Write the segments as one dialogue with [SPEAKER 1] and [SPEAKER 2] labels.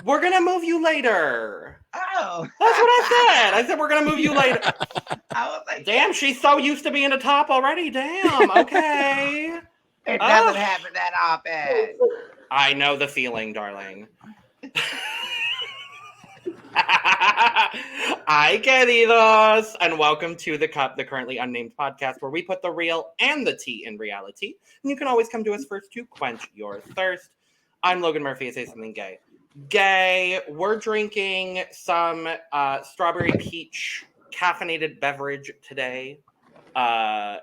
[SPEAKER 1] We're going to move you later.
[SPEAKER 2] Oh.
[SPEAKER 1] That's what I said. I said, we're going to move you later.
[SPEAKER 2] I was like,
[SPEAKER 1] damn, she's so used to being a top already. Damn, okay.
[SPEAKER 2] It doesn't happen that often.
[SPEAKER 1] I know the feeling, darling. Hi, queridos, and welcome to The Cup, the Currently Unnamed Podcast, where we put the real and the tea in reality. And you can always come to us first to quench your thirst. I'm Logan Murphy. I say something gay. Gay. We're drinking some strawberry peach caffeinated beverage today.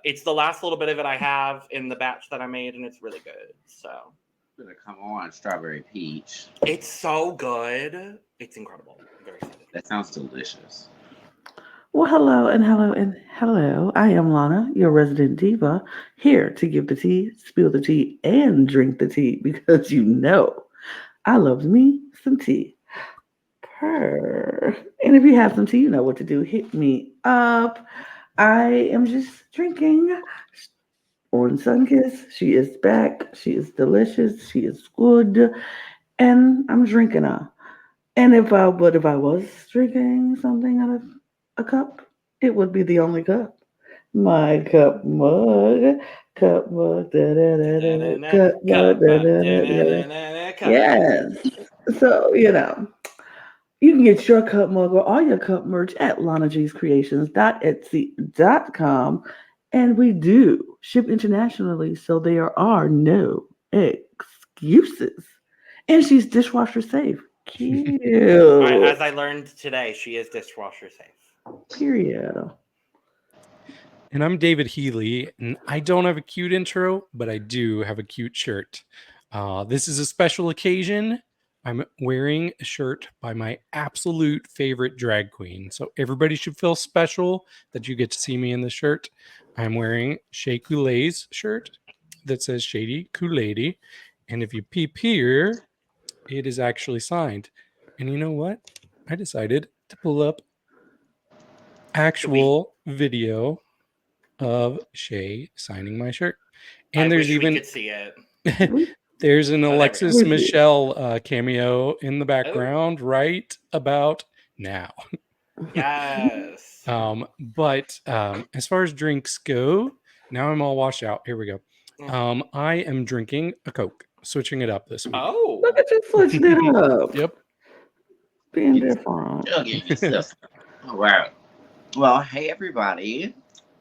[SPEAKER 1] It's the last little bit of it I have in the batch that I made, and it's really good. So,
[SPEAKER 2] Come on, strawberry peach.
[SPEAKER 1] it's so good. It's incredible. I'm very excited.
[SPEAKER 2] That sounds delicious.
[SPEAKER 3] Well, hello and hello and hello. I am Lana, your resident diva, here to give the tea, spill the tea, and drink the tea because you know I love me some tea. Purr. And if you have some tea, you know what to do. Hit me up. I am just drinking on Sunkiss. She is back. She is delicious. She is good. And I'm drinking her. And if I was drinking something out of a cup, it would be the only cup. My cup mug. Cup mug. Cup mug. Yes. So, you know, you can get your cup mug or all your cup merch at lanagscreations.etsy.com. And we do ship internationally, so there are no excuses. And she's dishwasher safe. Cute.
[SPEAKER 1] As I learned today, she is dishwasher safe.
[SPEAKER 3] Period.
[SPEAKER 4] And I'm David Healy, and I don't have a cute intro, but I do have a cute shirt. This is a special occasion. I'm wearing a shirt by my absolute favorite drag queen. So everybody should feel special that you get to see me in this shirt. I'm wearing Shea Coulee's shirt that says Shady Kool-Aid. And if you peep here, it is actually signed. And you know what? I decided to pull up actual video of Shea signing my shirt. And
[SPEAKER 1] I
[SPEAKER 4] there's
[SPEAKER 1] wish
[SPEAKER 4] even
[SPEAKER 1] we could see it.
[SPEAKER 4] there's an
[SPEAKER 1] Oh,
[SPEAKER 4] Alexis
[SPEAKER 3] there we go.
[SPEAKER 4] Michelle cameo in the background right about now.
[SPEAKER 1] Yes.
[SPEAKER 4] But as far as drinks go, now I'm all washed out. Here we go. I am drinking a Coke, switching it up this week.
[SPEAKER 1] Oh.
[SPEAKER 3] Look at you switching it up.
[SPEAKER 4] Yep.
[SPEAKER 3] Being different.
[SPEAKER 2] All right. Well, hey, everybody.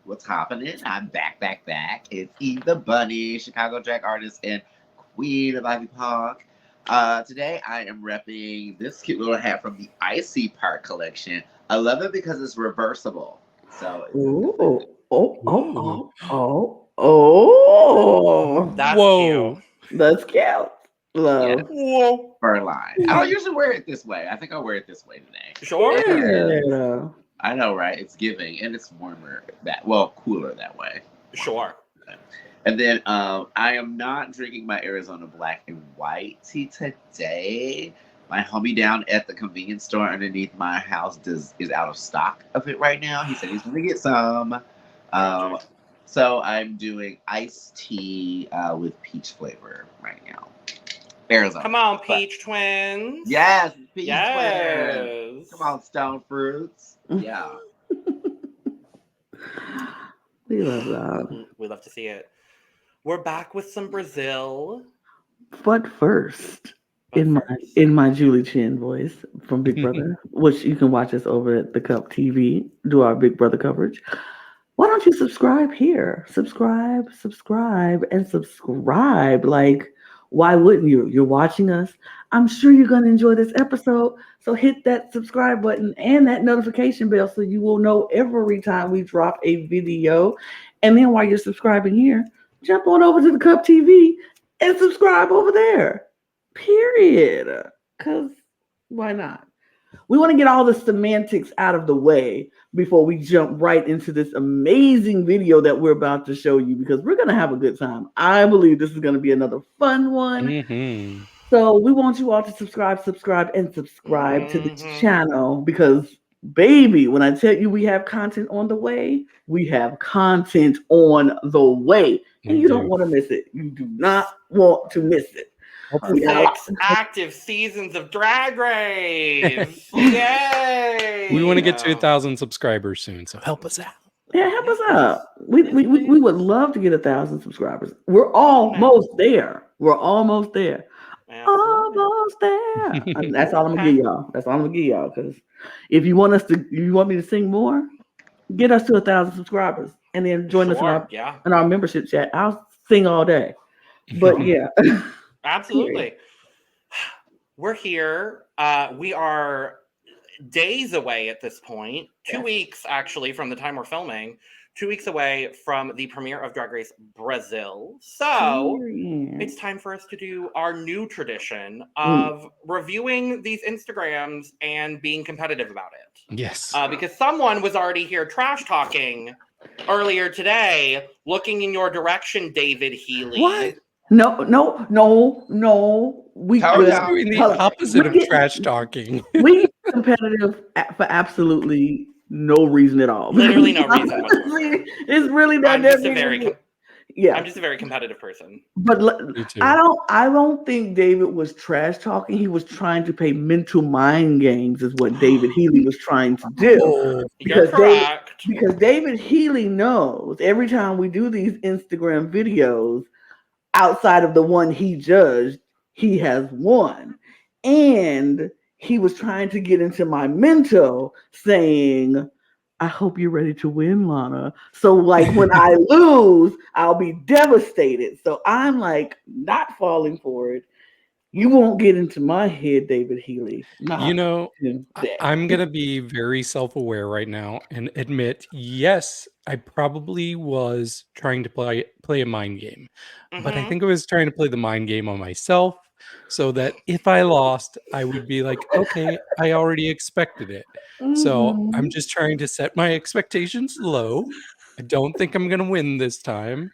[SPEAKER 2] What's happening? I'm back. It's Eve the Bunny, Chicago drag artist and queen of Ivy Park. Today, I am repping this cute little hat from the Icy Park collection. I love it because it's reversible. So it's
[SPEAKER 1] That's
[SPEAKER 4] Whoa.
[SPEAKER 1] cute.
[SPEAKER 3] That's cute. Love.
[SPEAKER 2] Yeah.
[SPEAKER 1] Whoa.
[SPEAKER 2] fur line. I don't usually wear it this way. I think I'll wear it this way today.
[SPEAKER 1] Sure.
[SPEAKER 3] Yeah.
[SPEAKER 2] I know, right? It's giving, and it's warmer cooler that way.
[SPEAKER 1] Sure.
[SPEAKER 2] And then I am not drinking my Arizona Black and White tea today. My homie down at the convenience store underneath my house is out of stock of it right now. He said he's going to get some. So I'm doing iced tea with peach flavor right now. Arizona.
[SPEAKER 1] Come on, peach twins.
[SPEAKER 2] Yes, peach
[SPEAKER 1] Yes.
[SPEAKER 2] twins. Come on, stone fruits. Yeah.
[SPEAKER 3] We love that.
[SPEAKER 1] We love to see it. We're back with some Brazil.
[SPEAKER 3] But first, in my Julie Chen voice from Big Brother, which you can watch us over at The Cup TV, do our Big Brother coverage. Why don't you subscribe here? Subscribe. Like, why wouldn't you? You're watching us. I'm sure you're going to enjoy this episode. So hit that subscribe button and that notification bell so you will know every time we drop a video. And then while you're subscribing here, jump on over to The Cup TV and subscribe over there. Period. Because why not? We want to get all the semantics out of the way before we jump right into this amazing video that we're about to show you, because we're going to have a good time. I believe this is going to be another fun one.
[SPEAKER 4] Mm-hmm.
[SPEAKER 3] So we want you all to subscribe to this channel, because, baby, when I tell you we have content on the way, we have content on the way. And you don't want to miss it. You do not want to miss it.
[SPEAKER 1] 6 active seasons of Drag Race. Yay!
[SPEAKER 4] We want to get to 1,000 subscribers soon, so help us out.
[SPEAKER 3] Yeah, help us out. We would love to get 1,000 subscribers. We're almost there. Almost there. And that's all I'm gonna give y'all. Because if you want me to sing more, get us to 1,000 subscribers and then join us in our membership chat. I'll sing all day. But yeah.
[SPEAKER 1] Absolutely. We're here. We are days away at this point. 2 weeks actually from the time we're filming. 2 weeks away from the premiere of Drag Race Brazil. So it's time for us to do our new tradition of reviewing these Instagrams and being competitive about it.
[SPEAKER 4] Yes.
[SPEAKER 1] Because someone was already here trash talking earlier today, looking in your direction, David Healy.
[SPEAKER 3] What? No. We
[SPEAKER 4] are doing the opposite of trash talking.
[SPEAKER 3] We competitive for absolutely no reason at all.
[SPEAKER 1] Literally no reason whatsoever.
[SPEAKER 3] It's really not
[SPEAKER 1] I'm just a very competitive person.
[SPEAKER 3] But I don't think David was trash talking. He was trying to play mental mind games is what David Healy was trying to do.
[SPEAKER 1] You're correct.
[SPEAKER 3] Because David Healy knows every time we do these Instagram videos, outside of the one he judged, he has won. And he was trying to get into my mental saying, I hope you're ready to win, Lana. So like when I lose, I'll be devastated. So I'm like not falling for it. You won't get into my head, David Healy.
[SPEAKER 4] I'm going to be very self-aware right now and admit, yes, I probably was trying to play a mind game. But I think I was trying to play the mind game on myself so that if I lost, I would be like, okay, I already expected it. So I'm just trying to set my expectations low. I don't think I'm going to win this time.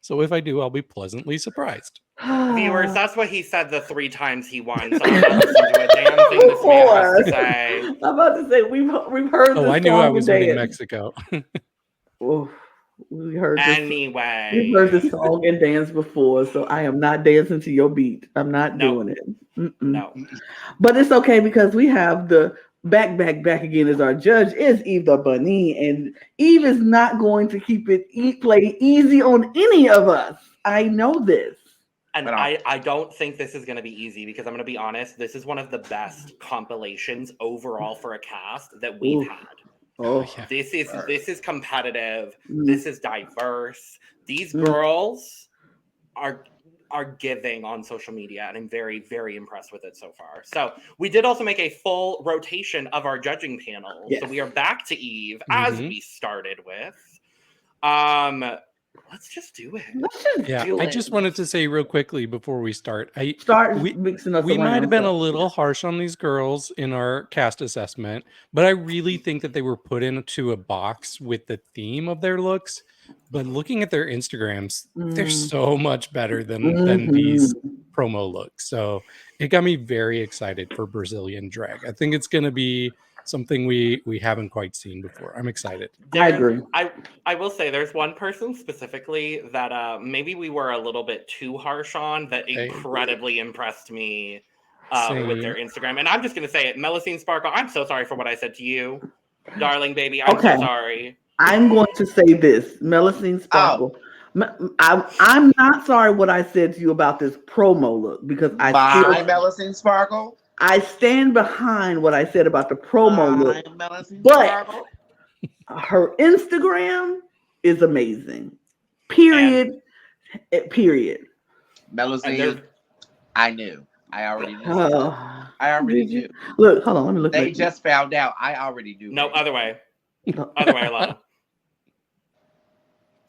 [SPEAKER 4] So if I do, I'll be pleasantly surprised.
[SPEAKER 1] Viewers, that's what he said the 3 times he won. So I'm not listening to a damn thing this man has to say.
[SPEAKER 3] I'm about to say we've heard.
[SPEAKER 4] Oh, I knew I was winning Mexico.
[SPEAKER 3] We heard
[SPEAKER 1] anyway.
[SPEAKER 3] We've heard this song and dance before, so I am not dancing to your beat. I'm not doing it.
[SPEAKER 1] No.
[SPEAKER 3] But it's okay because we have the back again as our judge is Eve the Bunny, and Eve is not going to keep it play easy on any of us. I know this.
[SPEAKER 1] And I don't think this is going to be easy because I'm going to be honest, this is one of the best compilations overall for a cast that we've had.
[SPEAKER 3] Oh,
[SPEAKER 1] this is competitive. This is diverse. These girls are giving on social media, and I'm very, very impressed with it so far. So we did also make a full rotation of our judging panel. Yes. So we are back to Eve as we started with. Let's just do it.
[SPEAKER 4] I just wanted to say real quickly before we start. We
[SPEAKER 3] might
[SPEAKER 4] have been a little harsh on these girls in our cast assessment, but I really think that they were put into a box with the theme of their looks. But looking at their Instagrams, they're so much better than these promo looks. So it got me very excited for Brazilian drag. I think it's going to be something we haven't quite seen before. I'm excited.
[SPEAKER 3] I agree.
[SPEAKER 1] I will say there's one person specifically that maybe we were a little bit too harsh on that incredibly impressed me with their Instagram. And I'm just going to say it. Melusine Sparkle, I'm so sorry for what I said to you. Darling baby, I'm so sorry.
[SPEAKER 3] I'm going to say this. Melusine Sparkle. I'm not sorry what I said to you about this promo look because
[SPEAKER 2] Melusine Sparkle.
[SPEAKER 3] I stand behind what I said about the promo look, but her Instagram is amazing. Period.
[SPEAKER 2] Melusine, I knew. I already knew. I already knew.
[SPEAKER 3] Look, hold on. Let me look.
[SPEAKER 2] They just found out. I already knew.
[SPEAKER 1] No, other way. Other way, Alana.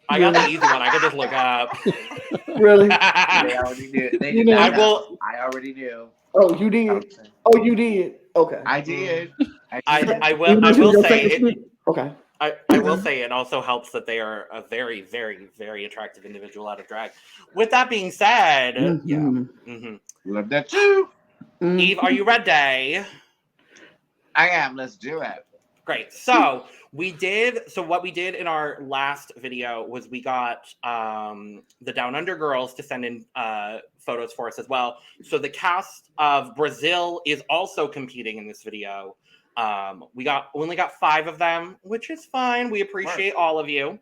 [SPEAKER 1] I got the easy one. I could just look up.
[SPEAKER 3] Really?
[SPEAKER 2] They already knew. I already knew.
[SPEAKER 3] Oh, you did. Oh, you did. Okay.
[SPEAKER 2] I did.
[SPEAKER 1] I will say it.
[SPEAKER 3] Okay.
[SPEAKER 1] I will say it also helps that they are a very, very, very attractive individual out of drag. With that being said,
[SPEAKER 2] love that too.
[SPEAKER 1] Eve, are you ready?
[SPEAKER 2] I am. Let's do it.
[SPEAKER 1] Great. So what we did in our last video was we got the Down Under girls to send in photos for us as well. So the cast of Brazil is also competing in this video. We only got 5 of them, which is fine. We appreciate all of you.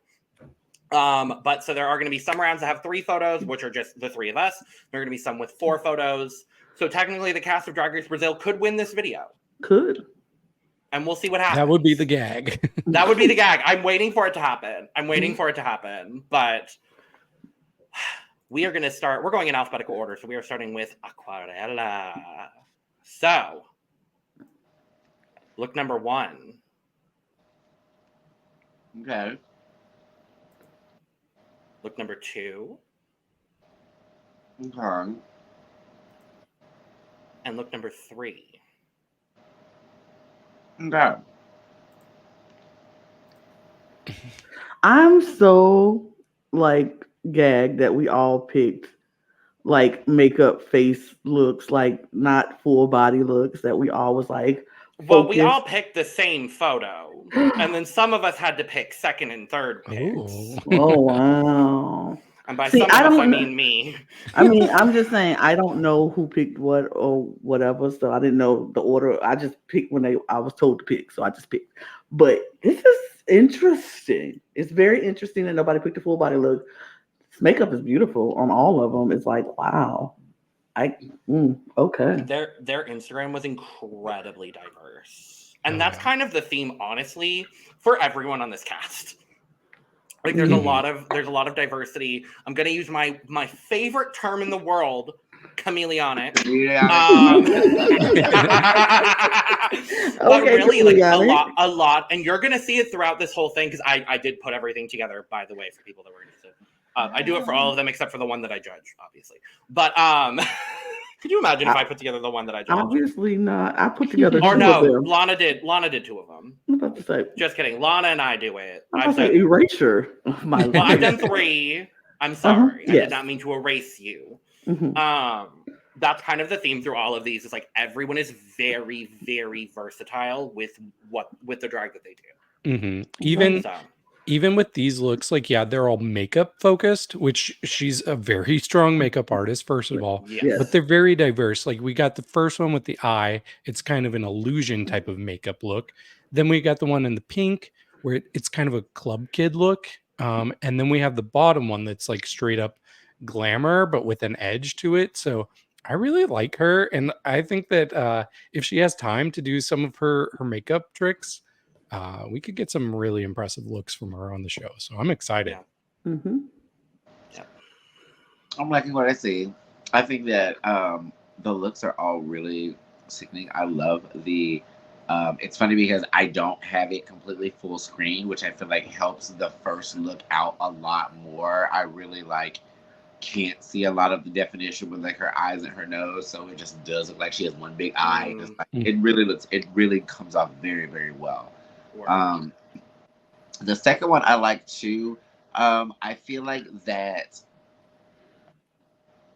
[SPEAKER 1] But so there are going to be some rounds that have 3 photos, which are just the 3 of us. There are going to be some with 4 photos. So technically the cast of Drag Race Brazil could win this video.
[SPEAKER 3] Could.
[SPEAKER 1] And we'll see what happens.
[SPEAKER 4] That would be the gag.
[SPEAKER 1] That would be the gag. I'm waiting for it to happen. But we are going to start. We're going in alphabetical order. So we are starting with Aquarela. So, look number 1.
[SPEAKER 2] Okay.
[SPEAKER 1] Look number 2.
[SPEAKER 2] Okay.
[SPEAKER 1] And look number 3.
[SPEAKER 2] Okay.
[SPEAKER 3] I'm so like gagged that we all picked like makeup face looks, like not full body looks, that we all was like
[SPEAKER 1] Well, we
[SPEAKER 3] focused.
[SPEAKER 1] all picked the same photo. And then some of us had to pick second and third picks.
[SPEAKER 4] Oh.
[SPEAKER 3] Oh wow.
[SPEAKER 1] And by
[SPEAKER 3] See,
[SPEAKER 1] some of
[SPEAKER 3] I
[SPEAKER 1] us,
[SPEAKER 3] don't
[SPEAKER 1] I
[SPEAKER 3] know-
[SPEAKER 1] mean me.
[SPEAKER 3] I mean, I'm just saying I don't know who picked what or whatever, so I didn't know the order. I just picked when I was told to pick, so I just picked. But this is interesting. It's very interesting that nobody picked a full body look. This makeup is beautiful on all of them. It's like wow. Okay.
[SPEAKER 1] Their Instagram was incredibly diverse. And that's kind of the theme, honestly, for everyone on this cast. Like there's a lot of diversity. I'm gonna use my favorite term in the world, chameleonic.
[SPEAKER 2] Yeah.
[SPEAKER 1] But
[SPEAKER 3] Okay,
[SPEAKER 1] really, like
[SPEAKER 3] chameleonic.
[SPEAKER 1] a lot, and you're gonna see it throughout this whole thing because I did put everything together, by the way, for people that were interested. I do it for all of them except for the one that I judge, obviously. But could you imagine if I put together the one that I judge?
[SPEAKER 3] Obviously not. I put together
[SPEAKER 1] Or
[SPEAKER 3] two
[SPEAKER 1] no,
[SPEAKER 3] of them.
[SPEAKER 1] Lana did 2 of them.
[SPEAKER 3] I'm about to say.
[SPEAKER 1] Just kidding. Lana and I do it.
[SPEAKER 3] I'm about to say erasure of my
[SPEAKER 1] Well, I've
[SPEAKER 3] life.
[SPEAKER 1] done 3. I'm sorry. I
[SPEAKER 3] yes.
[SPEAKER 1] did not mean to erase you.
[SPEAKER 3] Mhm.
[SPEAKER 1] That's kind of the theme through all of these. It's like everyone is very, very versatile with the drag that they do.
[SPEAKER 4] Mm-hmm.
[SPEAKER 1] So,
[SPEAKER 4] Even with these looks, like, yeah, they're all makeup focused, which she's a very strong makeup artist, first of all.
[SPEAKER 1] yes.
[SPEAKER 4] But they're very diverse. Like, we got the first one with the eye. It's kind of an illusion type of makeup look. Then we got the one in the pink, where it's kind of a club kid look. And then we have the bottom one that's like straight up glamour, but with an edge to it. So I really like her. And I think that if she has time to do some of her makeup tricks, we could get some really impressive looks from her on the show. So I'm excited.
[SPEAKER 1] Yeah.
[SPEAKER 3] Mm-hmm.
[SPEAKER 1] Yeah.
[SPEAKER 2] I'm liking what I see. I think that the looks are all really sickening. I love the. It's funny because I don't have it completely full screen, which I feel like helps the first look out a lot more. I really can't see a lot of the definition with like her eyes and her nose, so it just does look like she has one big eye. It really comes off very, very well. The second one I like too. I feel like that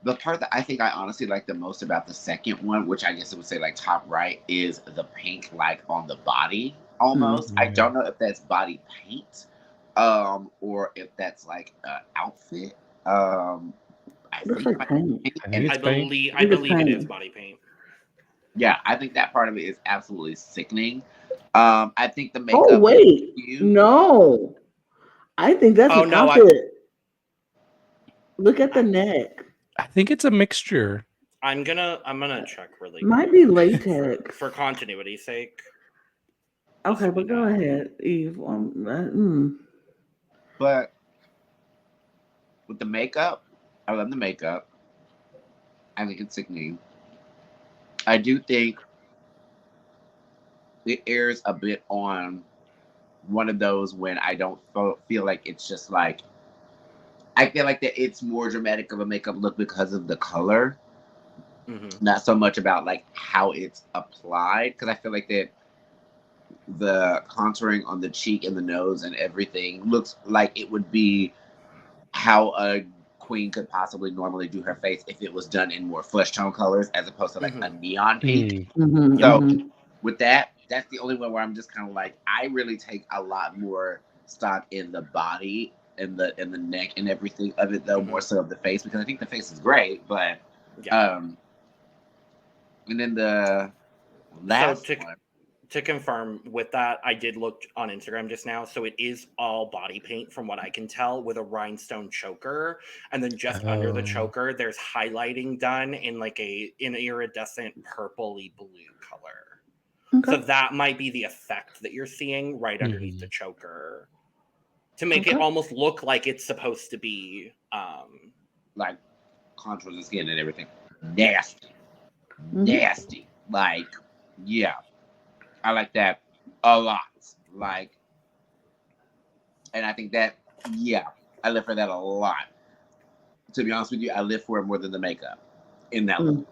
[SPEAKER 2] the part that I think I honestly like the most about the second one, which I guess it would say like top right, is the pink like on the body almost. I don't know if that's body paint, or if that's like an outfit. I believe
[SPEAKER 1] it is body paint.
[SPEAKER 2] Yeah, I think that part of it is absolutely sickening. I think the makeup.
[SPEAKER 3] Oh wait, no, I think that's an outfit. Look at the neck.
[SPEAKER 4] I think it's a mixture.
[SPEAKER 1] I'm gonna check really quick.
[SPEAKER 3] Might be latex
[SPEAKER 1] for continuity's sake.
[SPEAKER 3] Okay, but go ahead, Eve.
[SPEAKER 2] But with the makeup, I love the makeup. I think it's sickening. I do think it airs a bit on one of those when I don't feel like it's just like. I feel like that it's more dramatic of a makeup look because of the color, not so much about like how it's applied. Because I feel like that the contouring on the cheek and the nose and everything looks like it would be how a queen could possibly normally do her face if it was done in more flesh tone colors as opposed to like a neon pink. So with that that's the only one where I'm just kind of like, I really take a lot more stock in the body and the neck and everything of it, though, more so of the face, because I think the face is great, but and then the last one.
[SPEAKER 1] To confirm with that, I did look on Instagram just now. So it is all body paint from what I can tell, with a rhinestone choker. And then just under the choker, there's highlighting done in like an iridescent purpley blue color. Okay. So that might be the effect that you're seeing right underneath the choker, to make it almost look like it's supposed to be
[SPEAKER 2] like contours of skin and everything. Nasty. Like, yeah. I like that a lot. Like, and I think that, I live for that a lot. To be honest with you, I live for it more than the makeup in that look.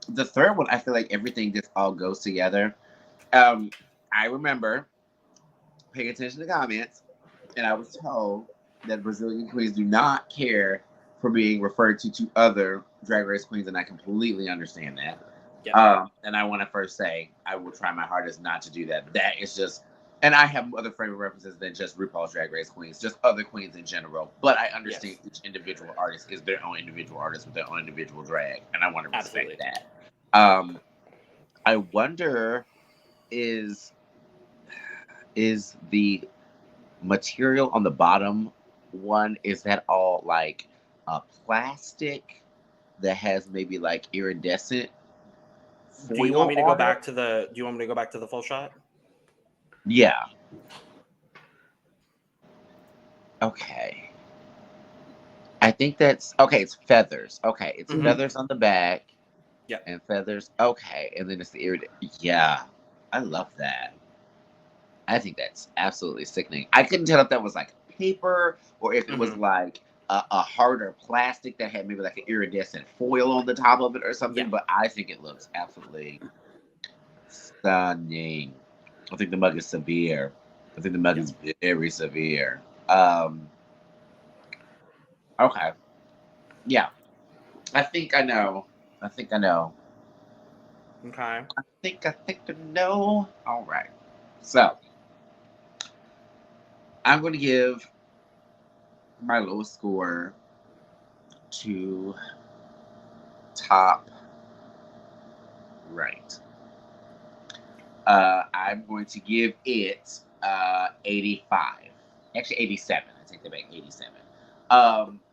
[SPEAKER 2] The third one, I feel like everything just all goes together. I remember paying attention to comments, and I was told that Brazilian queens do not care for being referred to other Drag Race queens, and I completely understand that. And I want to first say, I will try my hardest not to do that. That is just, and I have other frame of references than just RuPaul's Drag Race queens, just other queens in general. But I understand each individual artist is their own individual artist with their own individual drag, and I want to respect that. I wonder, is the material on the bottom one, is that all like plastic that has maybe like iridescent?
[SPEAKER 1] Do you want me to go back to the full shot?
[SPEAKER 2] Yeah. Okay. I think that's okay. It's feathers. Okay, it's feathers on the back.
[SPEAKER 1] Yeah.
[SPEAKER 2] And feathers. Okay, and then it's the iridescent. Yeah, I love that. I think that's absolutely sickening. I couldn't tell if that was like paper or if it was like a harder plastic that had maybe like an iridescent foil on the top of it or something, but I think it looks absolutely stunning. I think the mug is severe. I think the mug is very severe. Okay. Yeah. I think I know.
[SPEAKER 1] Okay.
[SPEAKER 2] I think I know. All right. So I'm going to give my lowest score to top right. I'm going to give it 85. Actually, 87. I take that back, 87.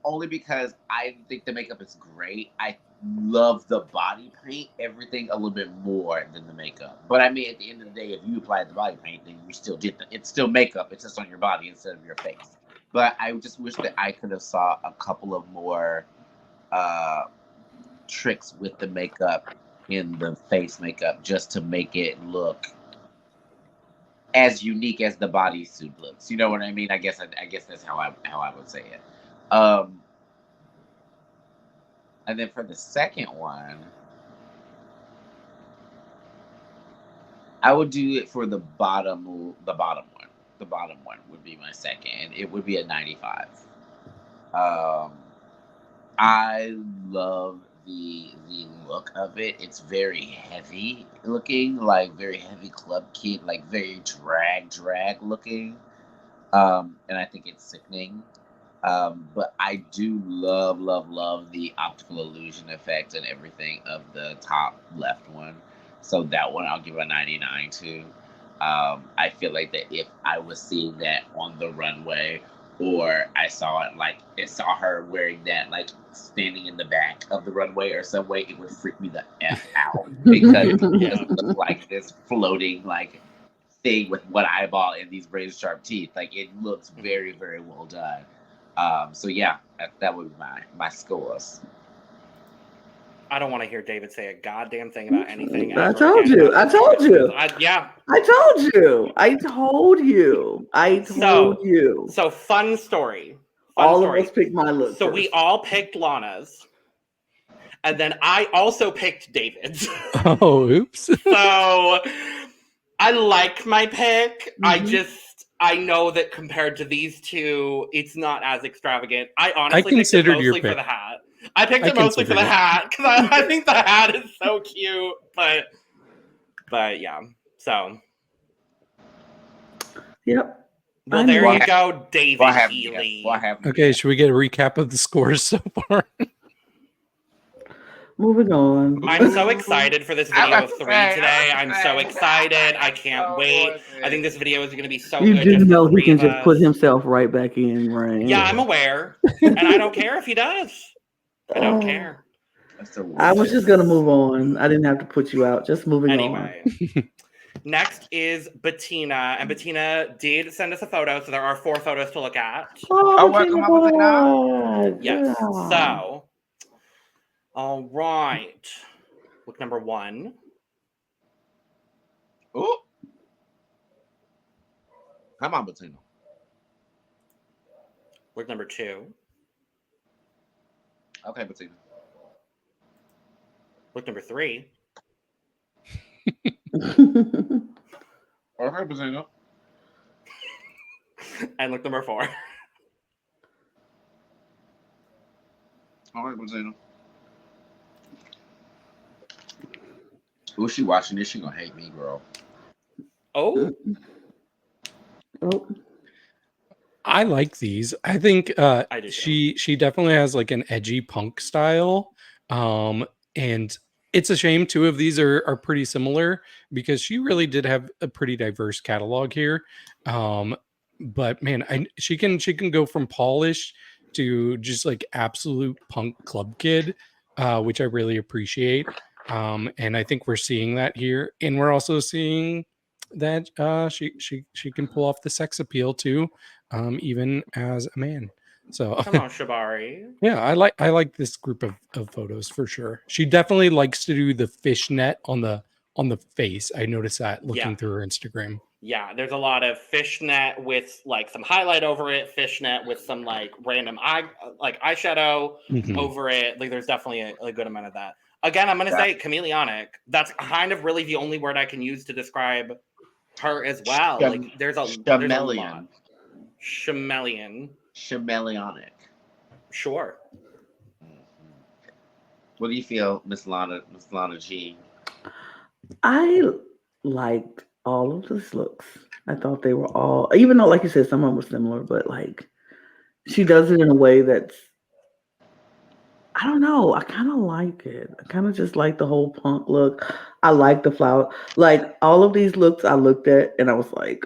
[SPEAKER 2] Only because I think the makeup is great. I love the body paint, everything a little bit more than the makeup. But I mean, at the end of the day, if you applied the body paint, then you still did it's still makeup. It's just on your body instead of your face. But I just wish that I could have saw a couple of more tricks with the makeup in the face makeup, just to make it look as unique as the bodysuit looks. You know what I mean? I guess that's how I would say it. And then for the second one, I would do it for the bottom one. The bottom one would be my second. It would be a 95. I love the look of it. It's very heavy looking, like very heavy club kid, like very drag looking. And I think it's sickening. But I do love the optical illusion effect and everything of the top left one. So that one I'll give a 99 to. I feel like that if I was seeing that on the runway, or I saw her wearing that, like standing in the back of the runway or some way, it would freak me the F out, because it just looked like this floating like thing with one eyeball and these razor sharp teeth. Like, it looks very, very well done. So yeah, that would be my scores.
[SPEAKER 1] I don't want to hear David say a goddamn thing about anything.
[SPEAKER 3] I told you.
[SPEAKER 1] So fun story.
[SPEAKER 3] All of us picked my look.
[SPEAKER 1] So we all picked Lana's. And then I also picked David's.
[SPEAKER 4] Oh, oops.
[SPEAKER 1] So I like my pick. I know that compared to these two, it's not as extravagant. I honestly picked it mostly for the hat. I picked it mostly for the hat, because I think the hat is so cute. But But yeah, so.
[SPEAKER 3] Yep.
[SPEAKER 1] Well,
[SPEAKER 3] I
[SPEAKER 1] there
[SPEAKER 3] know.
[SPEAKER 1] you go, David
[SPEAKER 2] Well, I have
[SPEAKER 1] Healy.
[SPEAKER 4] Okay, should we get a recap of the scores so far?
[SPEAKER 3] Moving on.
[SPEAKER 1] I'm so excited for this video of 3 today. I'm so excited. I can't wait. I think this video is going to be so
[SPEAKER 3] You
[SPEAKER 1] good.
[SPEAKER 3] do
[SPEAKER 1] Just
[SPEAKER 3] know
[SPEAKER 1] the
[SPEAKER 3] he
[SPEAKER 1] 3
[SPEAKER 3] can
[SPEAKER 1] of
[SPEAKER 3] just
[SPEAKER 1] us.
[SPEAKER 3] put himself right back in, right?
[SPEAKER 1] Yeah, I'm aware. And I don't care if he does. I don't care.
[SPEAKER 3] I was just going to move on. I didn't have to put you out. Just moving
[SPEAKER 1] Anyway. Next is Betina. And Betina did send us a photo, so there are 4 photos to look at.
[SPEAKER 3] on.
[SPEAKER 2] welcome up with it now.
[SPEAKER 1] Yes.
[SPEAKER 3] Yeah.
[SPEAKER 1] So, all right. Look number 1.
[SPEAKER 2] Ooh. Come on, Betina.
[SPEAKER 1] Look number 2.
[SPEAKER 2] Okay, Betina.
[SPEAKER 1] Look number 3.
[SPEAKER 2] Okay, Betina.
[SPEAKER 1] And look number 4.
[SPEAKER 2] All right, Betina. Ooh, she watching this. She gonna hate me, girl.
[SPEAKER 1] Oh.
[SPEAKER 3] Oh.
[SPEAKER 4] I like these. I think
[SPEAKER 1] I do too.
[SPEAKER 4] she definitely has like an edgy punk style. And it's a shame 2 of these are pretty similar because she really did have a pretty diverse catalog here. But man, she can go from polished to just like absolute punk club kid, which I really appreciate. And I think we're seeing that here, and we're also seeing that she can pull off the sex appeal too, even as a man. So
[SPEAKER 1] Come on, Shibari.
[SPEAKER 4] yeah, I like this group of photos for sure. She definitely likes to do the fishnet on the face. I noticed that looking through her Instagram.
[SPEAKER 1] Yeah, there's a lot of fishnet with like some highlight over it, fishnet with some like random eyeshadow over it. Like there's definitely a good amount of that. Again, I'm gonna say chameleonic. That's kind of really the only word I can use to describe her as well. Like there's a lot. Chameleon.
[SPEAKER 2] Chameleonic.
[SPEAKER 1] Sure.
[SPEAKER 2] What do you feel, Miss Lana G?
[SPEAKER 3] I liked all of these looks. I thought they were all, even though, like you said, some of them were similar, but like she does it in a way that's, I don't know. I kind of like it. I kind of just like the whole punk look. I like the flower. Like all of these looks I looked at and I was like,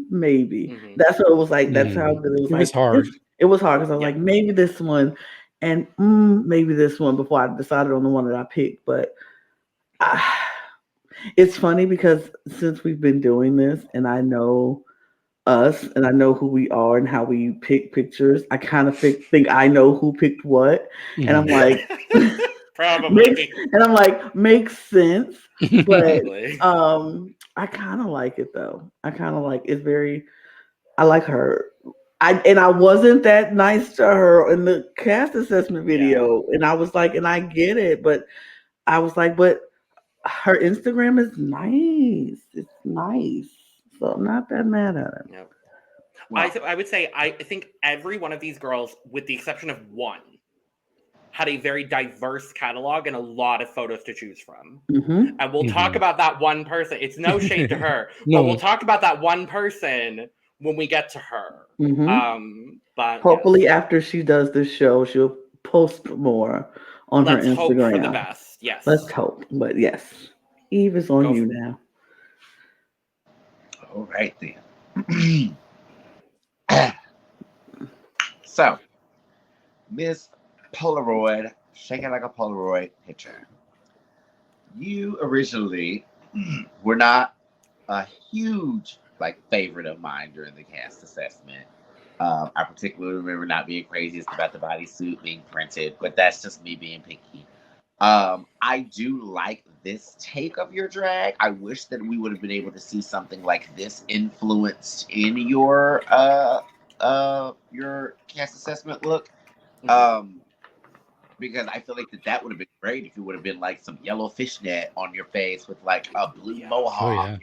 [SPEAKER 3] maybe.
[SPEAKER 1] Mm-hmm.
[SPEAKER 3] That's what it was like. That's how good it was.
[SPEAKER 4] It was hard.
[SPEAKER 3] It was hard because I was like, maybe this one and maybe this one before I decided on the one that I picked. But it's funny because since we've been doing this and I know us and I know who we are and how we pick pictures, I kind of think I know who picked what. And I'm like,
[SPEAKER 1] probably.
[SPEAKER 3] Makes sense. But I kind of like it though. I kind of like it's very, I like her. I wasn't that nice to her in the cast assessment video. And I was like, and I get it, but I was like, but her Instagram is nice. It's nice. So I'm not that mad at it.
[SPEAKER 1] Yep. Wow. I would say I think every one of these girls, with the exception of one, had a very diverse catalog and a lot of photos to choose from.
[SPEAKER 3] Mm-hmm.
[SPEAKER 1] And we'll talk about that one person. It's no shade to her, but we'll talk about that one person when we get to her.
[SPEAKER 3] Mm-hmm.
[SPEAKER 1] But
[SPEAKER 3] hopefully after she does this show, she'll post more on her Instagram.
[SPEAKER 1] Let's hope for the best. Yes.
[SPEAKER 3] Let's hope. But yes, Eve is on you now.
[SPEAKER 2] All right then. So, Miss Polaroid, shaking like a Polaroid picture. You originally were not a huge favorite of mine during the cast assessment. I particularly remember not being craziest about the bodysuit being printed, but that's just me being picky. I do like this take of your drag. I wish that we would have been able to see something like this influenced in your cast assessment look. Because I feel like that would have been great if it would have been like some yellow fishnet on your face with like a blue mohawk.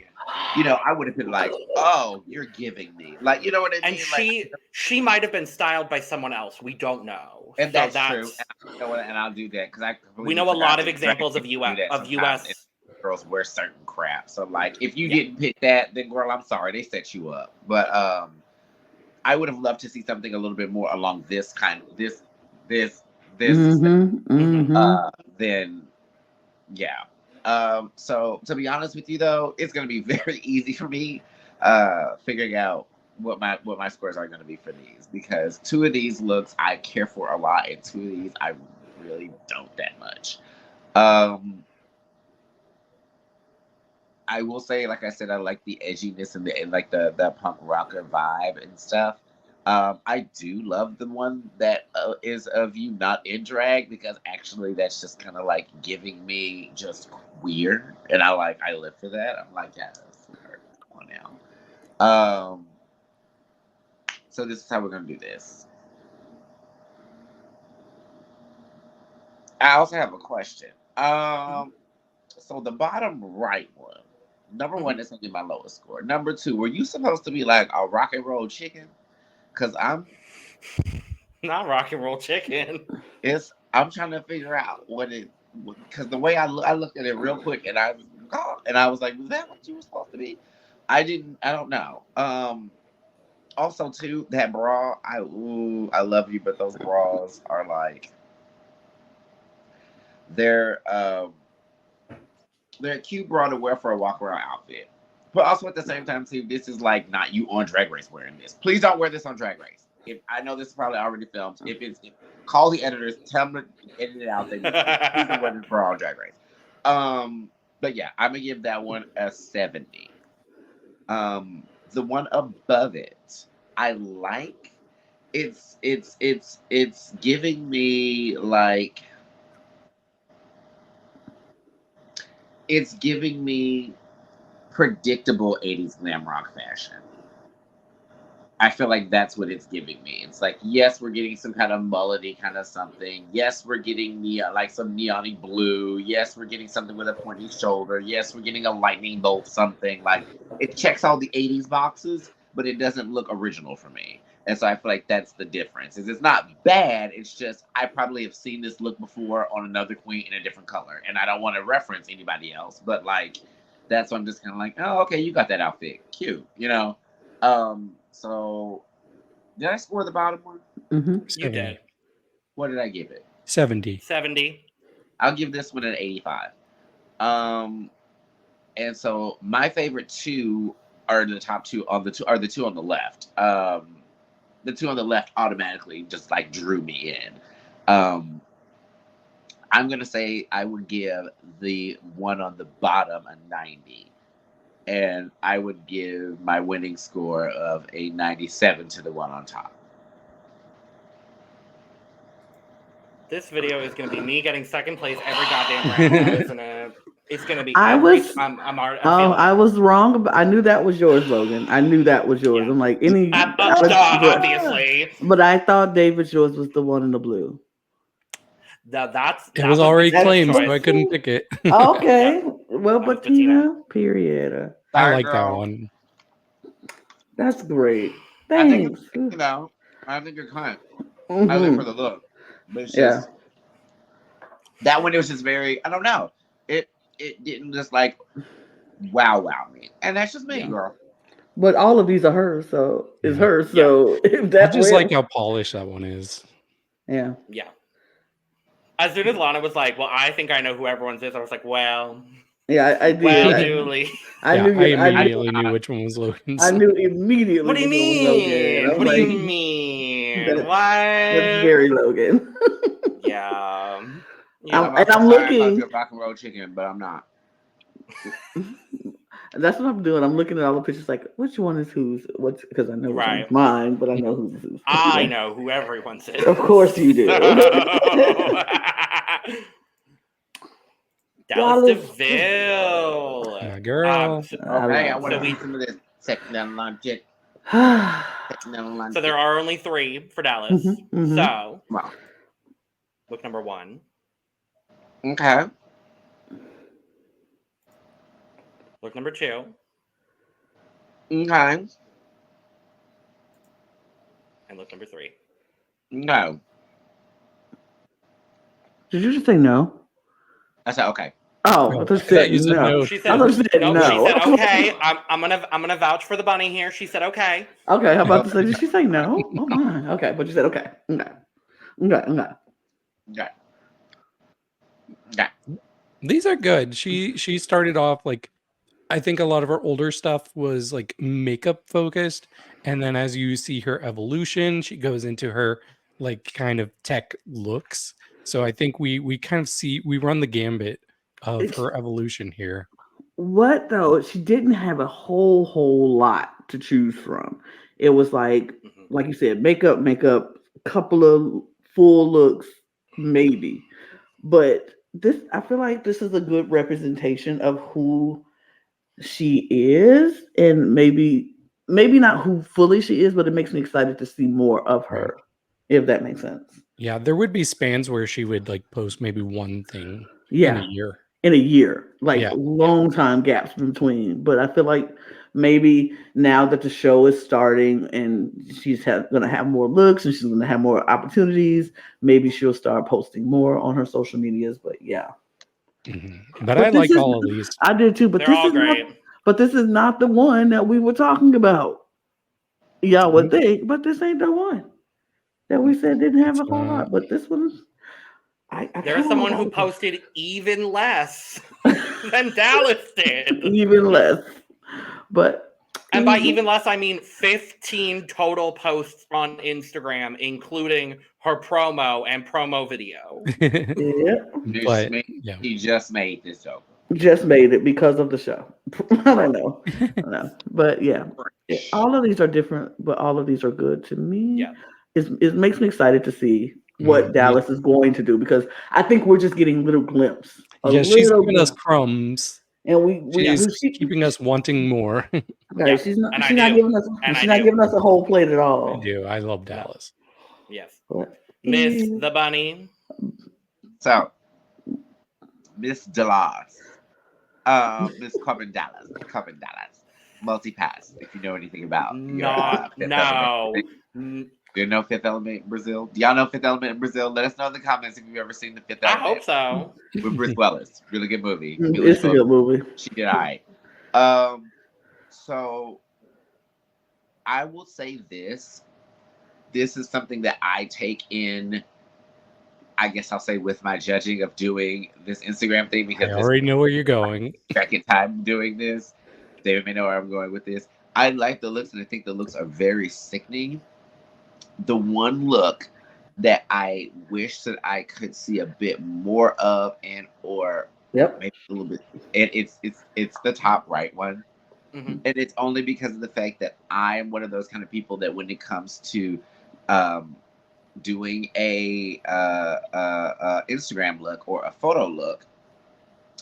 [SPEAKER 2] You know, I would have been like, oh, you're giving me. Like, you know what I mean?
[SPEAKER 1] And she might have been styled by someone else. We don't know.
[SPEAKER 2] And so that's true. And I'll do that because
[SPEAKER 1] we know a lot of examples of US
[SPEAKER 2] girls wear certain crap. So like, if you didn't pick that, then girl, I'm sorry, they set you up. But I would have loved to see something a little bit more along this kind of this. Then yeah. So to be honest with you though, it's gonna be very easy for me figuring out what my scores are gonna be for these, because 2 of these looks I care for a lot, and 2 of these I really don't that much. I will say, like I said, I like the edginess and the punk rocker vibe and stuff. I do love the one that is of you not in drag, because actually that's just kind of like giving me just queer, and I live for that. I'm like, yeah, that's her. Come on now. So this is how we're gonna do this. I also have a question. So the bottom right one, number one, is gonna be my lowest score. Number 2, were you supposed to be like a rock and roll chicken? Because I'm
[SPEAKER 1] not rock and roll chicken.
[SPEAKER 2] I'm trying to figure out because the way I looked at it real quick, and I was like, was that what you were supposed to be? I don't know. Also too, that bra, I love you, but those bras are like, they're a cute bra to wear for a walk around outfit. But also at the same time too, this is like not you on Drag Race wearing this. Please don't wear this on Drag Race. If I know this is probably already filmed. Call the editors, tell them to edit it out. Please don't wear this bra on Drag Race. But yeah, I'm gonna give that one a 70. The one above it, I like. It's giving me like. It's giving me predictable 80s glam rock fashion. I feel like that's what it's giving me. It's like, yes, we're getting some kind of mullety kind of something. Yes, we're getting some neon blue. Yes, we're getting something with a pointy shoulder. Yes, we're getting a lightning bolt something. Like, it checks all the 80s boxes, but it doesn't look original for me. And so I feel like that's the difference. It's not bad. It's just I probably have seen this look before on another queen in a different color, and I don't want to reference anybody else. But like, that's why I'm just kind of like, oh, okay, you got that outfit, cute, you know. So did I score the bottom one?
[SPEAKER 3] Mm-hmm.
[SPEAKER 1] You did.
[SPEAKER 2] What did I give it?
[SPEAKER 4] 70.
[SPEAKER 1] 70.
[SPEAKER 2] I'll give this one an 85. And so my favorite 2 are the top 2 on the 2 are the 2 on the left. The 2 on the left automatically just like drew me in. I'm gonna say I would give the one on the bottom a 90, and I would give my winning score of a 97 to the one on top.
[SPEAKER 1] This video is gonna be me getting second place every goddamn round, isn't it? It's gonna be.
[SPEAKER 3] I was wrong, but I knew that was yours, Logan. I knew that was yours.
[SPEAKER 1] Yeah.
[SPEAKER 3] I'm like
[SPEAKER 1] obviously.
[SPEAKER 3] But I thought David's yours was the one in the blue.
[SPEAKER 1] That
[SPEAKER 4] was already claimed, so I couldn't pick it.
[SPEAKER 3] Okay.
[SPEAKER 1] Yeah.
[SPEAKER 3] Well, Betina, period.
[SPEAKER 4] I like that one.
[SPEAKER 3] That's great. Thanks.
[SPEAKER 2] I think you're kind. I live for the look. But it's just, that one, it was just very, I don't know. It didn't just like wow me. And that's just me, girl.
[SPEAKER 3] But all of these are hers, so it's hers. So if that's
[SPEAKER 4] I just like how polished that one is.
[SPEAKER 3] Yeah.
[SPEAKER 1] Yeah. As soon as Lana was like, well, I think I know who everyone's is, I was like, well.
[SPEAKER 3] Yeah, I did.
[SPEAKER 1] Well, Julie.
[SPEAKER 4] I immediately knew which one was Logan's.
[SPEAKER 3] I knew immediately.
[SPEAKER 1] What do you mean? What do you mean? What?
[SPEAKER 3] That's very Logan.
[SPEAKER 1] Yeah.
[SPEAKER 3] I'm looking.
[SPEAKER 2] You're rock and roll chicken, but I'm not.
[SPEAKER 3] That's what I'm doing. I'm looking at all the pictures, like which one is whose? Because I know which one's mine, but I know who's.
[SPEAKER 1] I know who everyone's is.
[SPEAKER 3] Of course you do.
[SPEAKER 1] Dallas DeVille.
[SPEAKER 4] My girl.
[SPEAKER 2] Okay, I want to read some of this. Second down line, jet.
[SPEAKER 1] So there are only 3 for Dallas. So, look number 1.
[SPEAKER 2] Okay.
[SPEAKER 1] Look number 2.
[SPEAKER 2] Okay.
[SPEAKER 1] And look number 3.
[SPEAKER 2] No.
[SPEAKER 3] Did you just say no?
[SPEAKER 2] I said okay.
[SPEAKER 3] Oh, I thought you said
[SPEAKER 4] you said
[SPEAKER 3] no.
[SPEAKER 4] no.
[SPEAKER 1] She
[SPEAKER 3] I
[SPEAKER 1] said
[SPEAKER 3] thought you said
[SPEAKER 1] no.
[SPEAKER 3] no.
[SPEAKER 1] She said okay. I'm gonna vouch for the bunny here. She said okay.
[SPEAKER 3] Okay, how about to say? Did she say no? Oh my. Okay, but you said okay. Okay. Okay.
[SPEAKER 2] Yeah. Yeah.
[SPEAKER 4] These are good. She started off like, I think a lot of her older stuff was like makeup focused, and then as you see her evolution, she goes into her like kind of tech looks. So I think we kind of we run the gambit of her evolution here.
[SPEAKER 3] What though? She didn't have a whole lot to choose from. It was like you said, makeup, couple of full looks, maybe. But this, I feel like this is a good representation of who she is, and maybe not who fully she is, but it makes me excited to see more of
[SPEAKER 4] Right.
[SPEAKER 3] her, if that makes sense.
[SPEAKER 4] Yeah, there would be spans where she would like post maybe one thing in a
[SPEAKER 3] Yeah,
[SPEAKER 4] year.
[SPEAKER 3] in a year, like
[SPEAKER 4] Yeah.
[SPEAKER 3] long time gaps between. But I feel like maybe now that the show is starting and going to have more looks and she's going to have more opportunities, maybe she'll start posting more on her social medias. But yeah,
[SPEAKER 4] But I
[SPEAKER 3] but this
[SPEAKER 4] like
[SPEAKER 3] is
[SPEAKER 4] all of these.
[SPEAKER 3] I did too. But
[SPEAKER 1] They're
[SPEAKER 3] this
[SPEAKER 1] all
[SPEAKER 3] is not.
[SPEAKER 1] great.
[SPEAKER 3] But this is not the one that we were talking about. Y'all would
[SPEAKER 4] Nope.
[SPEAKER 3] think, but this ain't the one that we said didn't have a
[SPEAKER 4] It's
[SPEAKER 3] whole
[SPEAKER 4] not.
[SPEAKER 3] lot. But this one, I
[SPEAKER 1] There's
[SPEAKER 3] kinda
[SPEAKER 1] someone who
[SPEAKER 3] like
[SPEAKER 1] posted even less than Dallas did.
[SPEAKER 3] even less. But
[SPEAKER 1] And by even less, I mean 15 total posts on Instagram, including her promo and promo video.
[SPEAKER 3] yeah,
[SPEAKER 4] But yeah.
[SPEAKER 2] He just made this joke.
[SPEAKER 3] just made it because of the show. I don't know. But yeah, all of these are different, but all of these are good to me.
[SPEAKER 1] Yeah.
[SPEAKER 3] It makes me excited to see what Dallas is going to do, because I think we're just getting little glimpse.
[SPEAKER 4] She's giving us crumbs.
[SPEAKER 3] And
[SPEAKER 4] She's keeping us wanting more.
[SPEAKER 3] okay, she's not
[SPEAKER 1] And
[SPEAKER 3] she's
[SPEAKER 1] I
[SPEAKER 3] not
[SPEAKER 1] do.
[SPEAKER 3] giving us
[SPEAKER 1] And
[SPEAKER 3] she's
[SPEAKER 1] I
[SPEAKER 3] not
[SPEAKER 1] do.
[SPEAKER 3] giving us a whole plate at
[SPEAKER 4] I
[SPEAKER 3] all.
[SPEAKER 4] do. I love Dallas.
[SPEAKER 1] Yes.
[SPEAKER 3] But
[SPEAKER 1] Miss
[SPEAKER 3] yeah.
[SPEAKER 1] the Bunny.
[SPEAKER 2] So, Miss Dallas, Miss Corbin Dallas, Multipass. If you know anything about
[SPEAKER 1] Not
[SPEAKER 2] Fifth
[SPEAKER 1] no.
[SPEAKER 2] Element. Do you know Fifth Element in Brazil? Do y'all know Fifth Element in Brazil? Let us know in the comments if you've ever seen the Fifth
[SPEAKER 1] I
[SPEAKER 2] Element.
[SPEAKER 1] hope so.
[SPEAKER 2] With Bruce Willis. Really good movie.
[SPEAKER 3] It's a good movie.
[SPEAKER 2] She did all right. So I will say this. This is something that I take in, I guess I'll say, with my judging of doing this Instagram thing, because
[SPEAKER 4] I already know where you're going.
[SPEAKER 2] Second time doing this. David may know where I'm going with this. I like the looks, and I think the looks are very sickening. The one look that I wish that I could see a bit more of, and or maybe a little bit, and it's the top right one.
[SPEAKER 1] Mm-hmm.
[SPEAKER 2] And it's only because of the fact that I'm one of those kind of people that when it comes to doing a Instagram look or a photo look,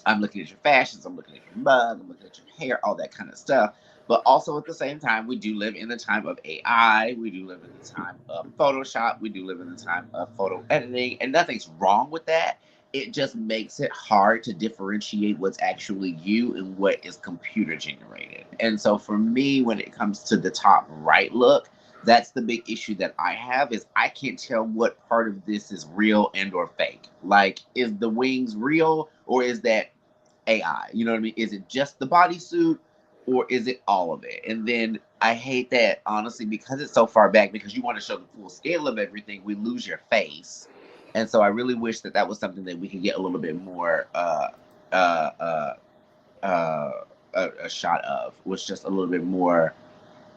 [SPEAKER 2] I'm looking at your fashions, I'm looking at your mug, I'm looking at your hair, all that kind of stuff. But also at the same time, we do live in the time of AI. We do live in the time of Photoshop. We do live in the time of photo editing. And nothing's wrong with that. It just makes it hard to differentiate what's actually you and what is computer generated. And so for me, when it comes to the top right look, that's the big issue that I have, is I can't tell what part of this is real and or fake. Like, is the wings real, or is that AI? You know what I mean? Is it just the bodysuit, or is it all of it? And then I hate that, honestly, because it's so far back, because you want to show the full scale of everything, we lose your face. And so I really wish that that was something that we could get a little bit more a shot of, was just a little bit more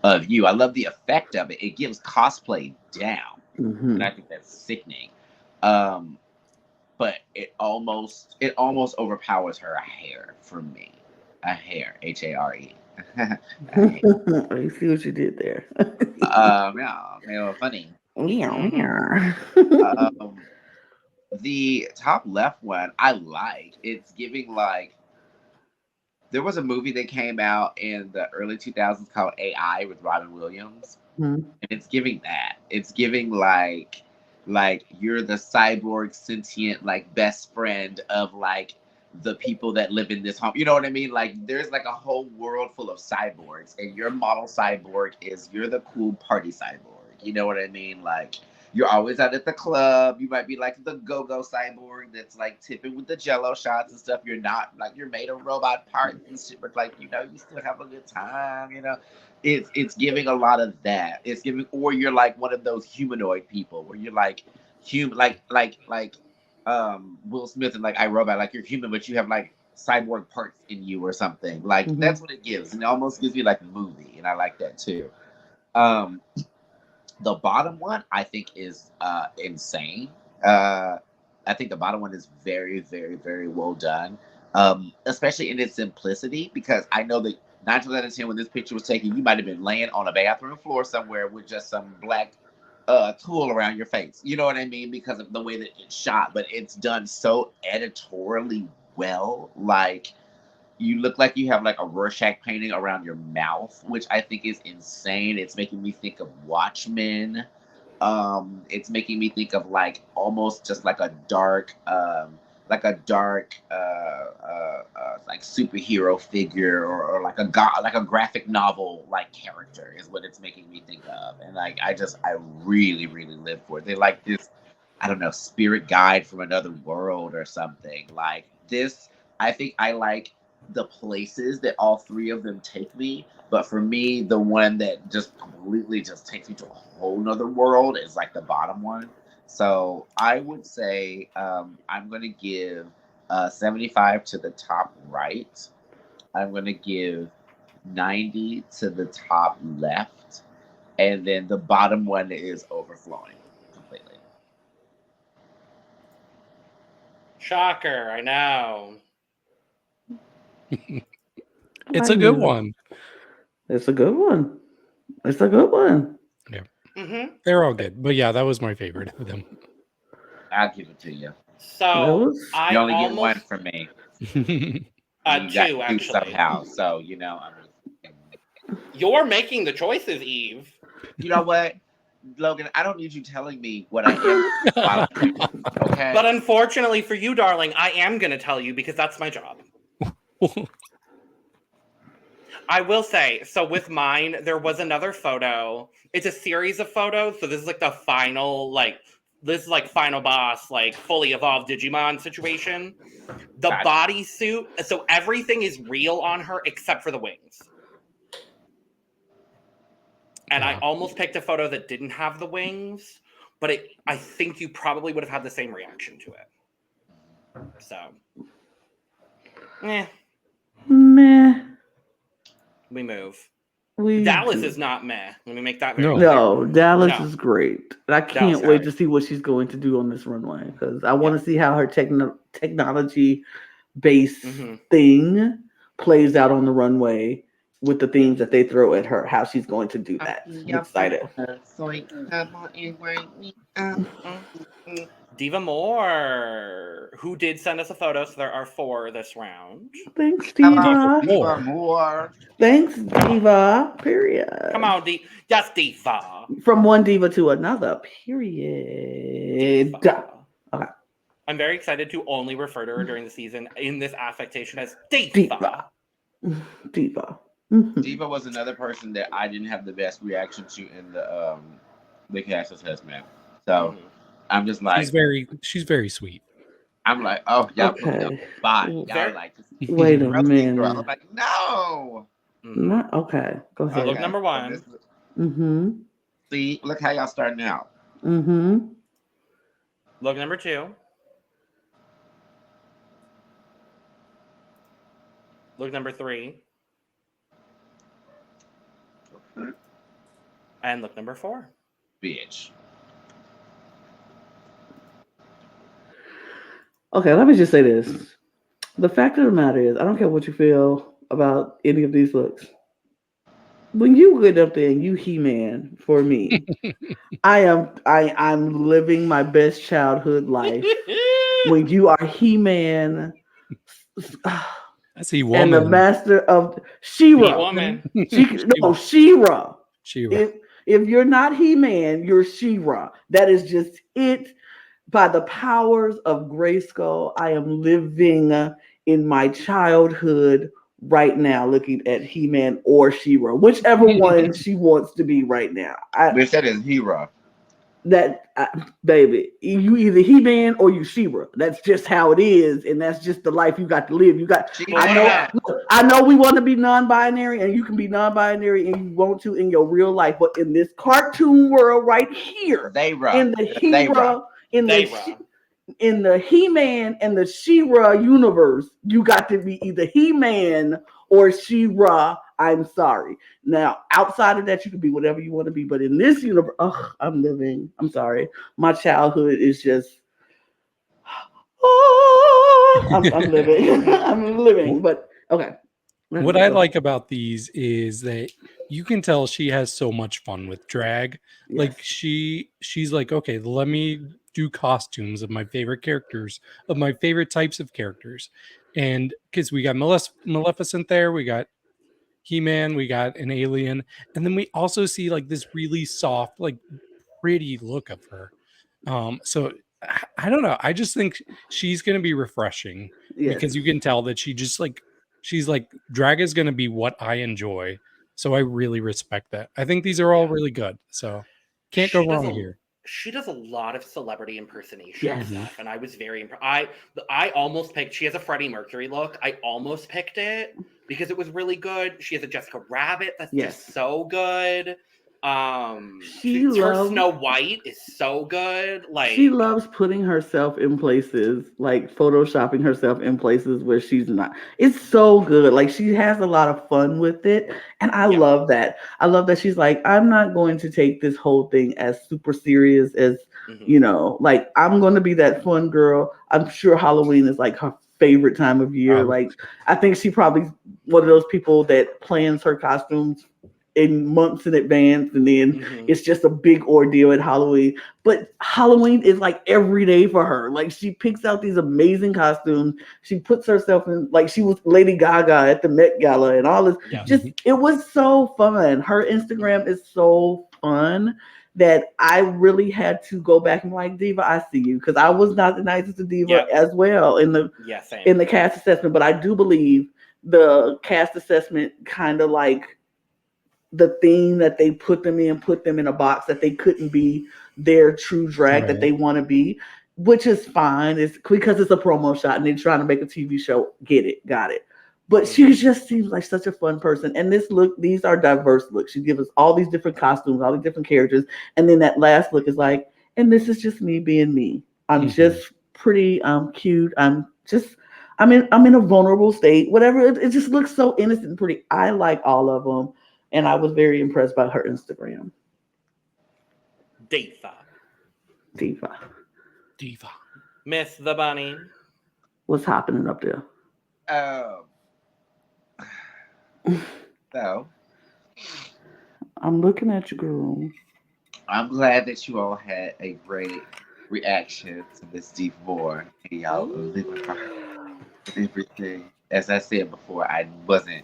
[SPEAKER 2] of you. I love the effect of it. It gives cosplay down. And I think that's sickening. But it almost overpowers her hair for me. A hair, H-A-R-E.
[SPEAKER 3] You see what you did there.
[SPEAKER 2] Yeah, funny. The top left one, I like. It's giving like, there was a movie that came out in the early 2000s called AI with Robin Williams. And it's giving that. It's giving like you're the cyborg sentient like best friend of like the people that live in this home. You know what I mean? Like, there's like a whole world full of cyborgs, and your model cyborg is, you're the cool party cyborg. You know what I mean? Like, You're always out at the club. You might be like the go-go cyborg that's like tipping with the jello shots and stuff. You're not like you're made of robot parts and shit, but like, you still have a good time, It's giving a lot of that. It's giving, or you're like one of those humanoid people where you're like human, like Will Smith and like iRobot, like you're human, but you have like cyborg parts in you or something. Like that's what it gives, and it almost gives me like a movie, and I like that too. The bottom one I think is insane. I think the bottom one is very, very, very well done, especially in its simplicity, because I know that 9 times out of 10 when this picture was taken, you might have been laying on a bathroom floor somewhere with just some black tool around your face. You know what I mean? Because of the way that it's shot, but it's done so editorially well. Like, you look like you have like a Rorschach painting around your mouth, which I think is insane. It's making me think of Watchmen. It's making me think of like almost just like a dark like superhero figure, or like a graphic novel like character is what it's making me think of. And like I really, really live for it. They're like this, I don't know, spirit guide from another world or something. Like this, I think I like the places that all three of them take me, but for me, the one that just completely just takes me to a whole nother world is like the bottom one. So I would say I'm going to give 75 to the top right. I'm going to give 90 to the top left. And then the bottom one is overflowing completely.
[SPEAKER 1] Shocker, I know.
[SPEAKER 4] It's a good one.
[SPEAKER 3] It's a good one. It's a good one.
[SPEAKER 4] Yeah.
[SPEAKER 1] Mm-hmm.
[SPEAKER 4] They're all good. But yeah, that was my favorite of them.
[SPEAKER 2] I'll give it to you.
[SPEAKER 1] So
[SPEAKER 2] You only get one from me.
[SPEAKER 1] Two, actually.
[SPEAKER 2] Somehow. So,
[SPEAKER 1] You're making the choices, Eve.
[SPEAKER 2] You know what, Logan? I don't need you telling me what I am. Okay.
[SPEAKER 1] But unfortunately for you, darling, I am going to tell you because that's my job. I will say, so with mine, there was another photo. It's a series of photos. So this is like the final, final boss, like fully evolved Digimon situation. The bodysuit. So everything is real on her except for the wings. And I almost picked a photo that didn't have the wings, but I think you probably would have had the same reaction to it. So,
[SPEAKER 3] Meh.
[SPEAKER 1] We move. Dallas is not meh. Let me make that very clear.
[SPEAKER 3] No, Dallas is great. I can't wait to see what she's going to do on this runway, because I want to see how her technology-based thing plays out on the runway with the things that they throw at her, how she's going to do that. I'm excited.
[SPEAKER 1] Diva More, who did send us a photo, so there are 4 this round.
[SPEAKER 3] Thanks, Diva.
[SPEAKER 2] Diva More.
[SPEAKER 3] Thanks, Diva. Period.
[SPEAKER 1] Come on, yes, Diva.
[SPEAKER 3] From one diva to another. Period.
[SPEAKER 1] Diva.
[SPEAKER 3] Okay.
[SPEAKER 1] I'm very excited to only refer to her during the season in this affectation as Diva.
[SPEAKER 3] Diva.
[SPEAKER 2] Diva was another person that I didn't have the best reaction to in the cast as Husband. So I'm just like,
[SPEAKER 4] she's very sweet.
[SPEAKER 2] I'm like, oh yeah, okay. Bye. Y'all like,
[SPEAKER 3] wait a minute.
[SPEAKER 2] I'm like, no.
[SPEAKER 3] Not okay. Go ahead.
[SPEAKER 1] Look number 1.
[SPEAKER 2] See, look how y'all starting out.
[SPEAKER 1] Look number 2. Look number 3. And look number 4.
[SPEAKER 2] Bitch.
[SPEAKER 3] Okay, let me just say this. The fact of the matter is, I don't care what you feel about any of these looks. When you get up there and you He-Man for me, I'm living my best childhood life. When you are He-Man,
[SPEAKER 4] that's He-Woman.
[SPEAKER 3] And the master of She-Ra. She-Ra.
[SPEAKER 4] She-Ra.
[SPEAKER 3] If you're not He-Man, you're She-Ra. That is just it. By the powers of Grayskull, I am living in my childhood right now, looking at He-Man or She-Ra, whichever one she wants to be right now.
[SPEAKER 2] They said it's He-Ra.
[SPEAKER 3] baby, you either He-Man or you She-Ra. That's just how it is, and that's just the life you got to live. You got. I know we want to be non-binary, and you can be non-binary, and you want to in your real life, but in this cartoon world right here, in the He-Ra, in the He-Man and the She-Ra universe, you got to be either He-Man or She-Ra. I'm sorry. Now, outside of that, you can be whatever you want to be. But in this universe, I'm living. I'm sorry. My childhood is just. I'm living. I'm living. But okay.
[SPEAKER 4] What I like about these is that you can tell she has so much fun with drag.
[SPEAKER 3] Yes.
[SPEAKER 4] Like she's like, okay, let me do costumes of my favorite characters, of my favorite types of characters. And because we got Maleficent there, we got He-Man, we got an alien, and then we also see like this really soft, like pretty look of her. So I don't know. I just think she's gonna be refreshing because you can tell that she's like drag is gonna be what I enjoy. So I really respect that. I think these are all really good. So can't go wrong here.
[SPEAKER 1] She does a lot of celebrity impersonation stuff, and I was very impressed. I almost picked. She has a Freddie Mercury look. I almost picked it because it was really good. She has a Jessica Rabbit that's just so good. Her Snow White is so good. Like
[SPEAKER 3] she loves putting herself in places, like photoshopping herself in places where she's not. It's so good. Like she has a lot of fun with it, and I love that. I love that she's like, I'm not going to take this whole thing as super serious as like I'm going to be that fun girl. I'm sure Halloween is like her favorite time of year. Like I think she probably one of those people that plans her costumes in months in advance, and then it's just a big ordeal at Halloween. But Halloween is like every day for her. Like she picks out these amazing costumes. She puts herself in, like she was Lady Gaga at the Met Gala and all this. Just it was so fun. Her Instagram is so fun that I really had to go back and like, Diva, I see you, because I was not the nicest of Diva as well in the cast assessment. But I do believe the cast assessment kind of like the theme that they put them in a box that they couldn't be their true drag that they want to be, which is fine. It's because it's a promo shot and they're trying to make a TV show. Got it. But she just seems like such a fun person. And this look, these are diverse looks. She gives us all these different costumes, all these different characters. And then that last look is like, and this is just me being me. I'm just pretty cute. I'm in a vulnerable state. Whatever. It just looks so innocent and pretty. I like all of them. And I was very impressed by her Instagram.
[SPEAKER 1] Diva. Miss the Bunny.
[SPEAKER 3] What's happening up there?
[SPEAKER 2] So.
[SPEAKER 3] I'm looking at you, girl.
[SPEAKER 2] I'm glad that you all had a great reaction to Miss Diva More. And y'all living for her and everything. As I said before, I wasn't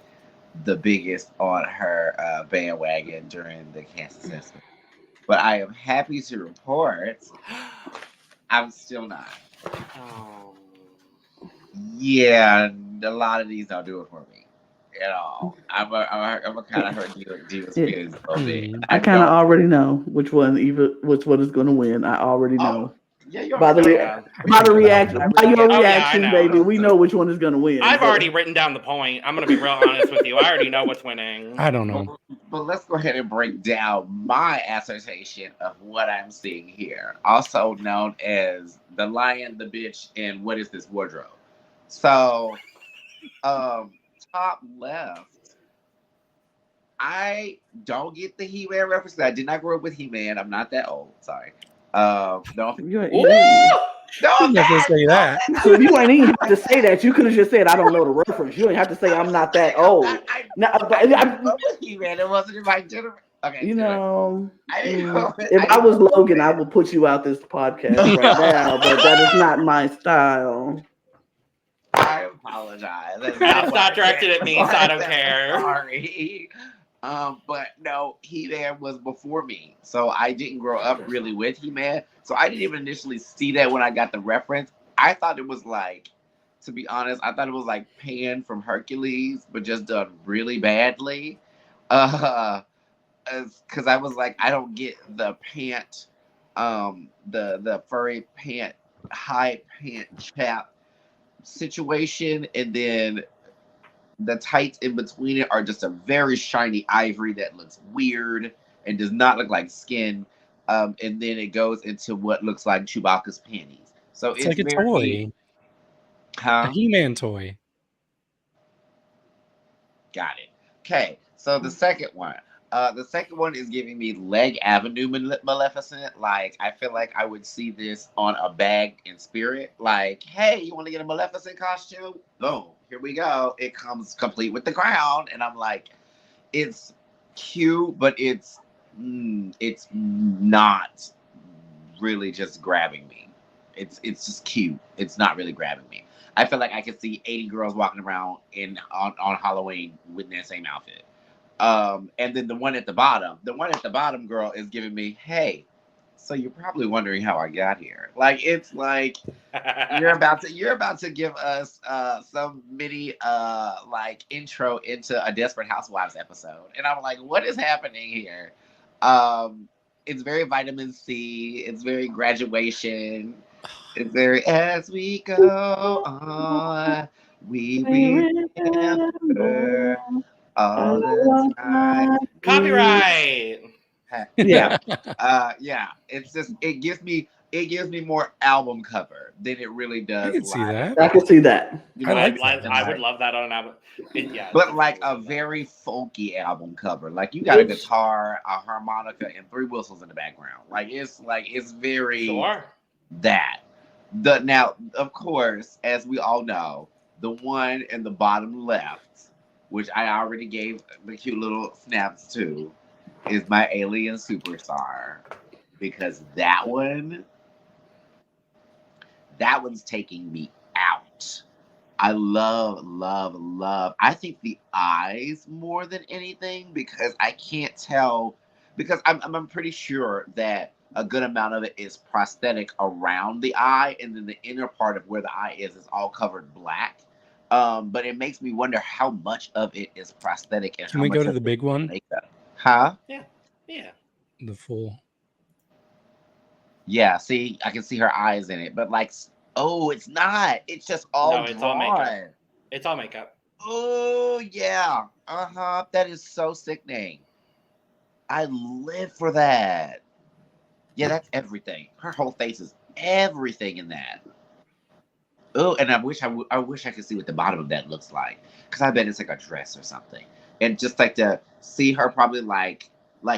[SPEAKER 2] the biggest on her bandwagon during the cast assessment. But I am happy to report I'm still not.
[SPEAKER 1] Oh.
[SPEAKER 2] Yeah, a lot of these don't do it for me at all. I'm a kind of hurt Diva's feelings a little bit.
[SPEAKER 3] I kind of already know which one is going to win. I already know.
[SPEAKER 2] Yeah,
[SPEAKER 3] by your reaction, baby, we know which one is going to win.
[SPEAKER 1] I've already written down the point. I'm going to be real honest with you. I already know what's winning.
[SPEAKER 4] I don't know.
[SPEAKER 2] But let's go ahead and break down my assertion of what I'm seeing here, also known as the lion, the bitch, and what is this wardrobe. So, top left, I don't get the He-Man reference. I did not grow up with He-Man. I'm not that old. Sorry.
[SPEAKER 3] Don't
[SPEAKER 2] have
[SPEAKER 4] to say that.
[SPEAKER 3] So you ain't even have to say that. You could have just said, "I don't know the reference." You ain't have to say, "I'm not that old."
[SPEAKER 2] He-Man. It wasn't in my generation. Okay,
[SPEAKER 3] if I was Logan, I would put you out this podcast right now. But that is not my style.
[SPEAKER 2] I apologize.
[SPEAKER 1] It's not directed at me, so I don't care.
[SPEAKER 2] Sorry. But no, He-Man was before me. So I didn't grow up really with He-Man. So I didn't even initially see that when I got the reference. I thought it was like, to be honest, I thought it was like Pan from Hercules, but just done really badly. Because I was like, I don't get the pant the furry pant, high pant chap situation, and then the tights in between it are just a very shiny ivory that looks weird and does not look like skin. And then it goes into what looks like Chewbacca's panties. So
[SPEAKER 4] It's
[SPEAKER 2] it's
[SPEAKER 4] like a
[SPEAKER 2] very,
[SPEAKER 4] toy, a
[SPEAKER 2] huh?
[SPEAKER 4] He-Man toy.
[SPEAKER 2] Got it. Okay, so the second one. The second one is giving me Leg Avenue Maleficent. Like, I feel like I would see this on a bag in Spirit. Like, hey, you want to get a Maleficent costume? Boom, here we go. It comes complete with the crown, and I'm like, it's cute, but it's not really just grabbing me. It's just cute. It's not really grabbing me. I feel like I could see 80 girls walking around on Halloween with that same outfit. And then the one at the bottom, girl, is giving me, hey, so you're probably wondering how I got here. Like, it's like you're about to give us some mini like intro into a Desperate Housewives episode, and I'm like, what is happening here? It's very vitamin C. It's very graduation. It's very as we go on, we remember all the time.
[SPEAKER 1] Copyright.
[SPEAKER 3] Yeah.
[SPEAKER 2] Yeah. It's just it gives me more album cover than it really
[SPEAKER 4] I
[SPEAKER 2] does
[SPEAKER 4] can see
[SPEAKER 2] live.
[SPEAKER 4] that.
[SPEAKER 3] I can see that.
[SPEAKER 2] You
[SPEAKER 4] I
[SPEAKER 2] know,
[SPEAKER 4] like
[SPEAKER 1] I,
[SPEAKER 4] that.
[SPEAKER 1] I would love that on an album. Yeah,
[SPEAKER 2] but like
[SPEAKER 1] definitely
[SPEAKER 2] a
[SPEAKER 1] love that.
[SPEAKER 2] very folky album cover. Like you got a guitar, a harmonica, and 3 whistles in the background. Like it's very
[SPEAKER 1] Sure.
[SPEAKER 2] that. Now, of course, as we all know, the one in the bottom left, which I already gave the cute little snaps to, is my alien superstar. Because that one's taking me out. I love. I think the eyes more than anything because I can't tell. Because I'm pretty sure that a good amount of it is prosthetic around the eye, and then the inner part of where the eye is all covered black. But it makes me wonder how much of it is prosthetic and
[SPEAKER 4] Can
[SPEAKER 2] how
[SPEAKER 4] we
[SPEAKER 2] much
[SPEAKER 4] go to
[SPEAKER 2] of
[SPEAKER 4] the
[SPEAKER 2] it
[SPEAKER 4] big
[SPEAKER 2] is
[SPEAKER 4] one?
[SPEAKER 2] makeup. Huh?
[SPEAKER 1] Yeah.
[SPEAKER 4] The full.
[SPEAKER 2] Yeah. See, I can see her eyes in it, but like, oh, it's not. It's just all
[SPEAKER 1] No, it's all makeup.
[SPEAKER 2] drawn.
[SPEAKER 1] It's all makeup.
[SPEAKER 2] Oh yeah. Uh-huh. That is so sickening. I live for that. Yeah, that's everything. Her whole face is everything in that. Oh, and I wish I could see what the bottom of that looks like. Cause I bet it's like a dress or something. And just like to see her probably like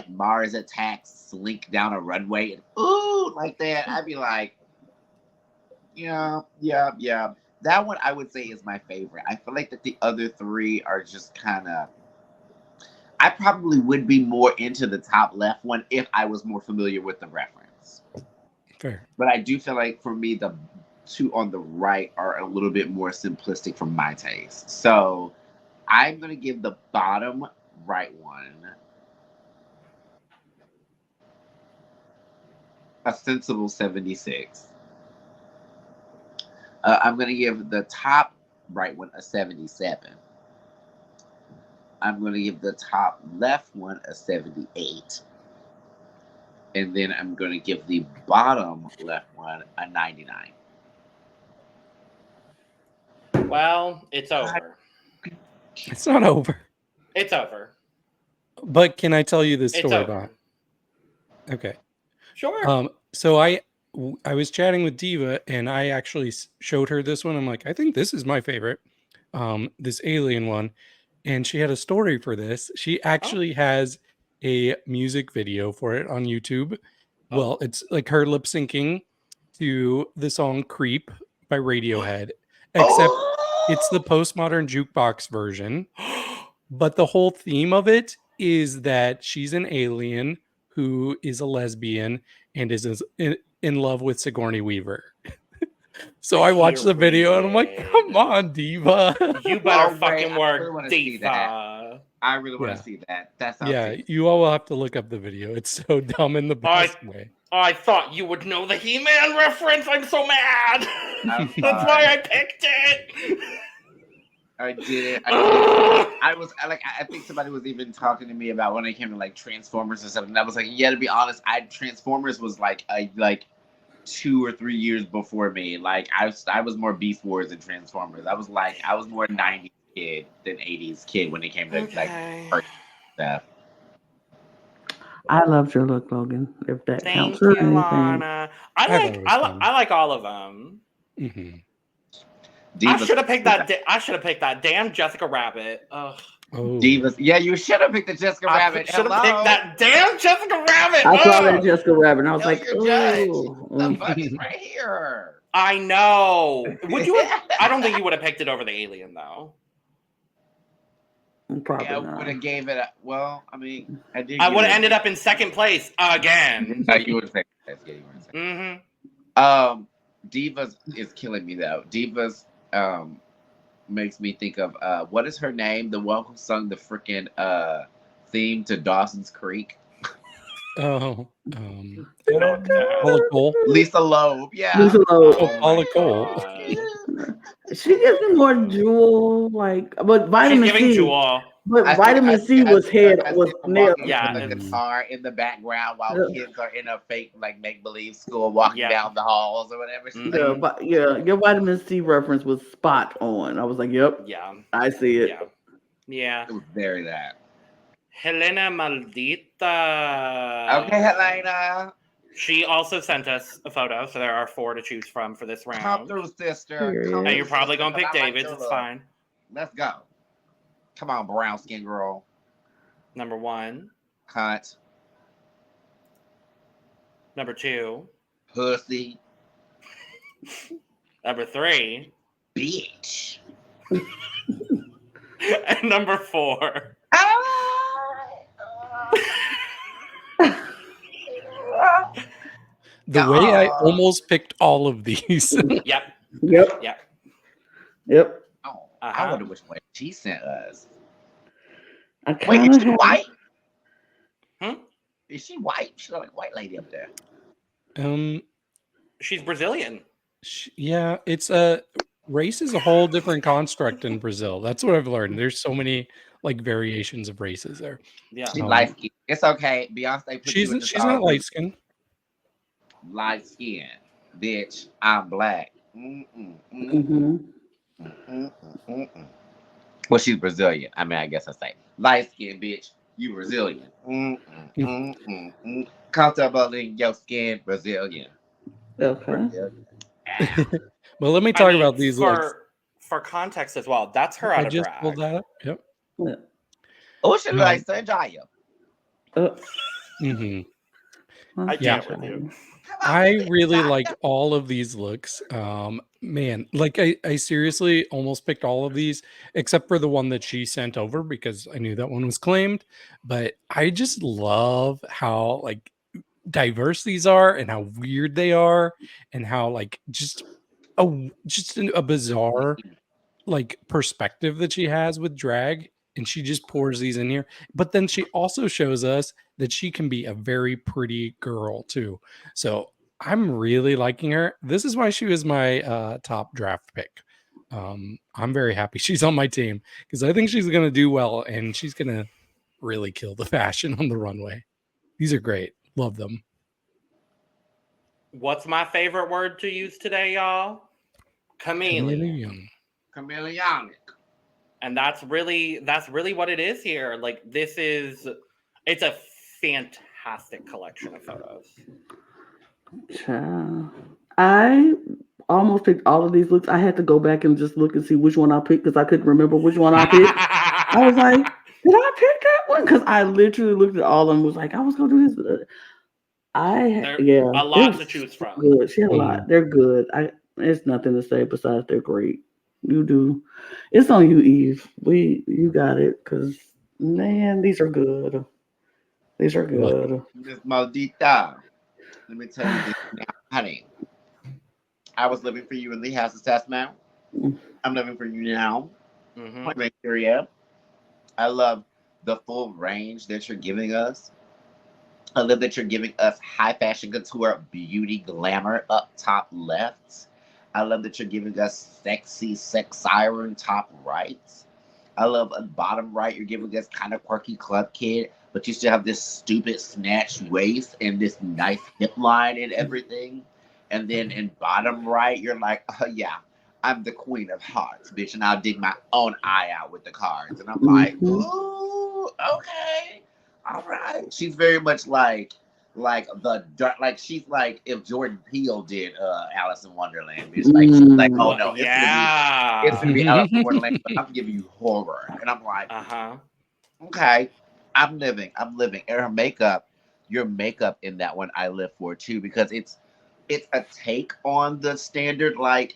[SPEAKER 2] Mars Attacks slink down a runway and ooh like that. I'd be like, yeah. That one I would say is my favorite. I feel like that the other 3 are just kind of. I probably would be more into the top left one if I was more familiar with the reference.
[SPEAKER 4] Fair.
[SPEAKER 2] But I do feel like for me, the 2 on the right are a little bit more simplistic for my taste. So I'm going to give the bottom right one a sensible 76. I'm going to give the top right one a 77. I'm going to give the top left one a 78. And then I'm going to give the bottom left one a 99.
[SPEAKER 1] Well, it's over.
[SPEAKER 4] It's not over.
[SPEAKER 1] It's over.
[SPEAKER 4] But can I tell you this
[SPEAKER 1] It's
[SPEAKER 4] story
[SPEAKER 1] over.
[SPEAKER 4] about? Okay.
[SPEAKER 1] Sure.
[SPEAKER 4] So I was chatting with Diva and I actually showed her this one. I'm like, I think this is my favorite. This alien one. And she had a story for this. She actually has a music video for it on YouTube. Well, it's like her lip syncing to the song Creep by Radiohead, except it's the postmodern jukebox version. But the whole theme of it is that she's an alien who is a lesbian and is in love with Sigourney Weaver. So I watched the video and I'm like, come on, Diva.
[SPEAKER 1] You better
[SPEAKER 2] Oh,
[SPEAKER 1] fucking
[SPEAKER 2] wait, I really
[SPEAKER 1] work,
[SPEAKER 2] wanna see
[SPEAKER 1] Diva.
[SPEAKER 2] I really want
[SPEAKER 4] Yeah.
[SPEAKER 2] to see that. That sounds
[SPEAKER 4] Yeah,
[SPEAKER 2] good.
[SPEAKER 4] you all will have to look up the video. It's so dumb in the best way.
[SPEAKER 1] I thought you would know the He-Man reference. I'm so mad.
[SPEAKER 2] I'm
[SPEAKER 1] That's why
[SPEAKER 2] sorry.
[SPEAKER 1] I picked it.
[SPEAKER 2] I did it. I think somebody was even talking to me about when it came to like Transformers and stuff. And I was like, yeah, to be honest, Transformers was like 2 or 3 years before me. Like I was more Beast Wars than Transformers. I was more 90s kid than 80s kid when it came to like stuff.
[SPEAKER 3] I loved your look, Logan. If that
[SPEAKER 1] Thank
[SPEAKER 3] counts
[SPEAKER 1] you,
[SPEAKER 3] for anything.
[SPEAKER 1] Lana. I like all of them.
[SPEAKER 4] Mm-hmm.
[SPEAKER 1] I should have picked that damn Jessica Rabbit. Ugh.
[SPEAKER 4] Oh.
[SPEAKER 2] Divas. Yeah, you should have picked the Jessica Rabbit.
[SPEAKER 1] Should have picked that damn Jessica Rabbit.
[SPEAKER 3] I saw that Jessica Rabbit, and I was
[SPEAKER 2] No,
[SPEAKER 3] like,
[SPEAKER 2] you're judged.
[SPEAKER 3] "Ooh."
[SPEAKER 2] The bunny's right here.
[SPEAKER 1] I know. Would you have? I don't think you would have picked it over the alien, though.
[SPEAKER 3] Probably
[SPEAKER 2] Yeah, I
[SPEAKER 3] not.
[SPEAKER 2] would have gave it. I mean, I did.
[SPEAKER 1] I would have ended up in second place again.
[SPEAKER 2] No, you would have said. Divas is killing me though. Divas makes me think of what is her name? The one who sung the freaking theme to Dawson's Creek.
[SPEAKER 4] Oh, Paula Cole.
[SPEAKER 2] Lisa Loeb. Yeah.
[SPEAKER 3] Lisa Loeb.
[SPEAKER 4] Oh, Paula Cole.
[SPEAKER 3] She gives me more Jewel, but vitamin
[SPEAKER 1] She's giving
[SPEAKER 3] C.
[SPEAKER 1] Jewel.
[SPEAKER 3] But vitamin C was nailed.
[SPEAKER 2] Yeah, the guitar in the background while kids are in a fake make believe school walking down the halls or whatever.
[SPEAKER 3] Your vitamin C reference was spot on. I was like, "Yep,
[SPEAKER 1] yeah,
[SPEAKER 3] I see it."
[SPEAKER 1] Yeah.
[SPEAKER 2] It was very that.
[SPEAKER 1] Hellena Maldita.
[SPEAKER 2] Okay, Hellena.
[SPEAKER 1] She also sent us a photo, so there are 4 to choose from for this round.
[SPEAKER 2] Come through, sister.
[SPEAKER 3] Come
[SPEAKER 1] and you're probably gonna pick David's. It's fine.
[SPEAKER 2] Let's go. Come on, brown skin girl.
[SPEAKER 1] Number 1.
[SPEAKER 2] Cunt.
[SPEAKER 1] Number 2.
[SPEAKER 2] Pussy.
[SPEAKER 1] Number 3.
[SPEAKER 2] Bitch.
[SPEAKER 1] And number 4.
[SPEAKER 4] The way I almost picked all of these.
[SPEAKER 1] Yep.
[SPEAKER 2] Oh, I wonder which one she sent us.
[SPEAKER 3] Wait,
[SPEAKER 2] is she white? Is she white? She's like a white lady up there.
[SPEAKER 1] She's Brazilian.
[SPEAKER 4] Yeah, it's race is a whole different construct in Brazil. That's what I've learned. There's so many variations of races there.
[SPEAKER 1] Yeah,
[SPEAKER 2] she's light skin. It's okay. Beyonce.
[SPEAKER 4] She's not light skin.
[SPEAKER 2] Light skin, bitch. I'm black. Well, she's Brazilian. I mean, I guess I say light skin, bitch. You Brazilian. Comfortable in your skin, Brazilian.
[SPEAKER 3] Okay.
[SPEAKER 4] Well, let me talk about these looks.
[SPEAKER 1] For context as well, that's her out of drag. I just
[SPEAKER 4] pulled that up. Yep.
[SPEAKER 3] Yeah.
[SPEAKER 2] Oh, she like Sanjaya.
[SPEAKER 1] I can't with you.
[SPEAKER 4] I really like all of these looks. Man, I seriously almost picked all of these except for the one that she sent over because I knew that one was claimed. But I just love how diverse these are and how weird they are and how just a bizarre perspective that she has with drag. And she just pours these in here. But then she also shows us that she can be a very pretty girl too. So I'm really liking her. This is why she was my top draft pick. I'm very happy she's on my team because I think she's going to do well and she's going to really kill the fashion on the runway. These are great. Love them.
[SPEAKER 1] What's my favorite word to use today, y'all? Chameleon.
[SPEAKER 2] Chameleon.
[SPEAKER 1] And that's really what it is here. It's a fantastic collection of photos.
[SPEAKER 3] I almost picked all of these looks. I had to go back and just look and see which one I picked because I couldn't remember which one I picked. I was like, did I pick that one? Because I literally looked at all of them and was like, I was going to do this.
[SPEAKER 1] A lot to choose from.
[SPEAKER 3] Good. She had a lot. They're good. There's nothing to say besides they're great. You do. It's on you, Eve. You got it. Because, man, these are good. These are good.
[SPEAKER 2] Miss Maldita. Let me tell you this now, honey. I was living for you in the house of Tasman. I'm living for you now. I love the full range that you're giving us. I love that you're giving us high fashion couture, beauty, glamour up top left. I love that you're giving us sexy sex siren top right. I love at bottom right, you're giving us kind of quirky club kid, but you still have this stupid snatched waist and this nice hip line and everything. And then in bottom right, you're like, oh yeah, I'm the queen of hearts, bitch, and I'll dig my own eye out with the cards. And I'm like, ooh, okay, all right. She's very much like she's like if Jordan Peele did Alice in Wonderland, bitch. Like she's like, oh no, it's gonna be Alice in Wonderland, but I'm giving you horror. And I'm like, okay, I'm living. And her makeup, your makeup in that one I live for too, because it's a take on the standard like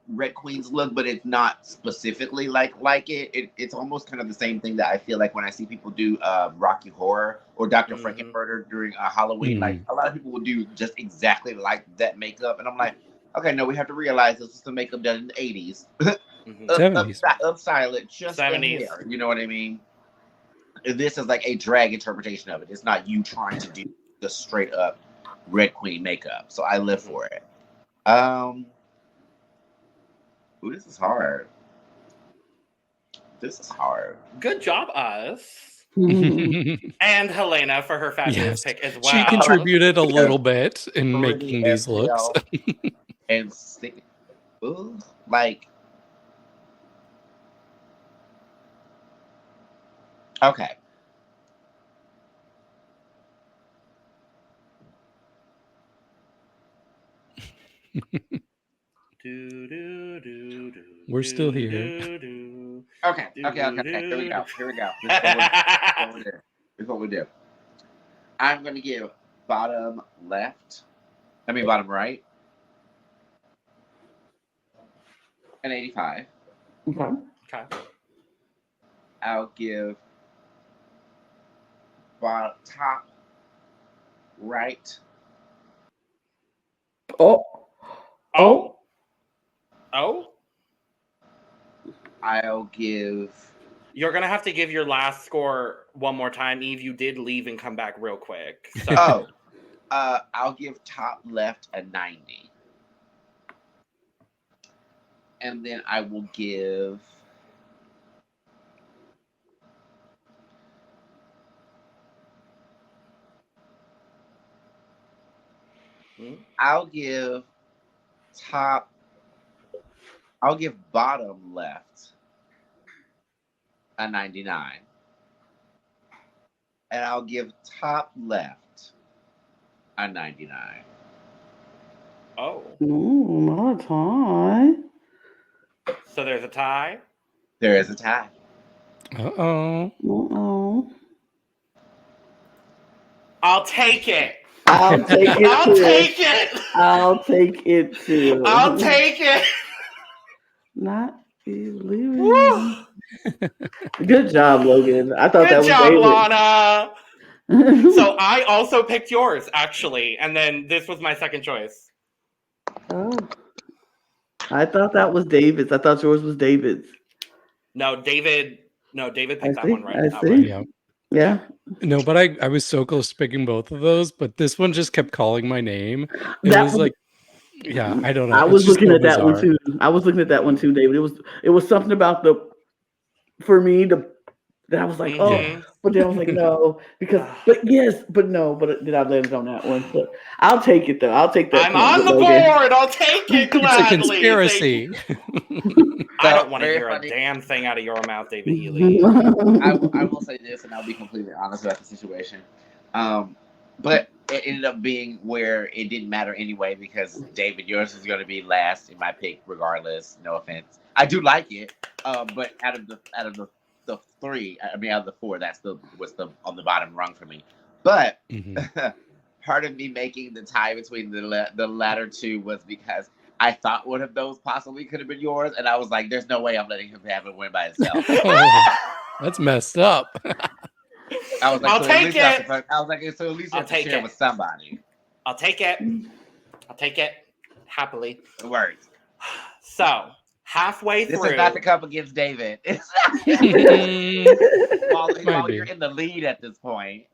[SPEAKER 2] Red Queen's look, but it's not specifically like it. It's almost kind of the same thing that I feel like when I see people do Rocky Horror or Dr. Frankenmurder during Halloween. Like a lot of people will do just exactly like that makeup, and I'm like, okay, no, we have to realize this is the makeup done in the 80s,
[SPEAKER 4] 70s,
[SPEAKER 2] up silent, just 70s. Hair, you know what I mean? This is like a drag interpretation of it. It's not you trying to do the straight up Red Queen makeup. So I live for it. Ooh, this is hard.
[SPEAKER 1] Good job, us. And Hellena for her fabulous pick as well.
[SPEAKER 4] She contributed a little bit in making these looks.
[SPEAKER 2] And stick, ooh, like, okay.
[SPEAKER 4] We're still here.
[SPEAKER 2] Okay. Here we go. Here's what we do. I'm going to give bottom right, an 85.
[SPEAKER 1] Okay.
[SPEAKER 2] I'll give top right. I'll give.
[SPEAKER 1] You're gonna have to give your last score one more time, Eve. You did leave and come back real quick. So.
[SPEAKER 2] I'll give top left a 90, and then I will give. I'll give bottom left a 99. And I'll give top left a 99.
[SPEAKER 1] Oh.
[SPEAKER 3] Ooh, not a tie.
[SPEAKER 1] So there's a tie?
[SPEAKER 2] There is a tie.
[SPEAKER 3] Uh-oh.
[SPEAKER 1] I'll take it.
[SPEAKER 3] I'll take it.
[SPEAKER 1] I'll take it.
[SPEAKER 3] Not believing. Good job, Logan. I thought that was
[SPEAKER 1] Good
[SPEAKER 3] David.
[SPEAKER 1] job, Lana. So I also picked yours, actually, and then this was my second choice.
[SPEAKER 3] Oh. I thought that was David's. I thought yours was David's.
[SPEAKER 1] No, David picked that one right.
[SPEAKER 3] I see. Yeah.
[SPEAKER 4] No, but I was so close to picking both of those, but this one just kept calling my name. It was like, yeah, I don't know.
[SPEAKER 3] I was looking at that one too. I was looking at that one too, David. It was something about that I was like, but then I was like, no, but then I landed on that one. So I'll take it though. I'll take that.
[SPEAKER 1] I'm on the board. I'll take it gladly.
[SPEAKER 4] It's a conspiracy.
[SPEAKER 1] I don't want to hear a damn thing out of your mouth, David Healy.
[SPEAKER 2] I will say this, and I'll be completely honest about the situation. But it ended up being where it didn't matter anyway, because David, yours is going to be last in my pick, regardless. No offense. I do like it, but out of the three, out of the four, was on the bottom rung for me. But part of me making the tie between the latter two was because I thought one of those possibly could have been yours, and I was like, "There's no way I'm letting him have it win by himself."
[SPEAKER 4] That's messed up.
[SPEAKER 2] I was like,
[SPEAKER 1] I'll take it.
[SPEAKER 2] I was like, so at least you have to share with somebody.
[SPEAKER 1] I'll take it. Happily.
[SPEAKER 2] It works.
[SPEAKER 1] So halfway through,
[SPEAKER 2] this is not the cup against David. while you're in the lead at this point.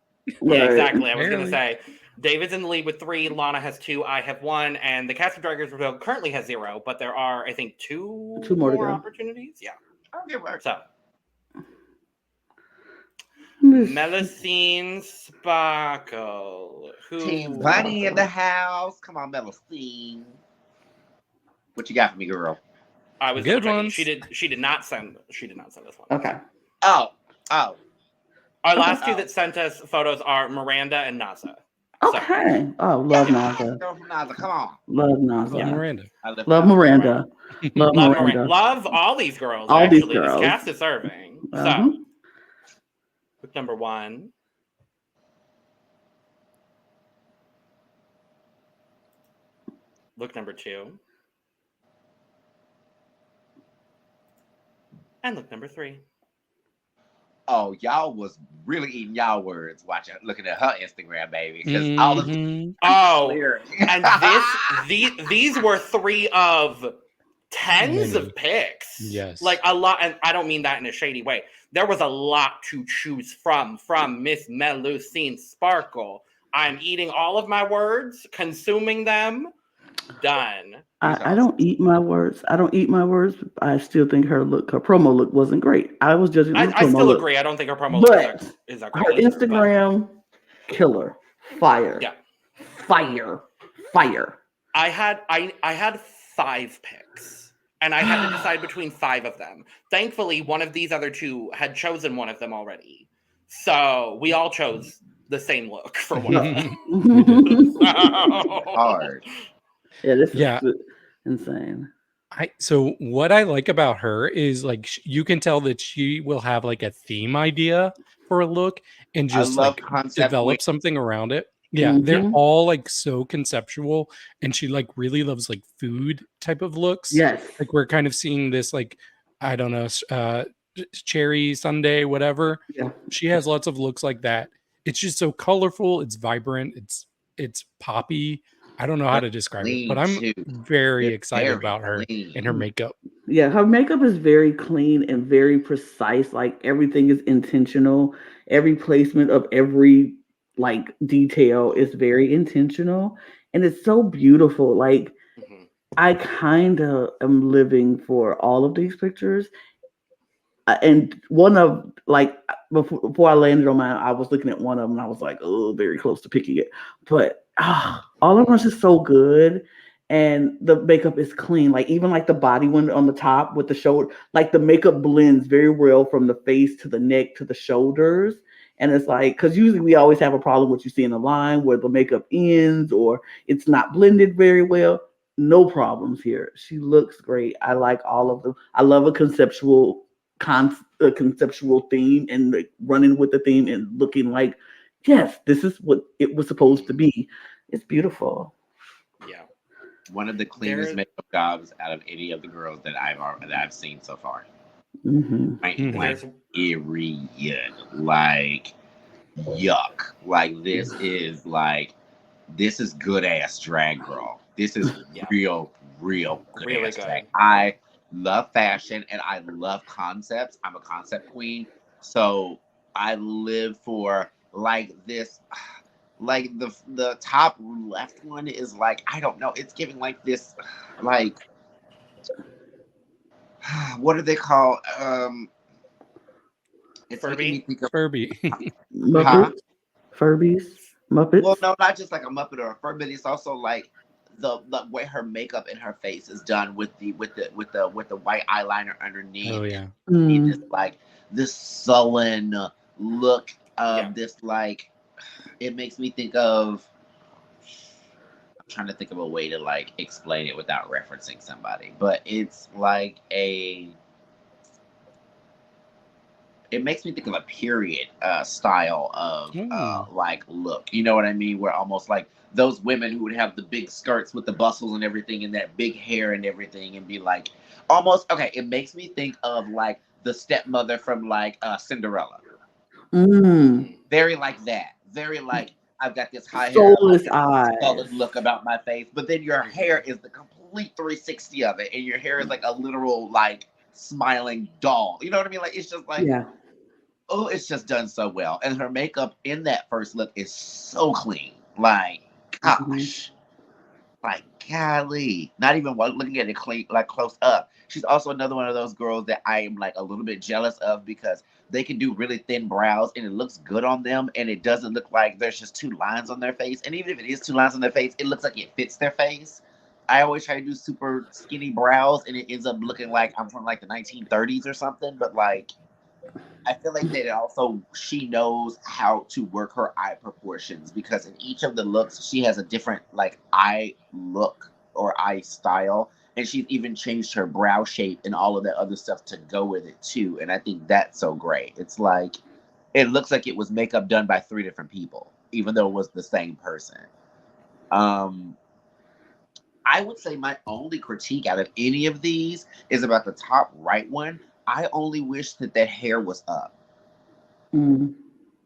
[SPEAKER 1] Yeah, exactly. I was gonna say David's in the lead with 3. Lana has 2. I have 1. And the cast of Drag Race Reveal currently has 0. But there are, I think, two
[SPEAKER 3] more to go.
[SPEAKER 1] opportunities. Yeah.
[SPEAKER 2] Okay, well,
[SPEAKER 1] So,
[SPEAKER 3] Miss-
[SPEAKER 1] Melusine Sparkle.
[SPEAKER 2] Team Bunny in the house. Come on, Melusine. What you got for me, girl?
[SPEAKER 1] I was
[SPEAKER 4] Good
[SPEAKER 1] double-checking.
[SPEAKER 4] ones.
[SPEAKER 1] She did not send this one.
[SPEAKER 3] Okay.
[SPEAKER 2] Oh.
[SPEAKER 1] Our last 2 that sent us photos are Miranda and Naza.
[SPEAKER 3] Okay. Oh, love
[SPEAKER 2] Yeah,
[SPEAKER 3] Naza.
[SPEAKER 2] girl from Naza, come on.
[SPEAKER 3] Love Naza.
[SPEAKER 4] Yeah, Miranda.
[SPEAKER 2] I live
[SPEAKER 3] Love
[SPEAKER 2] Naza.
[SPEAKER 3] Miranda. Love Miranda.
[SPEAKER 1] Love all these girls.
[SPEAKER 3] All
[SPEAKER 1] actually,
[SPEAKER 3] these girls.
[SPEAKER 1] This cast is serving.
[SPEAKER 3] Uh-huh.
[SPEAKER 1] So, look number 1. Look number 2. And look number 3.
[SPEAKER 2] Oh, y'all was really eating y'all words looking at her Instagram, baby. Because all of
[SPEAKER 1] Oh,
[SPEAKER 2] clear.
[SPEAKER 1] and these were 3 of tens
[SPEAKER 4] Many.
[SPEAKER 1] of picks.
[SPEAKER 4] Yes.
[SPEAKER 1] Like a lot, and I don't mean that in a shady way. There was a lot to choose from Miss Melusine Sparkle. I'm eating all of my words, consuming them. Done.
[SPEAKER 3] I don't eat my words. But I still think her promo look wasn't great. I was judging her
[SPEAKER 1] I
[SPEAKER 3] promo
[SPEAKER 1] still
[SPEAKER 3] look.
[SPEAKER 1] agree. I don't think her promo
[SPEAKER 3] But
[SPEAKER 1] is that
[SPEAKER 3] Her
[SPEAKER 1] great. either, but-
[SPEAKER 3] Instagram, killer. Fire.
[SPEAKER 1] Yeah.
[SPEAKER 3] Fire.
[SPEAKER 1] I had 5 picks, and I had to decide between 5 of them. Thankfully, one of these other 2 had chosen one of them already, so we all chose the same look for one of them.
[SPEAKER 2] hard.
[SPEAKER 3] Yeah, this
[SPEAKER 4] Yeah.
[SPEAKER 3] is insane.
[SPEAKER 4] So what I like about her is like you can tell that she will have like a theme idea for a look and just
[SPEAKER 2] love
[SPEAKER 4] like
[SPEAKER 2] concept
[SPEAKER 4] develop
[SPEAKER 2] wing.
[SPEAKER 4] something around it. Yeah, they're
[SPEAKER 3] Mhm.
[SPEAKER 4] all like so conceptual, and she like really loves like food type of looks.
[SPEAKER 3] Yes.
[SPEAKER 4] Like we're kind of seeing this like I don't know, cherry sundae, whatever.
[SPEAKER 3] Yeah.
[SPEAKER 4] She has lots of looks like that. It's just so colorful. It's vibrant. It's poppy. I don't know how to describe it, but I'm
[SPEAKER 2] Clean, too.
[SPEAKER 4] very
[SPEAKER 2] They're
[SPEAKER 4] excited
[SPEAKER 2] very
[SPEAKER 4] about her
[SPEAKER 2] clean.
[SPEAKER 4] and her makeup.
[SPEAKER 3] Yeah, her makeup is very clean and very precise. Like everything is intentional. Every placement of every like detail is very intentional, and it's so beautiful. Like
[SPEAKER 1] Mhm.
[SPEAKER 3] I kind of am living for all of these pictures. And one of like before I landed on mine, I was looking at one of them and I was like, oh, very close to picking it. But all of them are just so good. And the makeup is clean. Like even like the body one on the top with the shoulder, like the makeup blends very well from the face to the neck to the shoulders. And it's like, because usually we always have a problem with you seeing a line where the makeup ends or it's not blended very well. No problems here. She looks great. I like all of them. I love a conceptual theme and like running with the theme and looking like, yes, this is what it was supposed to be. It's beautiful.
[SPEAKER 1] Yeah.
[SPEAKER 2] One of the cleanest
[SPEAKER 1] There's-
[SPEAKER 2] makeup jobs out of any of the girls that I've seen so far.
[SPEAKER 3] Mm-hmm.
[SPEAKER 2] Like,
[SPEAKER 4] Mhm.
[SPEAKER 2] like
[SPEAKER 1] There's-
[SPEAKER 2] period. Like yuck. Like this is good ass drag, girl. This is
[SPEAKER 1] Yeah.
[SPEAKER 2] real good
[SPEAKER 1] Really
[SPEAKER 2] ass
[SPEAKER 1] good.
[SPEAKER 2] drag. I love fashion and I love concepts. I'm a concept queen, so I live for like this. Like the top left one is like, I don't know. It's giving like this, like what do they call? It's making me think of
[SPEAKER 4] Furby.
[SPEAKER 3] Muppets, Furbies, Muppets.
[SPEAKER 2] well, no, not just like a Muppet or a fur, but it's also like the way her makeup and her face is done with the white eyeliner underneath.
[SPEAKER 4] Oh yeah.
[SPEAKER 3] Mm.
[SPEAKER 2] This like this sullen look of
[SPEAKER 1] Yeah.
[SPEAKER 2] this like. It makes me think of. I'm trying to think of a way to like explain it without referencing somebody, but it's like a. It makes me think of a period style of like look. You know what I mean? Where almost like those women who would have the big skirts with the bustles and everything and that big hair and everything and be like almost okay. It makes me think of like the stepmother from like Cinderella.
[SPEAKER 3] Mm.
[SPEAKER 2] Very like that. Very like I've got this high hair,
[SPEAKER 3] Soulless eyes.
[SPEAKER 2] solid look about my face, but then your hair is the complete 360 of it, and your hair is like a literal like smiling doll. You know what I mean? Like it's just like
[SPEAKER 3] Yeah.
[SPEAKER 2] oh, it's just done so well. And her makeup in that first look is so clean. Like, gosh. Like, golly. Not even looking at it close up. She's also another one of those girls that I am like a little bit jealous of because they can do really thin brows and it looks good on them and it doesn't look like there's just two lines on their face. And even if it is two lines on their face, it looks like it fits their face. I always try to do super skinny brows and it ends up looking like I'm from like the 1930s or something. But like, I feel like that also she knows how to work her eye proportions because in each of the looks, she has a different like eye look or eye style. And she's even changed her brow shape and all of that other stuff to go with it too. And I think that's so great. It's like, it looks like it was makeup done by 3 different people, even though it was the same person. I would say my only critique out of any of these is about the top right one. I only wish that hair was up.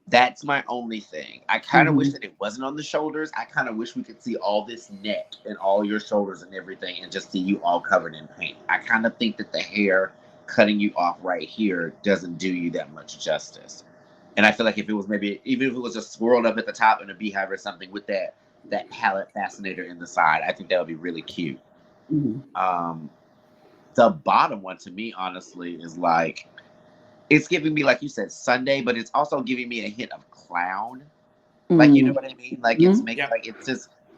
[SPEAKER 2] That's my only thing. I kind of wish that it wasn't on the shoulders. I kind of wish we could see all this neck and all your shoulders and everything and just see you all covered in paint. I kind of think that the hair cutting you off right here doesn't do you that much justice. And I feel like if it was maybe, even if it was just swirled up at the top in a beehive or something with that palette fascinator in the side, I think that would be really cute. The bottom one to me, honestly, is like, it's giving me, like you said, Sunday, but it's also giving me a hint of clown. Like, you know what I mean? Like, it's making, like,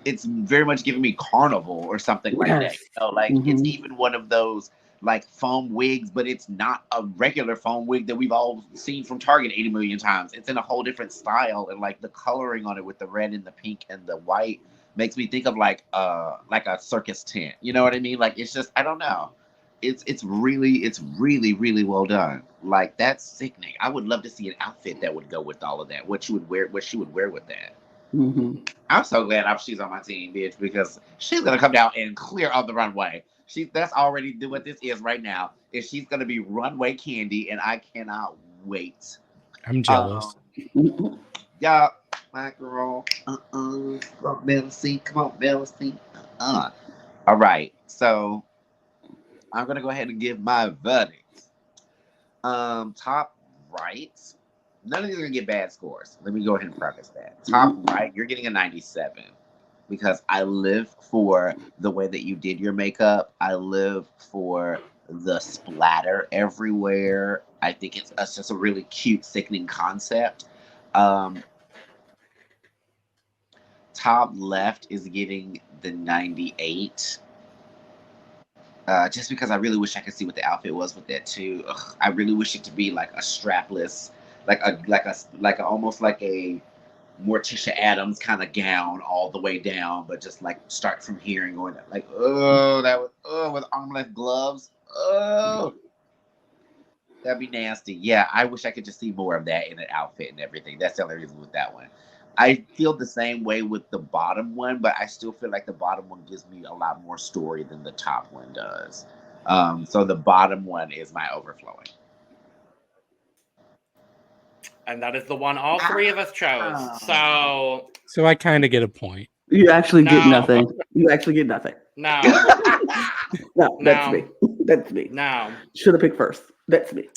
[SPEAKER 2] it's very much giving me carnival or something like that. You know, like, it's even one of those, like, foam wigs, but it's not a regular foam wig that we've all seen from Target 80 million times. It's in a whole different style, and, like, the coloring on it with the red and the pink and the white makes me think of, like a circus tent. You know what I mean? Like, it's just, I don't know. It's really, really well done. Like, that's sickening. I would love to see an outfit that would go with all of that. What she would wear with that. I'm so glad she's on my team, bitch, because she's gonna come down and clear out the runway. That's already what this is right now. Is she's gonna be runway candy, and I cannot wait.
[SPEAKER 4] I'm jealous.
[SPEAKER 2] Yeah, my girl. Come on, Melusine. All right, so I'm gonna go ahead and give my verdict. Top right. None of these are gonna get bad scores. Let me go ahead and preface that. Top right, you're getting a 97 because I live for the way that you did your makeup. I live for the splatter everywhere. I think it's just a really cute, sickening concept. Top left is getting the 98. Just because I really wish I could see what the outfit was with that too. I really wish it to be like a strapless, like a almost like a Morticia Adams kind of gown all the way down, but just like start from here and going like, with arm length gloves. Oh, that'd be nasty. Yeah, I wish I could just see more of that in an outfit and everything. That's the only reason with that one. I feel the same way with the bottom one, but I still feel like the bottom one gives me a lot more story than the top one does. So the bottom one is my overflowing.
[SPEAKER 1] And that is the one all 3 of us chose.
[SPEAKER 4] So I kind of get a point.
[SPEAKER 3] You actually get nothing. You actually get nothing.
[SPEAKER 1] No.
[SPEAKER 3] No, that's me. That's me.
[SPEAKER 1] No.
[SPEAKER 3] Should have picked first. That's me.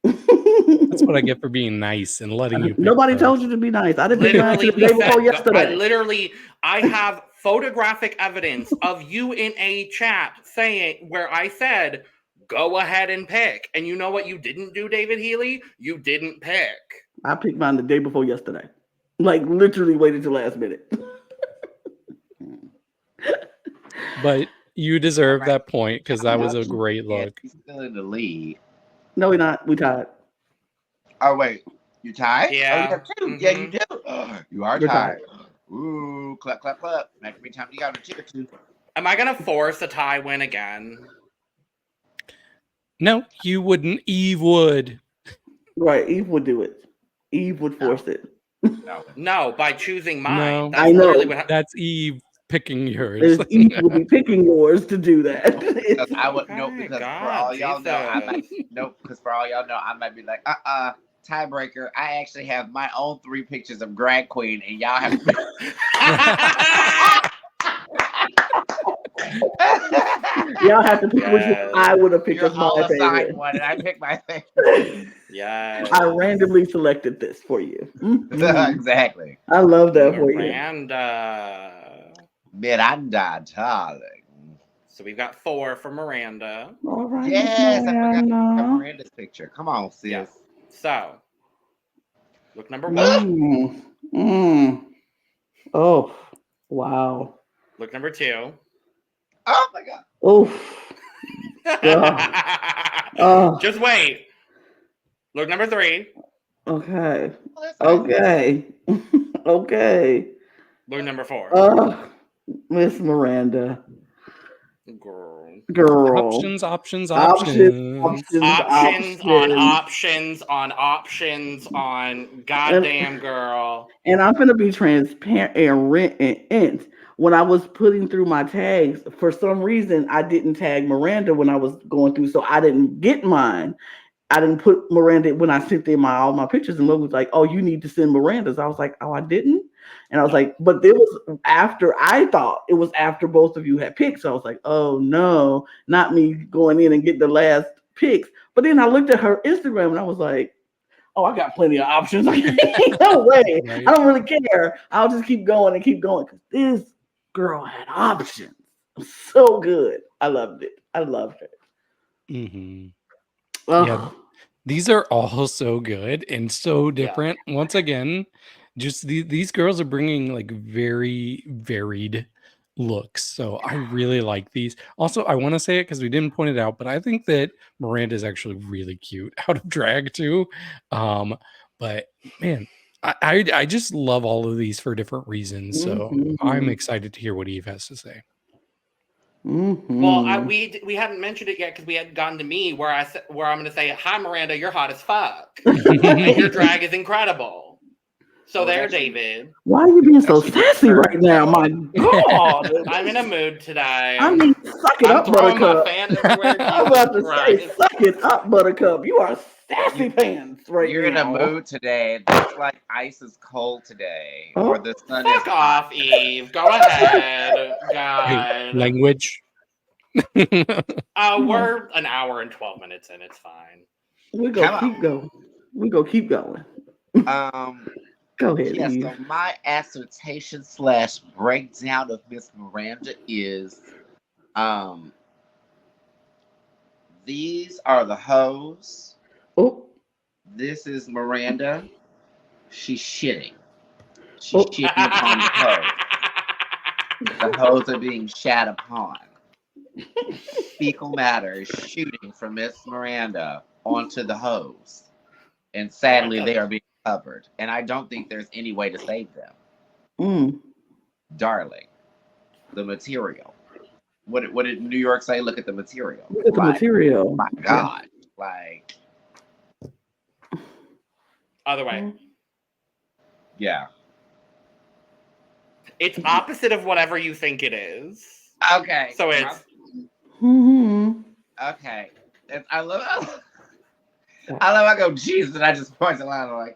[SPEAKER 4] That's what I get for being nice and letting you pick
[SPEAKER 3] Nobody
[SPEAKER 4] first.
[SPEAKER 3] told you to be nice. I didn't pick mine
[SPEAKER 1] Literally,
[SPEAKER 3] the day before yesterday.
[SPEAKER 1] I have photographic evidence of you in a chat saying where I said, go ahead and pick. And you know what you didn't do, David Healy? You didn't pick.
[SPEAKER 3] I picked mine the day before yesterday. Like, literally waited till last minute.
[SPEAKER 4] But you deserve that point because that was a great look.
[SPEAKER 2] He's still in the lead.
[SPEAKER 3] No, we're not. We tied.
[SPEAKER 2] Oh, wait. You tied?
[SPEAKER 1] Yeah.
[SPEAKER 2] Oh, you have 2. Yeah, you do. You are tied. Ooh, clap, clap, clap. Next time you got a chip or 2.
[SPEAKER 1] Am I going to force a tie win again?
[SPEAKER 4] No, you wouldn't. Eve would.
[SPEAKER 3] Right, Eve would do it. Eve would force it.
[SPEAKER 1] No, by choosing mine.
[SPEAKER 4] No,
[SPEAKER 3] I know.
[SPEAKER 4] That's Eve picking yours.
[SPEAKER 3] Eve would be picking yours to do that.
[SPEAKER 2] Because I would because for all y'all know, I might be like, tiebreaker. I actually have my own 3 pictures of drag queen, and y'all have to pick.
[SPEAKER 3] Y'all have to pick which one I would have picked as my favorite.
[SPEAKER 2] One, and I picked my favorite.
[SPEAKER 1] Yes.
[SPEAKER 3] I randomly selected this for you.
[SPEAKER 2] Exactly.
[SPEAKER 3] I love that for you.
[SPEAKER 2] Miranda, darling.
[SPEAKER 1] So we've got 4 for Miranda.
[SPEAKER 3] All right,
[SPEAKER 2] Yes, I forgot
[SPEAKER 3] Miranda.
[SPEAKER 2] Miranda's picture. Come on, sis.
[SPEAKER 1] Yeah. So, look number 1.
[SPEAKER 3] Oh, wow.
[SPEAKER 1] Look number 2.
[SPEAKER 2] Oh my God.
[SPEAKER 3] Oh.
[SPEAKER 1] Just wait. Look number 3.
[SPEAKER 3] Okay.
[SPEAKER 2] Oh, that's nice.
[SPEAKER 3] Okay.
[SPEAKER 1] Look number 4.
[SPEAKER 3] Miss Miranda.
[SPEAKER 1] Girl.
[SPEAKER 3] Options
[SPEAKER 1] on goddamn girl.
[SPEAKER 3] And I'm gonna be transparent and when I was putting through my tags, for some reason I didn't tag Miranda when I was going through, so I didn't get mine. I didn't put Miranda when I sent in all my pictures, and Logan was like, "Oh, you need to send Miranda's." I was like, "Oh, I didn't," and I was like, "But it was after I thought it was after both of you had picked." So I was like, "Oh no, not me going in and get the last picks." But then I looked at her Instagram and I was like, "Oh, I got plenty of options. No way. Right. I don't really care. I'll just keep going because this girl had options. So good. I loved it. I loved her."
[SPEAKER 4] Mm-hmm. Yeah, these are all so good and so different. Yeah. Once again, just these girls are bringing like very varied looks. So I really like these. Also, I want to say it because we didn't point it out, but I think that Miranda is actually really cute out of drag too. But man, I just love all of these for different reasons. So I'm excited to hear what Eve has to say.
[SPEAKER 1] Well, we hadn't mentioned it yet because we hadn't gotten to me where I'm going to say, "Hi, Miranda, you're hot as fuck, and your drag is incredible." So there, David.
[SPEAKER 3] Why are you being so sassy right now? My God,
[SPEAKER 1] I'm in a mood today.
[SPEAKER 3] I mean, suck it up, Buttercup. I was about to say, suck it up, Buttercup. You are sassy pants right
[SPEAKER 2] You're
[SPEAKER 3] now.
[SPEAKER 2] You're in a mood today. It's like ice is cold today, or the sun is
[SPEAKER 1] Fuck off, Eve. Go ahead, God.
[SPEAKER 4] Language.
[SPEAKER 1] We're an hour and 12 minutes in. It's fine.
[SPEAKER 3] We go keep going. We go keep going. Go ahead.
[SPEAKER 2] Yeah.
[SPEAKER 3] Eve.
[SPEAKER 2] So my assertion / breakdown of Miss Miranda is, these are the hoes.
[SPEAKER 3] Oh.
[SPEAKER 2] This is Miranda. She's shitting. She's shitting upon the hoes. The hoes are being shat upon. Fecal matter is shooting from Miss Miranda onto the hoes. And sadly, they are being covered. And I don't think there's any way to save them. Darling, the material. What did New York say? Look at the material.
[SPEAKER 3] Look at the material.
[SPEAKER 2] My God. Like.
[SPEAKER 1] Other way.
[SPEAKER 2] Yeah.
[SPEAKER 1] It's opposite of whatever you think it is.
[SPEAKER 2] Okay.
[SPEAKER 1] So it's.
[SPEAKER 2] Okay. I love I go, Jesus, and I just point the line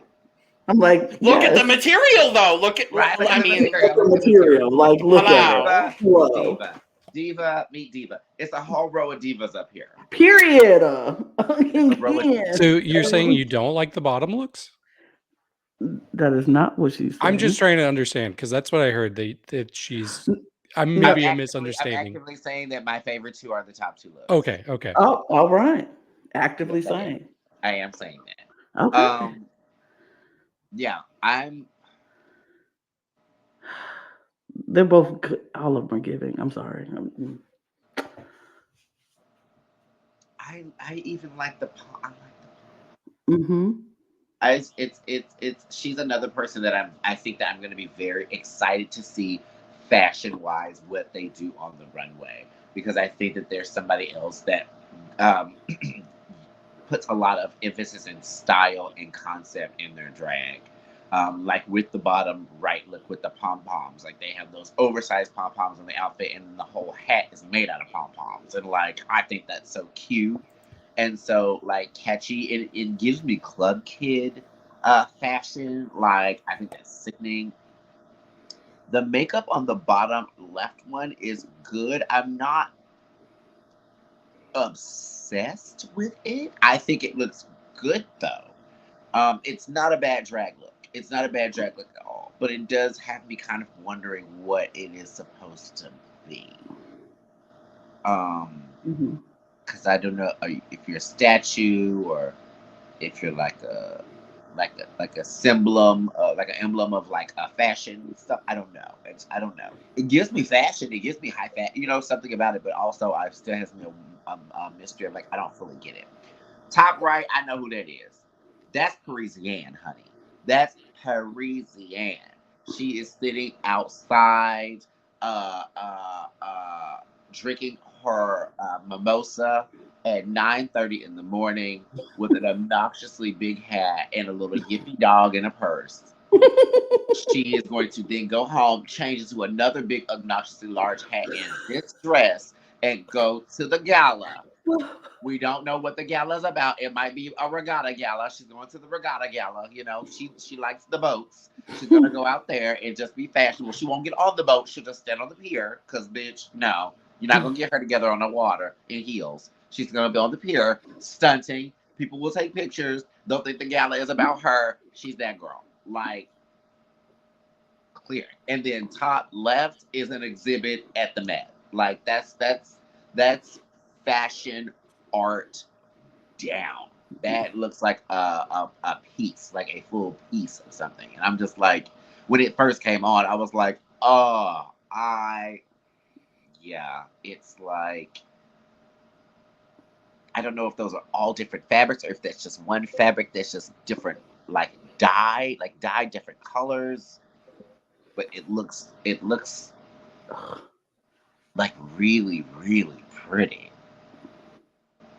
[SPEAKER 3] I'm like,
[SPEAKER 1] look at the material though. Look at
[SPEAKER 2] right.
[SPEAKER 3] I mean, look at the material. Like, look at
[SPEAKER 2] it. Diva, meet Diva. It's a whole row of divas up here.
[SPEAKER 3] Period.
[SPEAKER 4] So you're saying you don't like the bottom looks?
[SPEAKER 3] That is not what she's saying.
[SPEAKER 4] I'm just trying to understand because that's what I heard that she's. I'm maybe a misunderstanding.
[SPEAKER 2] I'm actively saying that my favorite 2 are the top 2 looks.
[SPEAKER 4] Okay.
[SPEAKER 3] Oh, all right. Actively saying.
[SPEAKER 2] I am saying that.
[SPEAKER 3] Okay.
[SPEAKER 2] Yeah,
[SPEAKER 3] They're both good. All of them are giving. I'm sorry.
[SPEAKER 2] I even like the. She's another person that I think that I'm going to be very excited to see fashion-wise what they do on the runway, because I think that there's somebody else that puts a lot of emphasis in style and concept in their drag. Like with the bottom right look with the pom-poms, like they have those oversized pom-poms on the outfit and the whole hat is made out of pom-poms, and like I think that's so cute and so like catchy. It gives me club kid fashion. Like I think that's sickening. The makeup on the bottom left one is good. I'm not obsessed with it. I think it looks good though. It's not a bad drag look. It's not a bad drag look at all. But it does have me kind of wondering what it is supposed to be. Because I don't know if you're a statue or if you're like a emblem, like an emblem of like a fashion stuff. I don't know. I don't know. It gives me fashion. It gives me high fashion. Something about it. But also, I still has me a mystery of like I don't fully get it. Top right, I know who that is. That's Parisienne, honey. That's Parisienne. She is sitting outside, drinking her mimosa at 9:30 in the morning with an obnoxiously big hat and a little yippy dog in a purse. She is going to then go home, change into another big obnoxiously large hat and this dress, and go to the gala. We don't know what the gala is about. It might be a regatta gala. She's going to the regatta gala. She likes the boats. She's going to go out there and just be fashionable. She won't get on the boat. She'll just stand on the pier because, bitch, no. You're not going to get her together on the water in heels. She's going to be on the pier, stunting. People will take pictures. They'll think the gala is about her. She's that girl. Like, clear. And then top left is an exhibit at the Met. Like, that's fashion art down. That looks like a piece, like a full piece of something. And I'm just like, when it first came on, I was like, it's like, I don't know if those are all different fabrics or if that's just one fabric that's just different, like dye different colors. But it looks like really, really pretty.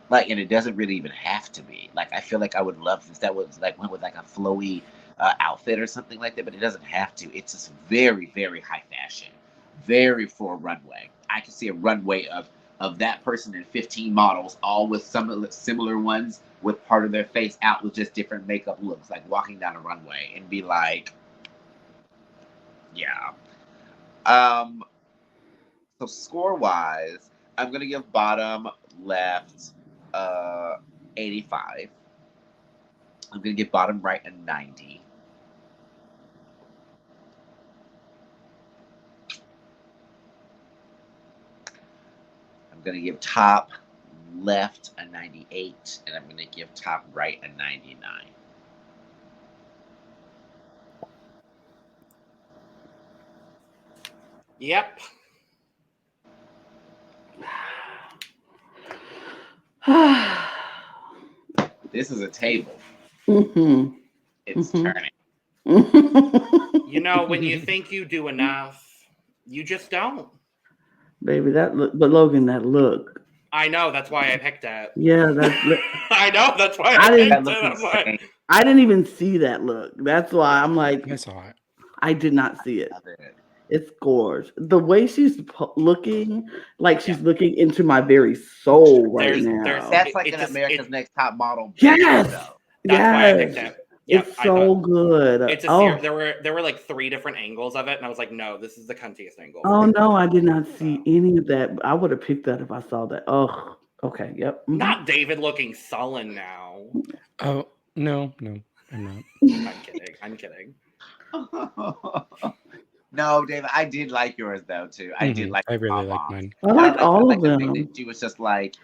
[SPEAKER 2] Like, and it doesn't really even have to be. Like, I feel like I would love if that was like went with like a flowy outfit or something like that, but it doesn't have to. It's just very, very high fashion, very for a runway. I can see a runway of that person and 15 models, all with some similar ones, with part of their face out with just different makeup looks, like walking down a runway and be like, yeah. So score wise, I'm gonna give bottom left 85. I'm gonna give bottom right a 90. I'm gonna give top left a 98, and I'm gonna give top right a 99.
[SPEAKER 1] Yep.
[SPEAKER 2] This is a table.
[SPEAKER 3] Mm-hmm.
[SPEAKER 2] It's turning.
[SPEAKER 1] When you think you do enough, you just don't.
[SPEAKER 3] Baby, that look, but Logan, that look.
[SPEAKER 1] I know, that's why I picked it.
[SPEAKER 3] Yeah, that's.
[SPEAKER 1] I know, that's why I picked
[SPEAKER 2] That
[SPEAKER 1] it.
[SPEAKER 2] looks
[SPEAKER 1] I'm like,
[SPEAKER 2] insane.
[SPEAKER 3] I didn't even see that look. That's why I'm like,
[SPEAKER 4] I saw it.
[SPEAKER 3] I did not see it.
[SPEAKER 2] Love it.
[SPEAKER 3] It's gorgeous. The way she's looking, like she's looking into my very soul right now.
[SPEAKER 2] That's like an America's Next Top Model.
[SPEAKER 3] Yes.
[SPEAKER 2] Though.
[SPEAKER 1] That's why I picked it. Yep,
[SPEAKER 3] It's so good.
[SPEAKER 1] It's a there were like 3 different angles of it, and I was like, no, this is the cuntiest angle.
[SPEAKER 3] Oh no, I did not see any of that. I would have picked that if I saw that. Oh, okay, yep. Mm-hmm.
[SPEAKER 1] Not David looking sullen now.
[SPEAKER 4] Oh no, I'm not.
[SPEAKER 1] I'm kidding.
[SPEAKER 2] No, David, I did like yours though too. I did like.
[SPEAKER 4] I really like mine.
[SPEAKER 3] I like all of them.
[SPEAKER 2] She was just like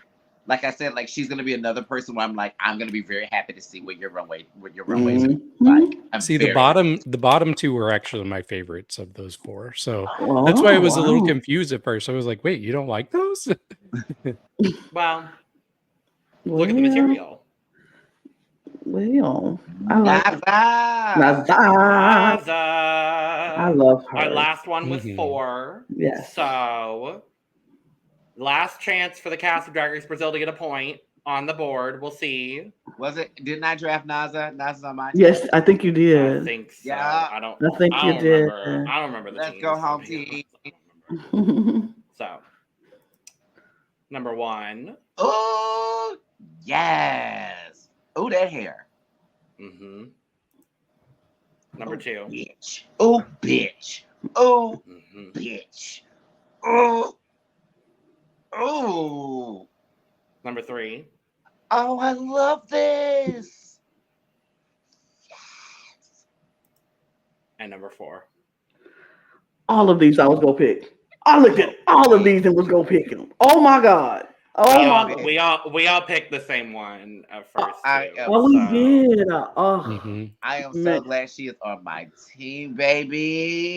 [SPEAKER 2] I said, like she's gonna be another person where I'm like, I'm gonna be very happy to see what your runways like.
[SPEAKER 4] See, the bottom 2 were actually my favorites of those 4. So that's why I was a little confused at first. I was like, wait, you don't like those?
[SPEAKER 1] Well, look at the material.
[SPEAKER 3] Well,
[SPEAKER 2] Naza.
[SPEAKER 3] I love her.
[SPEAKER 1] Our last one was 4.
[SPEAKER 3] Yes.
[SPEAKER 1] So, last chance for the cast of Drag Race Brazil to get a point on the board. We'll see.
[SPEAKER 2] Was it? Didn't I draft Naza? Naza's on my team.
[SPEAKER 3] Yes, I think you did.
[SPEAKER 1] I think so.
[SPEAKER 2] Yeah.
[SPEAKER 1] I
[SPEAKER 3] think you did.
[SPEAKER 1] I don't remember the
[SPEAKER 2] Let's
[SPEAKER 1] teams.
[SPEAKER 2] go home team.
[SPEAKER 1] So, number 1.
[SPEAKER 2] Oh, yes. Oh, that hair.
[SPEAKER 1] Mm-hmm. Number 2.
[SPEAKER 2] Bitch. Oh, bitch. Oh, bitch. Oh. Oh.
[SPEAKER 1] Number 3.
[SPEAKER 2] Oh, I love this.
[SPEAKER 1] And number 4.
[SPEAKER 3] All of these I was gonna pick. I looked at all of these and was gonna pick them. Oh my god. Oh my god.
[SPEAKER 1] We all picked the same one at first.
[SPEAKER 3] We did.
[SPEAKER 2] I am so glad she is on my team, baby.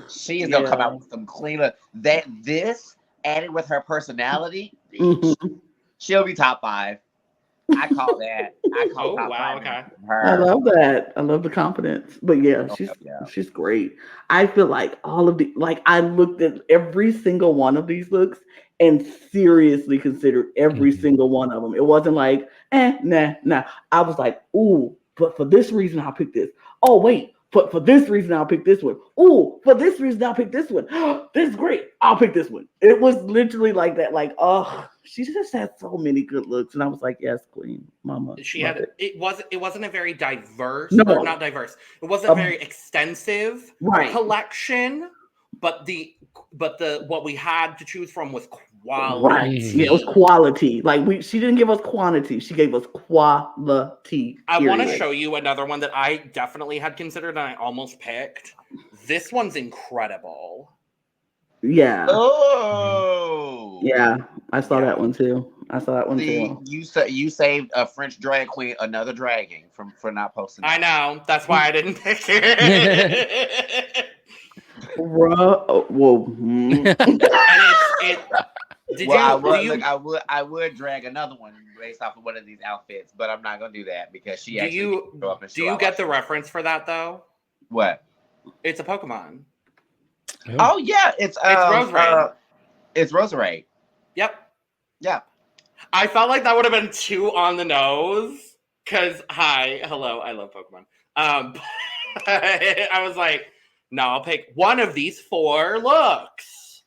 [SPEAKER 2] She is gonna come out with some cleaner. This added with her personality, she'll be top 5. I call that. Top 5.
[SPEAKER 1] Okay.
[SPEAKER 3] I love that. I love the confidence. But yeah, she's great. I feel like all of the I looked at every single one of these looks and seriously considered every single one of them. It wasn't like, nah. I was like, ooh, but for this reason I'll pick this. Oh wait, but for this reason I'll pick this one. Ooh, for this reason I'll pick this one. This is great. I'll pick this one. It was literally like that. Like, she just had so many good looks, and I was like, yes, queen, mama.
[SPEAKER 1] She had it wasn't a very diverse,
[SPEAKER 3] no,
[SPEAKER 1] not diverse. It wasn't a very extensive collection, but the what we had to choose from was quality.
[SPEAKER 3] Right. Yeah, it was quality. Like she didn't give us quantity; she gave us quality.
[SPEAKER 1] I want to show you another one that I definitely had considered and I almost picked. This one's incredible.
[SPEAKER 3] Yeah.
[SPEAKER 2] Oh.
[SPEAKER 3] Yeah, I saw that one too. Too.
[SPEAKER 2] You saved a French drag queen another dragging for not posting.
[SPEAKER 1] I know. That's why I didn't pick it.
[SPEAKER 3] Whoa.
[SPEAKER 2] I would drag another one based off of one of these outfits, but I'm not gonna do that because she actually show up and show.
[SPEAKER 1] Do you get the reference for that though?
[SPEAKER 2] What?
[SPEAKER 1] It's a Pokemon.
[SPEAKER 2] Oh yeah, it's
[SPEAKER 1] Roserade.
[SPEAKER 2] It's Roserade.
[SPEAKER 1] Yep.
[SPEAKER 2] Yeah.
[SPEAKER 1] I felt like that would have been too on the nose. Cause hello, I love Pokemon. I was like, no, I'll pick one of these 4 looks.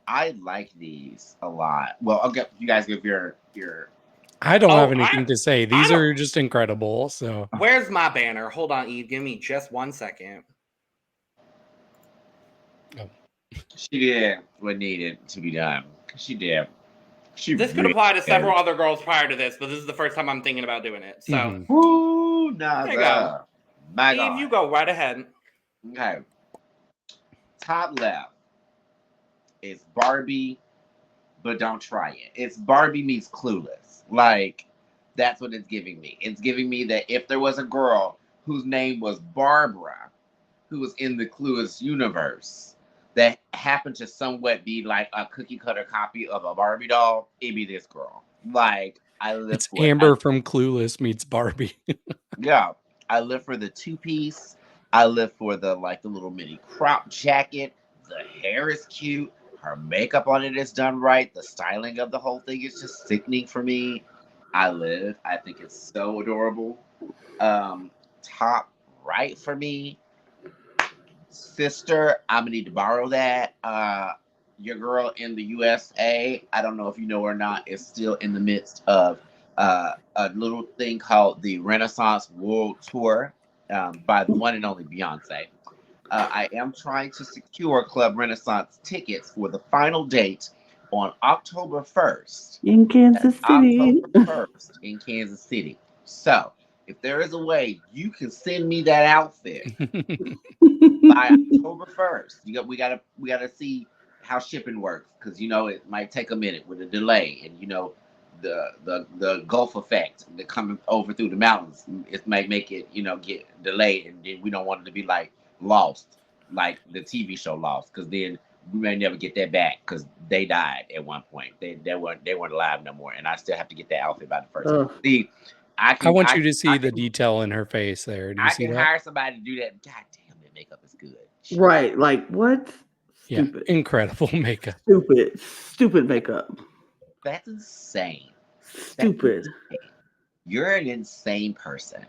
[SPEAKER 2] I like these a lot. Well, I'll get you guys give your.
[SPEAKER 4] I don't have anything to say. These are just incredible. So
[SPEAKER 1] where's my banner? Hold on, Eve. Give me just 1 second.
[SPEAKER 2] She did what needed to be done. She did.
[SPEAKER 1] This could apply to several other girls prior to this, but this is the first time I'm thinking about doing it. So,
[SPEAKER 2] Woo, Naza.
[SPEAKER 1] Eve, you go right ahead.
[SPEAKER 2] Okay. Top left is Barbie, but don't try it. It's Barbie meets Clueless. Like, that's what it's giving me. It's giving me that if there was a girl whose name was Barbara, who was in the Clueless universe, that happened to somewhat be like a cookie cutter copy of a Barbie doll, it'd be this girl. Like, I live
[SPEAKER 4] it's
[SPEAKER 2] for
[SPEAKER 4] Amber from Clueless meets Barbie.
[SPEAKER 2] Yeah. I live for the 2-piece. I live for the little mini crop jacket. The hair is cute. Her makeup on it is done right. The styling of the whole thing is just sickening for me. I think it's so adorable. Top right for me. Sister, I'm gonna need to borrow that. Your girl in the USA, I don't know if you know or not, is still in the midst of a little thing called the Renaissance World Tour by the one and only Beyonce. I am trying to secure Club Renaissance tickets for the final date on October 1st.
[SPEAKER 3] In Kansas City.
[SPEAKER 2] October 1st in Kansas City. So, if there is a way you can send me that outfit by October 1st, we gotta see how shipping works, because it might take a minute with a delay, and the Gulf effect that coming over through the mountains, it might make it get delayed, and then we don't want it to be like Lost, like the TV show Lost, because then we may never get that back because they died at one point. They weren't alive no more, and I still have to get that outfit by the first. See, I want
[SPEAKER 4] you to see the detail in her face there. Do you see that?
[SPEAKER 2] Hire somebody to do that. God damn, that makeup is good.
[SPEAKER 3] Right, like what?
[SPEAKER 4] Stupid. Yeah, incredible makeup.
[SPEAKER 3] Stupid makeup.
[SPEAKER 2] That's insane.
[SPEAKER 3] Stupid.
[SPEAKER 2] That's insane. You're an insane person.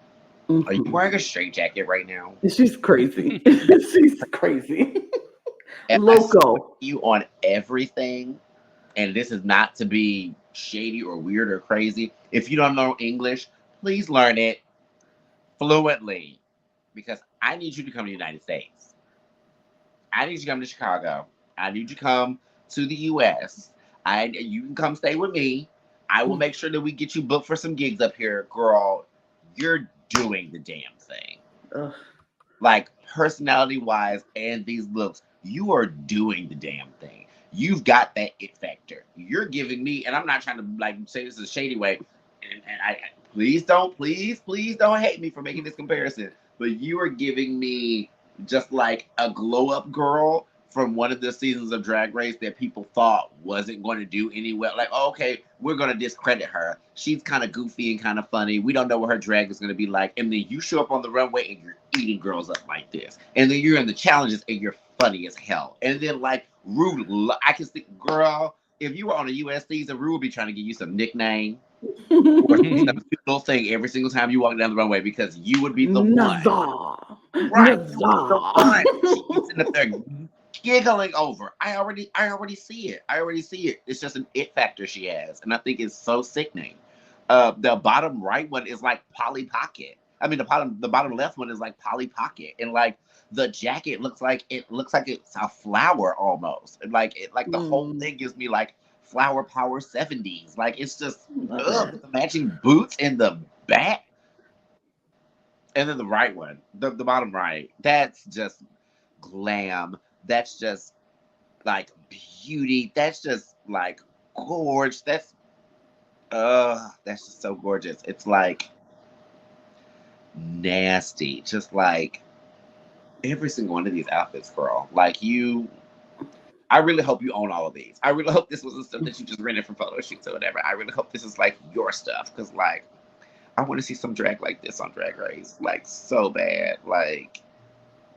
[SPEAKER 2] Are you wearing a straitjacket right now?
[SPEAKER 3] She's crazy. She's crazy. Loco.
[SPEAKER 2] You on everything, and this is not to be shady or weird or crazy. If you don't know English, please learn it fluently, because I need you to come to the United States. I need you to come to Chicago. I need you to come to the U.S. You can come stay with me. I will make sure that we get you booked for some gigs up here. Girl, you're doing the damn thing. Like, personality-wise and these looks, you are doing the damn thing. You've got that it factor. You're giving me, and I'm not trying to like say this is a shady way, and I please don't hate me for making this comparison, but you are giving me just like a glow-up girl from one of the seasons of Drag Race that people thought wasn't going to do any well. Like, oh, okay, we're going to discredit her. She's kind of goofy and kind of funny. We don't know what her drag is going to be like. And then you show up on the runway and you're eating girls up like this. And then you're in the challenges and you're funny as hell. And then like Rue, I can think, girl, if you were on a US season, Rue would be trying to give you some nickname or some little thing every single time you walk down the runway because you would be the
[SPEAKER 3] Naza.
[SPEAKER 2] one. Right.
[SPEAKER 3] Naza.
[SPEAKER 2] The one. She's in there giggling over. I already see it. It's just an it factor she has, and I think it's so sickening. The bottom right one is like Polly Pocket. I mean, the bottom left one is like Polly Pocket, and like the jacket looks like it's a flower almost, and like the whole thing gives me like flower power 70s. Like it's just the matching boots in the back, and then the right one, the bottom right, that's just glam. That's just like beauty. That's just like gorgeous. That's just so gorgeous. It's like nasty. Just like every single one of these outfits, girl. Like I really hope you own all of these. I really hope this was the stuff that you just rented from photo shoots or whatever. I really hope this is like your stuff. Cause like I want to see some drag like this on Drag Race. Like so bad. Like,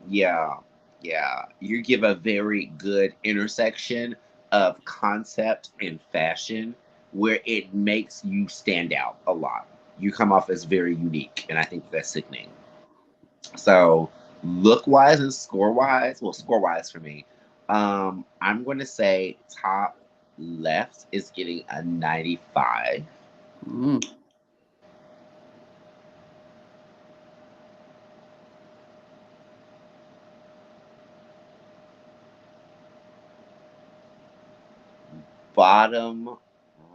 [SPEAKER 2] yeah. Yeah, you give a very good intersection of concept and fashion where it makes you stand out a lot. You come off as very unique, and I think that's sickening. So, look-wise and score-wise for me, I'm going to say top left is getting a 95. Bottom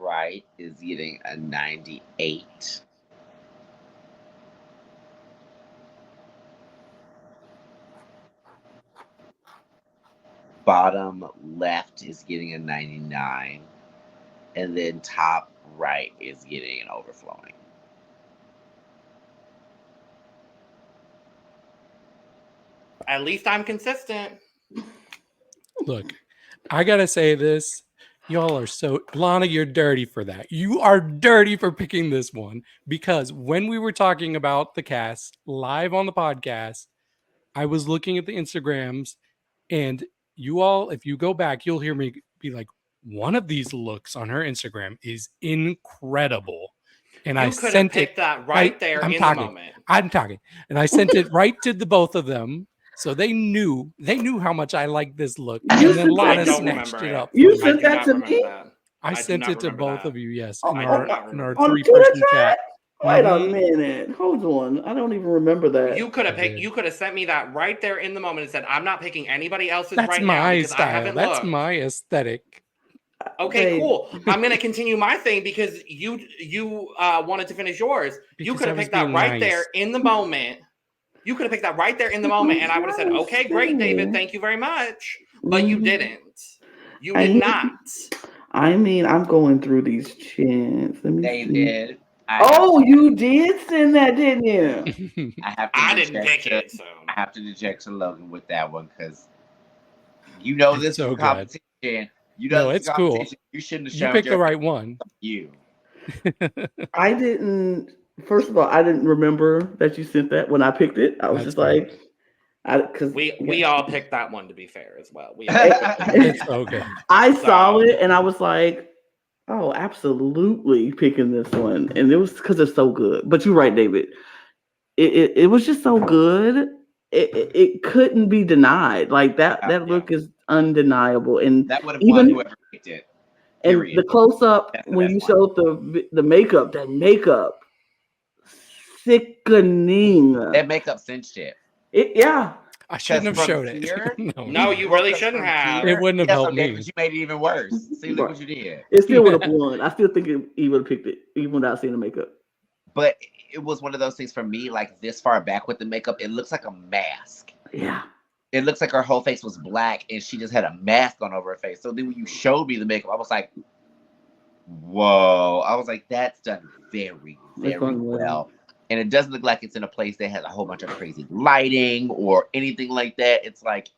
[SPEAKER 2] right is getting a 98. Bottom left is getting a 99. And then top right is getting an overflowing.
[SPEAKER 1] At least I'm consistent.
[SPEAKER 4] Look, I gotta say this. Y'all are so... Lana, you're dirty for that. You are dirty for picking this one. Because when we were talking about the cast live on the podcast, I was looking at the Instagrams, and you all, if you go back, you'll hear me be like, one of these looks on her Instagram is incredible. And I sent it
[SPEAKER 1] that right there in the moment.
[SPEAKER 4] I'm talking. And I sent it right to the both of them. So they knew how much I liked this look. And then Lana snatched it up.
[SPEAKER 3] You sent that to me?
[SPEAKER 4] I sent it to both of you, yes. In our
[SPEAKER 3] on
[SPEAKER 4] 3-person chat.
[SPEAKER 3] Wait a minute. Hold on. I don't even remember that.
[SPEAKER 1] You could have sent me that right there in the moment and said, I'm not picking anybody else's
[SPEAKER 4] That's
[SPEAKER 1] right
[SPEAKER 4] my
[SPEAKER 1] now because
[SPEAKER 4] style.
[SPEAKER 1] I haven't
[SPEAKER 4] That's
[SPEAKER 1] looked.
[SPEAKER 4] my aesthetic.
[SPEAKER 1] Okay, cool. I'm going to continue my thing because you wanted to finish yours.
[SPEAKER 4] Because
[SPEAKER 1] you could have picked that right there in the moment. You could have picked that right there in the moment, and I would have said, okay, great, David, thank you very much. But you didn't. You did not.
[SPEAKER 3] I mean, I'm going through these chants. Let me
[SPEAKER 2] David.
[SPEAKER 3] You did send that, didn't you?
[SPEAKER 1] I didn't pick it, so
[SPEAKER 2] I have to deject Logan with that one because you know this is competition. You know
[SPEAKER 4] it's cool.
[SPEAKER 2] You shouldn't have shown.
[SPEAKER 4] You picked the right one.
[SPEAKER 2] You.
[SPEAKER 3] I didn't. First of all, I didn't remember that you sent that when I picked it. I was just like, because
[SPEAKER 1] we all picked that one to be fair as well.
[SPEAKER 4] It's okay.
[SPEAKER 3] I saw it and I was like, oh, absolutely picking this one, and it was because it's so good. But you're right, David. It was just so good. It couldn't be denied. Like that look is undeniable, and
[SPEAKER 2] that would have won whoever picked it.
[SPEAKER 3] Period. And the close up when you showed the makeup, that makeup. Sickening.
[SPEAKER 2] That makeup cinched it.
[SPEAKER 4] I shouldn't have showed it.
[SPEAKER 1] No, you really shouldn't have.
[SPEAKER 4] It wouldn't have helped me.
[SPEAKER 2] But you made it even worse. See, look what you did.
[SPEAKER 3] It still would have won. I still think he would have picked it, even without seeing the makeup.
[SPEAKER 2] But it was one of those things for me, like this far back with the makeup, it looks like a mask.
[SPEAKER 3] Yeah.
[SPEAKER 2] It looks like her whole face was black and she just had a mask on over her face. So then when you showed me the makeup, I was like, whoa. I was like, that's done very, very well. And it doesn't look like it's in a place that has a whole bunch of crazy lighting or anything like that. It's like,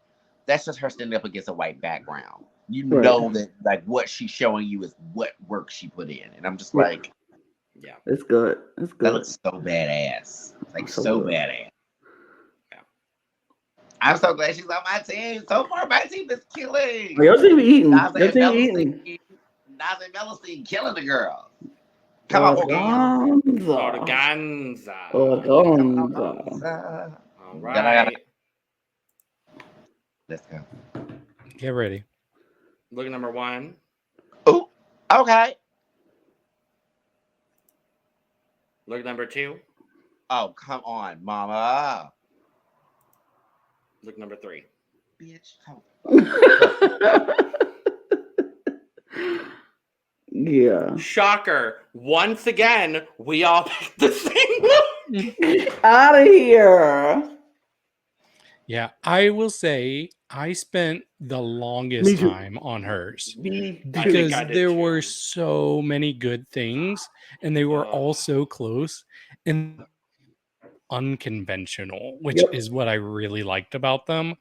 [SPEAKER 2] that's just her standing up against a white background. You know that like what she's showing you is what work she put in. And I'm just like,
[SPEAKER 1] yeah.
[SPEAKER 3] It's good. It's good.
[SPEAKER 2] That looks so badass. Like so badass.
[SPEAKER 1] Yeah.
[SPEAKER 2] I'm so glad she's on my team. So far, my team is killing.
[SPEAKER 3] Your team eating.
[SPEAKER 2] Naza
[SPEAKER 3] Your
[SPEAKER 2] and
[SPEAKER 3] team eating.
[SPEAKER 2] Naza and Melusine killing the girls. Come on,
[SPEAKER 1] Organzza.
[SPEAKER 3] Organzza.
[SPEAKER 1] All right.
[SPEAKER 2] Let's go.
[SPEAKER 4] Get ready.
[SPEAKER 1] Look at number 1.
[SPEAKER 2] Oh, okay.
[SPEAKER 1] Look at number 2.
[SPEAKER 2] Oh, come on, mama.
[SPEAKER 1] Look at number 3.
[SPEAKER 2] Bitch.
[SPEAKER 3] Yeah.
[SPEAKER 1] Shocker. Once again, we all picked the same look.
[SPEAKER 3] Out of here.
[SPEAKER 4] Yeah, I will say I spent the longest time on hers because there were so many good things and they were all so close and unconventional, which is what I really liked about them.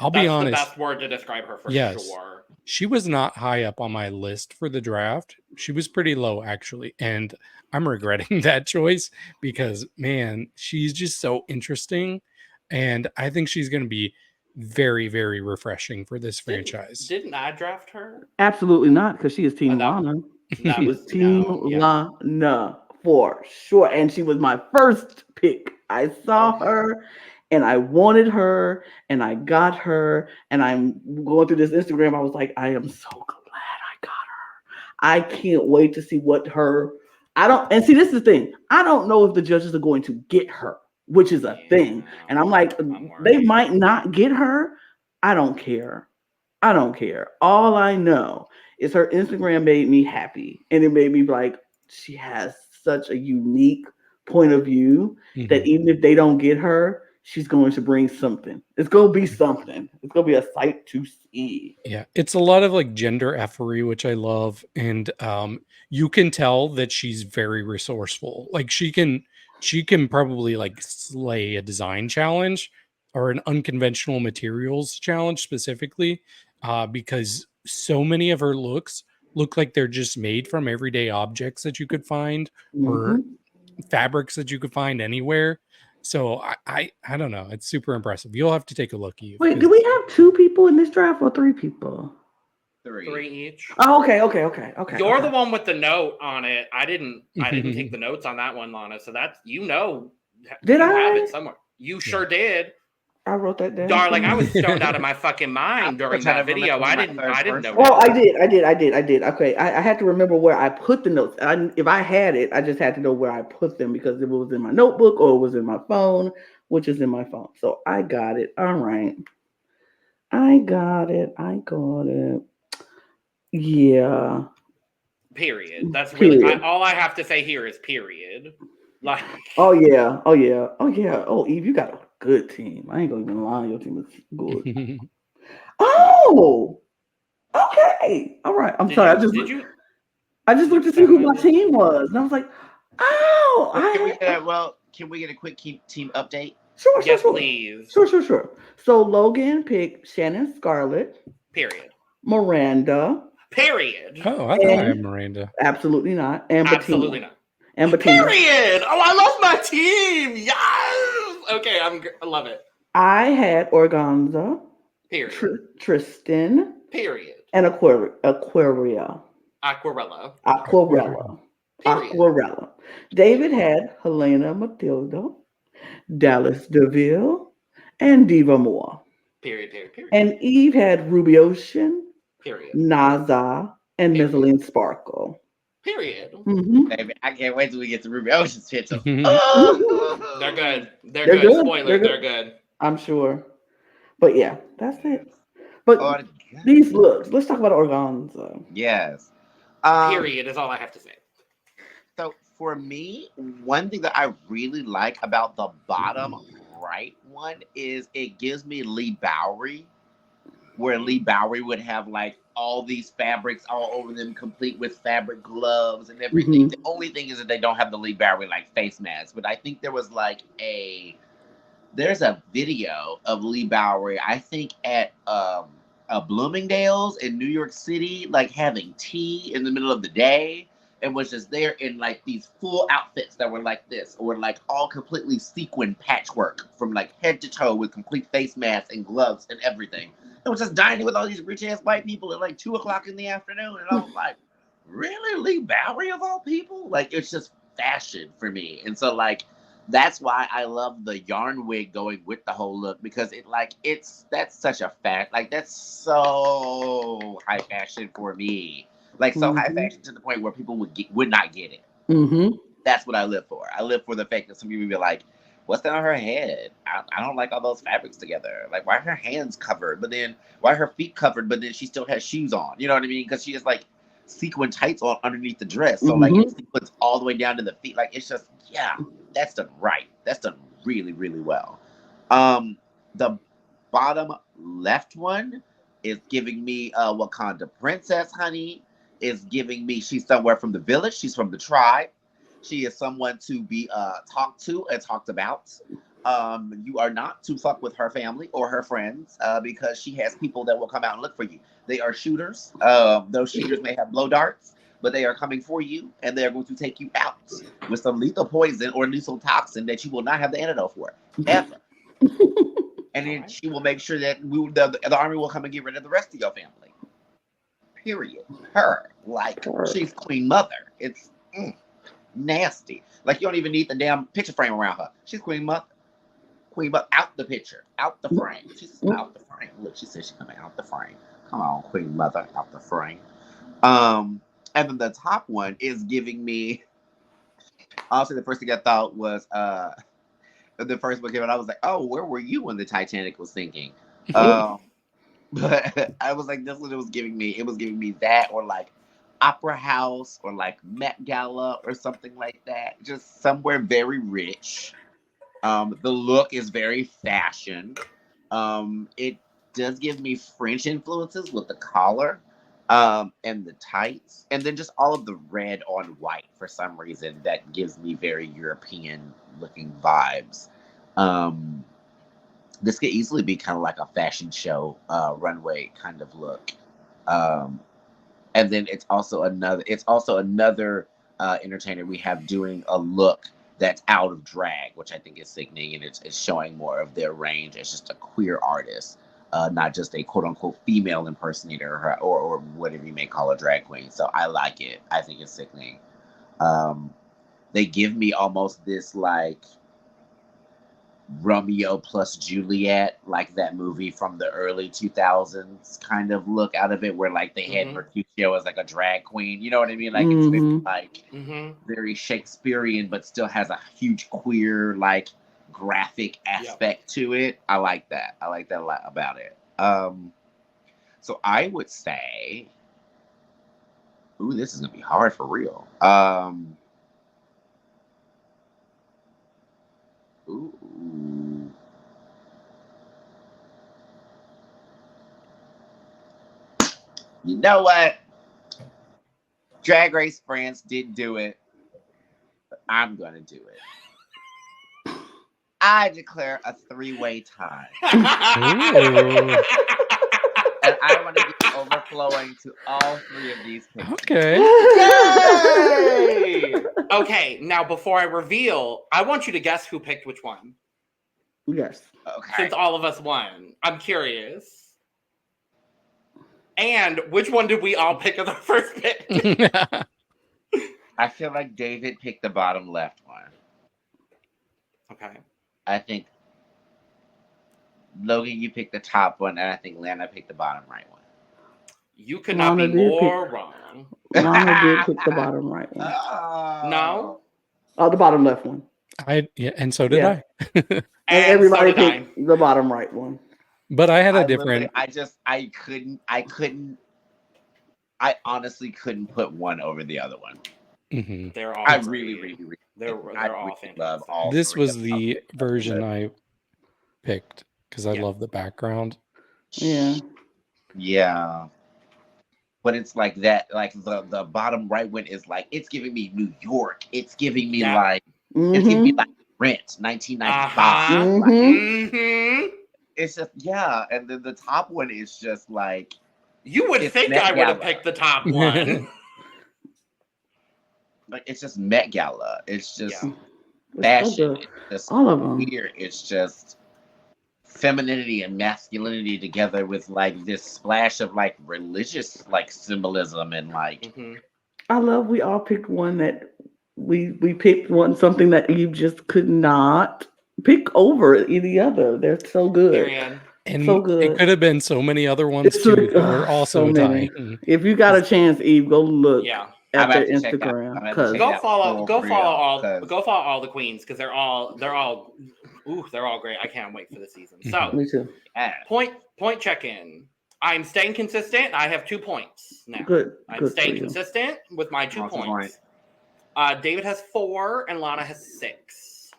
[SPEAKER 4] I'll be honest.
[SPEAKER 1] That's the best word to describe her for sure.
[SPEAKER 4] She was not high up on my list for the draft. She was pretty low, actually. And I'm regretting that choice because, man, she's just so interesting. And I think she's going to be very, very refreshing for this franchise.
[SPEAKER 1] Didn't I draft her?
[SPEAKER 3] Absolutely not, because she is Team Lana. She was Team Lana for sure. And she was my first pick. I saw her and I wanted her and I got her. And I'm going through this Instagram. I was like, I am so glad I got her. I can't wait to see what her. And see, this is the thing. I don't know if the judges are going to get her, which is a thing. And I'm like, they might not get her. I don't care. All I know is her Instagram made me happy. And it made me like, she has such a unique point of view that even if they don't get her, she's going to bring something. It's going to be something. It's going to be a sight to see.
[SPEAKER 4] Yeah, it's a lot of like gender effery, which I love. And you can tell that she's very resourceful. Like she can probably like slay a design challenge or an unconventional materials challenge specifically because so many of her looks look like they're just made from everyday objects that you could find or fabrics that you could find anywhere. So I don't know. It's super impressive. You'll have to take a look.
[SPEAKER 3] Wait, do we have 2 people in this draft or 3 people?
[SPEAKER 1] 3 each.
[SPEAKER 3] Oh, okay.
[SPEAKER 1] You're the one with the note on it. I didn't take the notes on that one, Lana. So that's
[SPEAKER 3] Did
[SPEAKER 1] I
[SPEAKER 3] I
[SPEAKER 1] have it somewhere? You sure did.
[SPEAKER 3] I wrote that down.
[SPEAKER 1] Darling, I was stoned out of my fucking mind during that video. I didn't know.
[SPEAKER 3] Well, I did. Okay. I had to remember where I put the notes. If I had it, I just had to know where I put them because it was in my notebook or it was in my phone, which is in my phone. So I got it. All right. I got it. Yeah.
[SPEAKER 1] Period. That's really all I have to say here is period. Like.
[SPEAKER 3] Oh yeah. Oh Eve, you got a good team. I ain't gonna even lie. Your team is good. Oh. Okay. All right. I'm sorry. I just looked to see who my team was, and I was like, oh.
[SPEAKER 2] Can we get a quick team update?
[SPEAKER 3] Sure.
[SPEAKER 1] Yes, please.
[SPEAKER 3] Sure. So Logan picked Shannon Skarllet.
[SPEAKER 1] Period.
[SPEAKER 3] Miranda.
[SPEAKER 4] Period. Oh, I thought I had Miranda.
[SPEAKER 3] Absolutely not. And Betina.
[SPEAKER 1] Absolutely not.
[SPEAKER 3] And Betina.
[SPEAKER 1] Period. Oh, I love my team. Yes. Okay, I love it.
[SPEAKER 3] I had Organzza.
[SPEAKER 1] Period.
[SPEAKER 3] Tristan.
[SPEAKER 1] Period.
[SPEAKER 3] And Aquarela. David had Hellena Maldita, Dallas DeVille, and Diva More.
[SPEAKER 1] Period.
[SPEAKER 3] And Eve had Rubi Ocean,
[SPEAKER 1] period,
[SPEAKER 3] Naza, and Melusine Sparkle.
[SPEAKER 1] Period.
[SPEAKER 2] Baby, I can't wait till we get to Rubi Ocean's picture.
[SPEAKER 1] They're good. They're good. Spoiler, they're good.
[SPEAKER 3] I'm sure. But yeah, that's it. But these looks, let's talk about Organzza.
[SPEAKER 2] Yes.
[SPEAKER 1] Period is all I have to say.
[SPEAKER 2] So for me, one thing that I really like about the bottom right one is it gives me Lee Bowery, where Lee Bowery would have like all these fabrics all over them, complete with fabric gloves and everything. The only thing is that they don't have the Lee Bowery like face mask. But I think there was like there's a video of Lee Bowery, I think at a Bloomingdale's in New York City, like having tea in the middle of the day, and was just there in like these full outfits that were like this, or like all completely sequin patchwork from like head to toe with complete face masks and gloves and everything. It was just dining with all these rich ass white people at like 2:00 in the afternoon, and I was like, really, Lee Bowery of all people? Like, it's just fashion for me, and so like that's why I love the yarn wig going with the whole look, because that's such a fact. Like, that's so high fashion for me. Like, so high fashion to the point where people would not get it. That's what I live for. I live for the fact that some people be like, what's that on her head? I don't like all those fabrics together. Like, why are her hands covered? But then, why are her feet covered? But then she still has shoes on. You know what I mean? Because she has, like, sequin tights on underneath the dress. So, like, it sequins all the way down to the feet. Like, it's just, yeah, that's done right. That's done really, really well. The bottom left one is giving me Wakanda Princess, honey. Is giving me, she's somewhere from the village. She's from the tribe. She is someone to be talked to and talked about. You are not to fuck with her family or her friends because she has people that will come out and look for you. They are shooters. Those shooters may have blow darts, but they are coming for you, and they are going to take you out with some lethal poison or lethal toxin that you will not have the antidote for, ever. And then she will make sure that the army will come and get rid of the rest of your family. Period. Her. Like, she's Queen Mother. It's nasty. Like, you don't even need the damn picture frame around her. She's Queen Mother. Queen Mother. Out the picture. Out the frame. She's out the frame. Look, she said she's coming out the frame. Come on, Queen Mother. Out the frame. And then the top one is giving me, honestly, the first thing I thought was, the first one came out, I was like, oh, where were you when the Titanic was sinking? But I was like, this one, it was giving me that, or like Opera House, or like Met Gala, or something like that. Just somewhere very rich. The look is very fashion. It does give me French influences with the collar, and the tights, and then just all of the red on white for some reason that gives me very European looking vibes. This could easily be kind of like a fashion show, runway kind of look. And then it's also another entertainer we have doing a look that's out of drag, which I think is sickening, and it's showing more of their range as just a queer artist, not just a quote unquote female impersonator or whatever you may call a drag queen. So I like it. I think it's sickening. They give me almost this like Romeo plus Juliet, like that movie from the early 2000s kind of look out of it, where like they had Mercutio as like a drag queen. You know what I mean? Like it's very, like very Shakespearean, but still has a huge queer like graphic aspect to it. I like that. I like that a lot about it. So I would say, ooh, this is gonna be hard for real. Ooh. You know what? Drag Race France didn't do it. But I'm gonna do it. I declare a 3-way tie. And I want to be overflowing to all 3 of these pictures.
[SPEAKER 4] Okay.
[SPEAKER 1] Yay! Okay, now before I reveal, I want you to guess who picked which one.
[SPEAKER 3] Yes.
[SPEAKER 2] Okay.
[SPEAKER 1] Since all of us won. I'm curious. And which one did we all pick as our first pick?
[SPEAKER 2] I feel like David picked the bottom left one.
[SPEAKER 1] Okay.
[SPEAKER 2] I think Logan, you picked the top one, and I think Lana picked the bottom right one.
[SPEAKER 1] You could not be more wrong.
[SPEAKER 3] Lana did pick the bottom right one.
[SPEAKER 1] No?
[SPEAKER 3] Oh, the bottom left one.
[SPEAKER 4] And so did I.
[SPEAKER 3] And everybody picked the bottom right one.
[SPEAKER 4] But I had a different.
[SPEAKER 2] I honestly couldn't put one over the other one.
[SPEAKER 4] Mm-hmm.
[SPEAKER 1] They're all.
[SPEAKER 2] I really
[SPEAKER 1] they're all fantastic.
[SPEAKER 2] love all.
[SPEAKER 4] This
[SPEAKER 2] 3
[SPEAKER 4] was
[SPEAKER 2] of them.
[SPEAKER 4] the version I picked because I
[SPEAKER 1] Yeah.
[SPEAKER 4] love the background.
[SPEAKER 3] Yeah.
[SPEAKER 2] Yeah. But it's like that, like the bottom right one is like, it's giving me New York. It's giving me
[SPEAKER 1] Yeah.
[SPEAKER 2] like, it's giving me
[SPEAKER 3] Mhm.
[SPEAKER 2] like Rent, 1995.
[SPEAKER 1] Uh-huh.
[SPEAKER 2] Like,
[SPEAKER 1] Mm-hmm.
[SPEAKER 2] it's just, yeah. And then the top one is just like,
[SPEAKER 1] You would
[SPEAKER 2] It's
[SPEAKER 1] think
[SPEAKER 2] Met
[SPEAKER 1] I would have
[SPEAKER 2] Gala.
[SPEAKER 1] picked the top one.
[SPEAKER 2] like it's just Met Gala. It's just
[SPEAKER 1] Yeah.
[SPEAKER 3] It's so
[SPEAKER 2] fashion.
[SPEAKER 3] good.
[SPEAKER 2] It's just
[SPEAKER 3] All of them.
[SPEAKER 2] weird. It's just femininity and masculinity together with like this splash of like religious like symbolism and like
[SPEAKER 1] Mhm.
[SPEAKER 3] I love we all picked one that we picked one something that you just could not pick over any other. They're so good.
[SPEAKER 1] Period.
[SPEAKER 4] And
[SPEAKER 3] So
[SPEAKER 4] it
[SPEAKER 3] good.
[SPEAKER 4] could have been so many other ones
[SPEAKER 3] It's
[SPEAKER 4] too
[SPEAKER 3] like,
[SPEAKER 4] that were also
[SPEAKER 3] so many.
[SPEAKER 4] dying.
[SPEAKER 3] If you got a chance, Eve, go look
[SPEAKER 1] Yeah.
[SPEAKER 3] at
[SPEAKER 2] I'm
[SPEAKER 3] their
[SPEAKER 2] gonna have to check out.
[SPEAKER 3] Instagram
[SPEAKER 2] I'm gonna have to check
[SPEAKER 3] because
[SPEAKER 2] it out
[SPEAKER 1] Go
[SPEAKER 2] for
[SPEAKER 1] follow
[SPEAKER 2] real,
[SPEAKER 1] all the queens because they're all they're all great. I can't wait for the season. So
[SPEAKER 3] me too.
[SPEAKER 2] yeah.
[SPEAKER 1] point check in. I'm staying consistent. I have 2 points now.
[SPEAKER 3] Good.
[SPEAKER 1] I'm
[SPEAKER 3] Good for
[SPEAKER 1] staying
[SPEAKER 3] you.
[SPEAKER 1] consistent with my 2
[SPEAKER 2] Awesome
[SPEAKER 1] points. David has 4 and Lana has 6.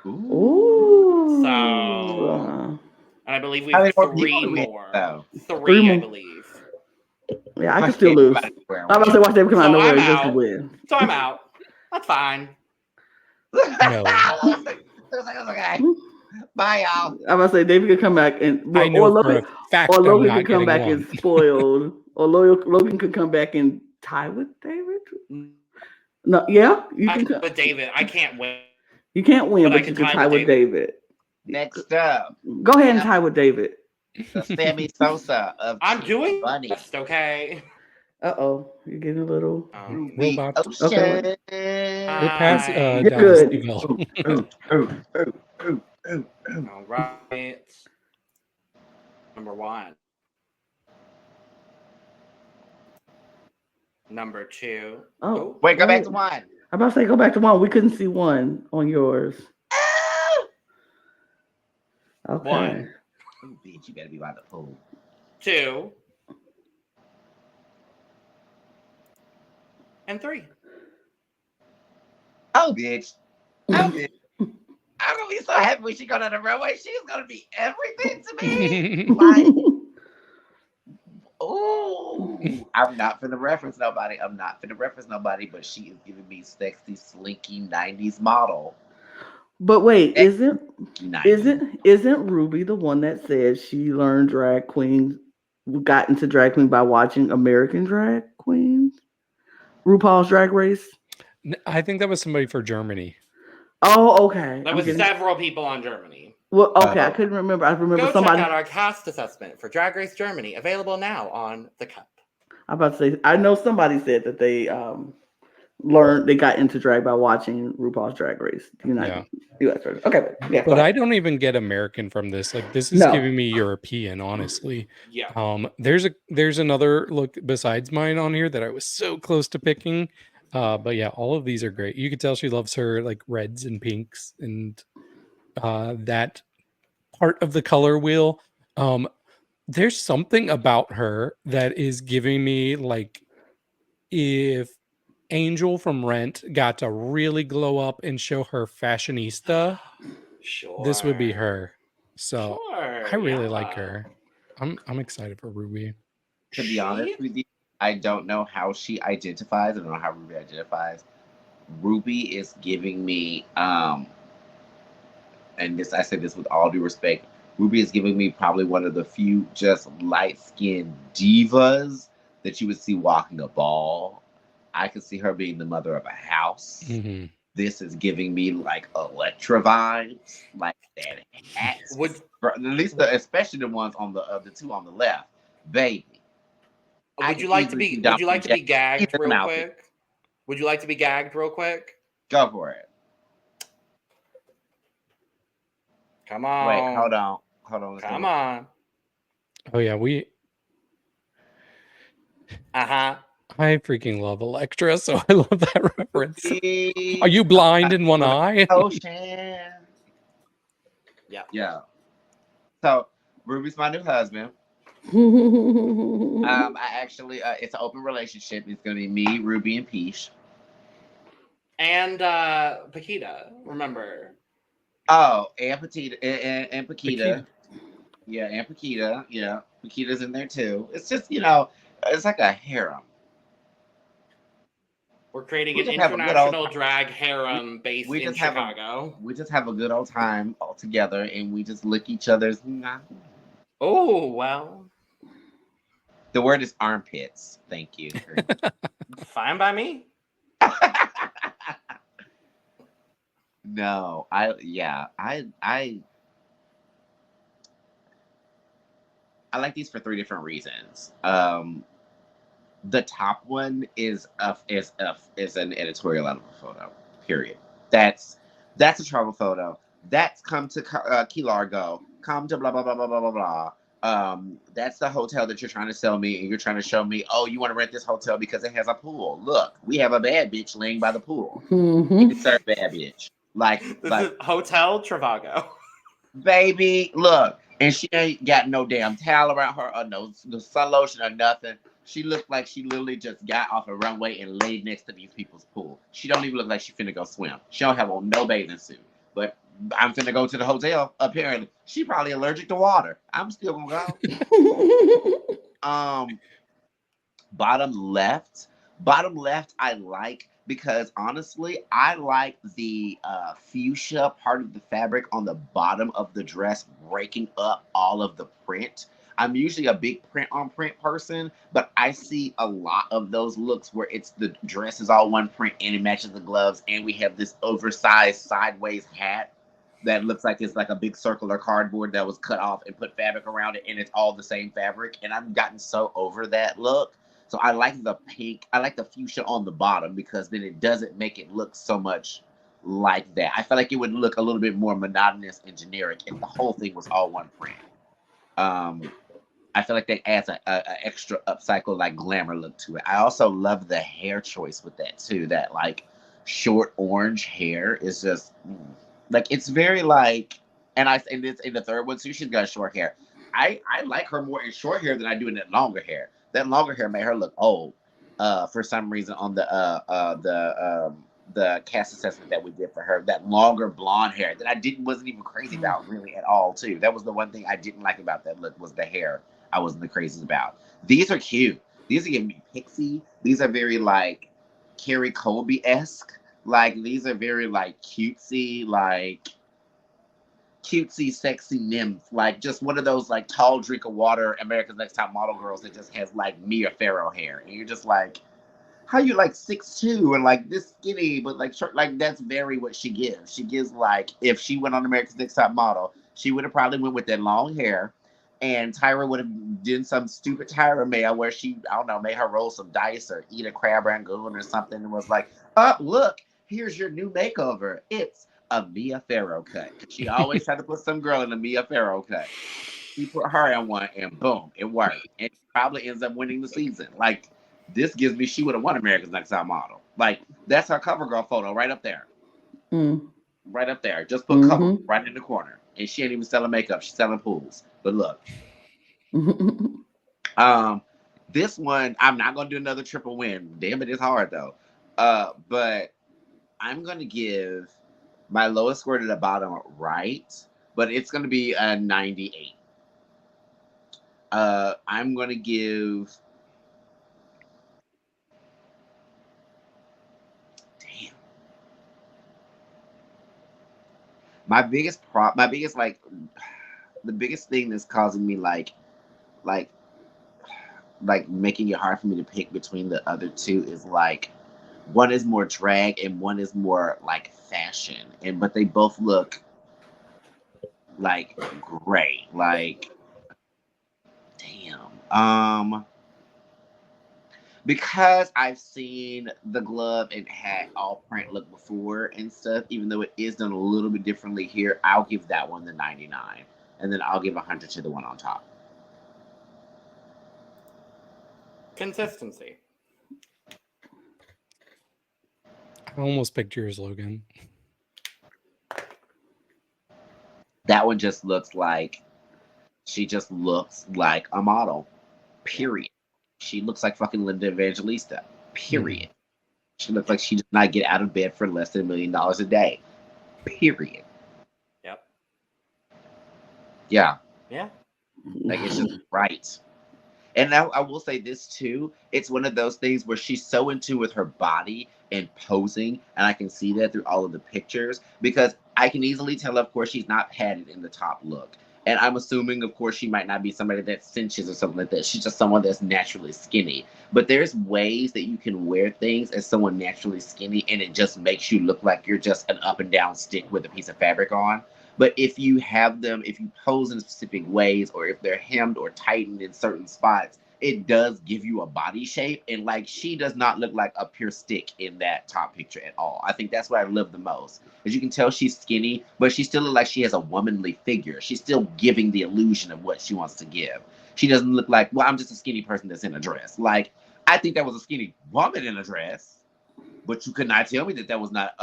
[SPEAKER 3] Ooh.
[SPEAKER 1] So- And I believe we
[SPEAKER 2] How
[SPEAKER 1] have
[SPEAKER 2] many more
[SPEAKER 1] 3
[SPEAKER 2] people do we have,
[SPEAKER 1] more.
[SPEAKER 2] though?
[SPEAKER 1] 3, I
[SPEAKER 3] more.
[SPEAKER 1] believe.
[SPEAKER 3] Yeah, I
[SPEAKER 2] Watch
[SPEAKER 3] can still
[SPEAKER 2] David
[SPEAKER 3] lose.
[SPEAKER 2] come out of nowhere and
[SPEAKER 3] I'm about to say watch David come out of
[SPEAKER 1] So
[SPEAKER 3] nowhere
[SPEAKER 1] I'm
[SPEAKER 3] and just
[SPEAKER 1] out.
[SPEAKER 3] win.
[SPEAKER 1] So I'm out. That's fine.
[SPEAKER 2] win.
[SPEAKER 4] No.
[SPEAKER 2] Okay. Bye, y'all.
[SPEAKER 3] I'm about to say David could come back and
[SPEAKER 4] I know for a fact
[SPEAKER 3] or
[SPEAKER 4] I'm
[SPEAKER 3] Logan
[SPEAKER 4] not
[SPEAKER 3] could come
[SPEAKER 4] getting
[SPEAKER 3] back
[SPEAKER 4] one.
[SPEAKER 3] and spoiled, or Logan could come back and tie with David. No, yeah, you
[SPEAKER 1] I
[SPEAKER 3] can.
[SPEAKER 1] can with David. I can't win.
[SPEAKER 3] You can't win,
[SPEAKER 1] But I
[SPEAKER 3] but you
[SPEAKER 1] can
[SPEAKER 3] can tie with David.
[SPEAKER 2] Next up,
[SPEAKER 3] Go ahead and tie with David.
[SPEAKER 2] the Sammy Sosa of
[SPEAKER 1] I'm
[SPEAKER 2] Team
[SPEAKER 1] doing
[SPEAKER 2] Bunny.
[SPEAKER 1] best, okay?
[SPEAKER 3] You're getting a little.
[SPEAKER 2] Ruby
[SPEAKER 4] Robot.
[SPEAKER 2] Ocean.
[SPEAKER 3] Okay.
[SPEAKER 4] We're past
[SPEAKER 1] Hi.
[SPEAKER 3] You're
[SPEAKER 4] Dallas
[SPEAKER 3] good.
[SPEAKER 4] Deville.
[SPEAKER 1] All right. Number 1. Number 2.
[SPEAKER 3] Oh,
[SPEAKER 2] Wait, go back to one.
[SPEAKER 3] I'm about to say go back to one. We couldn't see one on yours. Okay.
[SPEAKER 1] 1,
[SPEAKER 2] Oh, bitch, you better be by the pool.
[SPEAKER 1] 2, and 3.
[SPEAKER 2] Oh, bitch. Oh, bitch. I'm gonna be so happy when she go down the runway. She's gonna be everything to me. Like, ooh, I'm not finna reference nobody. But she is giving me sexy, slinky 90s model.
[SPEAKER 3] But wait, isn't
[SPEAKER 2] 90s.
[SPEAKER 3] Ruby the one that said she learned drag queen, got into drag queen by watching American Drag Queens, RuPaul's Drag Race?
[SPEAKER 4] I think that was somebody for Germany.
[SPEAKER 3] Oh, okay.
[SPEAKER 1] That was several people on Germany.
[SPEAKER 3] Well, okay, I couldn't remember. I remember
[SPEAKER 1] Go
[SPEAKER 3] somebody.
[SPEAKER 1] check out our cast assessment for Drag Race Germany, available now on The Cup.
[SPEAKER 3] I'm about to say, I know somebody said that they they got into drag by watching RuPaul's Drag Race. US version. Okay, yeah.
[SPEAKER 4] But I don't even get American from this. Like this is giving me European, honestly.
[SPEAKER 1] Yeah.
[SPEAKER 4] There's another look besides mine on here that I was so close to picking. But yeah, all of these are great. You can tell she loves her like reds and pinks and that part of the color wheel. There's something about her that is giving me like if Angel from Rent got to really glow up and show her fashionista, this would be her. So I really like her. I'm excited for Ruby.
[SPEAKER 2] To be honest with you, I don't know how she identifies. I don't know how Ruby identifies. Ruby is giving me, and this I say this with all due respect, Ruby is giving me probably one of the few just light-skinned divas that you would see walking a ball. I could see her being the mother of a house.
[SPEAKER 4] Mm-hmm.
[SPEAKER 2] This is giving me like Electra vibes, like that hat. At least especially the ones on the two on the left, baby.
[SPEAKER 1] Would you like to be gagged real quick? Would you like to be gagged real quick?
[SPEAKER 2] Go for it.
[SPEAKER 1] Come on.
[SPEAKER 2] Wait, hold on.
[SPEAKER 1] Come on.
[SPEAKER 4] Oh yeah, I freaking love Electra, so I love that reference. Are you blind in one eye?
[SPEAKER 2] Ocean. Yeah. So Ruby's my new husband. I actually, it's an open relationship. It's gonna be me, Ruby, and Peach.
[SPEAKER 1] And Paquita, remember.
[SPEAKER 2] Oh, and Petita and Paquita.
[SPEAKER 4] Paquita.
[SPEAKER 2] Yeah, and Paquita. Yeah, Paquita's in there too. It's just it's like a harem.
[SPEAKER 1] We're creating
[SPEAKER 2] We
[SPEAKER 1] an
[SPEAKER 2] just have a good old
[SPEAKER 1] international drag
[SPEAKER 2] we,
[SPEAKER 1] harem based
[SPEAKER 2] we
[SPEAKER 1] in
[SPEAKER 2] just have a
[SPEAKER 1] Chicago.
[SPEAKER 2] we just have a good old time all together, and we just lick each other's.
[SPEAKER 1] Oh, well,
[SPEAKER 2] The word is armpits. Thank you.
[SPEAKER 1] fine by me.
[SPEAKER 2] No, I like these for three different reasons. The top one is an editorial out of a photo. Period. That's a travel photo. That's come to Key Largo. Come to blah blah blah blah blah blah blah. That's the hotel that you're trying to sell me, and you're trying to show me. Oh, you want to rent this hotel because it has a pool. Look, we have a bad bitch laying by the pool. It's our bad bitch.
[SPEAKER 1] This is Hotel Trivago.
[SPEAKER 2] Baby, look, and she ain't got no damn towel around her or no sun lotion or nothing. She looked like she literally just got off a runway and laid next to these people's pool. She don't even look like she finna go swim. She don't have on no bathing suit. But I'm finna go to the hotel. Apparently, she probably allergic to water. I'm still gonna go. Bottom left. Bottom left, I like because honestly, I like the fuchsia part of the fabric on the bottom of the dress breaking up all of the print. I'm usually a big print on print person, but I see a lot of those looks where it's the dress is all one print and it matches the gloves, and we have this oversized sideways hat that looks like it's like a big circular cardboard that was cut off and put fabric around it, and it's all the same fabric. And I've gotten so over that look. So I like the pink. I like the fuchsia on the bottom because then it doesn't make it look so much like that. I feel like it would look a little bit more monotonous and generic if the whole thing was all one print. I feel like that adds a extra upcycle like glamour look to it. I also love the hair choice with that too. That like short orange hair is just like it's very like. And it's in the third one too. She's got short hair. I like her more in short hair than I do in that longer hair. That longer hair made her look old for some reason on the cast assessment that we did for her. That longer blonde hair that I wasn't even crazy about really at all too. That was the one thing I didn't like about that look was the hair. I wasn't the craziest about. These are cute. These are giving me Pixie. These are very like Carrie Colby-esque. Like these are very like cutesy, sexy nymph, like just one of those like tall drink of water America's Next Top Model girls that just has like Mia Farrow hair, and you're just like, how you like 6'2" and like this skinny, but like short, like that's very what she gives. She gives like if she went on America's Next Top Model, she would have probably went with that long hair, and Tyra would have done some stupid Tyra mail where she I don't know made her roll some dice or eat a crab rangoon or something and was like, oh look, here's your new makeover. It's a Mia Farrow cut. She always tried to put some girl in a Mia Farrow cut. She put her in one, and boom, it worked. And she probably ends up winning the season. Like this gives me, she would have won America's Next Top Model. Like that's her cover girl photo right up there, right up there. Just put cover right in the corner, and she ain't even selling makeup. She's selling pools. But look, this one I'm not gonna do another triple win. Damn it, it's hard though. But I'm gonna give my lowest score to the bottom right, but it's going to be a 98. I'm going to give. Damn. My biggest the biggest thing that's causing me like making it hard for me to pick between the other two is like one is more drag and one is more like fashion, but they both look like great. Like damn. Because I've seen the glove and hat all print look before and stuff, even though it is done a little bit differently here, I'll give that one the 99, and then I'll give 100 to the one on top.
[SPEAKER 1] Consistency.
[SPEAKER 4] I almost picked yours, Logan.
[SPEAKER 2] That one just looks like she just looks like a model. Period. She looks like fucking Linda Evangelista. Period. She looks like she does not get out of bed for less than $1 million a day. Period. Yeah.
[SPEAKER 1] Yeah.
[SPEAKER 2] Like, it's just right. And now I will say this too. It's one of those things where she's so in tune with her body and posing. And I can see that through all of the pictures because I can easily tell, of course, she's not padded in the top look. And I'm assuming, of course, she might not be somebody that cinches or something like that. She's just someone that's naturally skinny. But there's ways that you can wear things as someone naturally skinny and it just makes you look like you're just an up and down stick with a piece of fabric on. But if you have them, if you pose in specific ways, or if they're hemmed or tightened in certain spots, it does give you a body shape. And like, she does not look like a pure stick in that top picture at all. I think that's what I love the most. As you can tell, she's skinny, but she still looks like she has a womanly figure. She's still giving the illusion of what she wants to give. She doesn't look like, well, I'm just a skinny person that's in a dress. Like, I think that was a skinny woman in a dress. But you could not tell me that that was not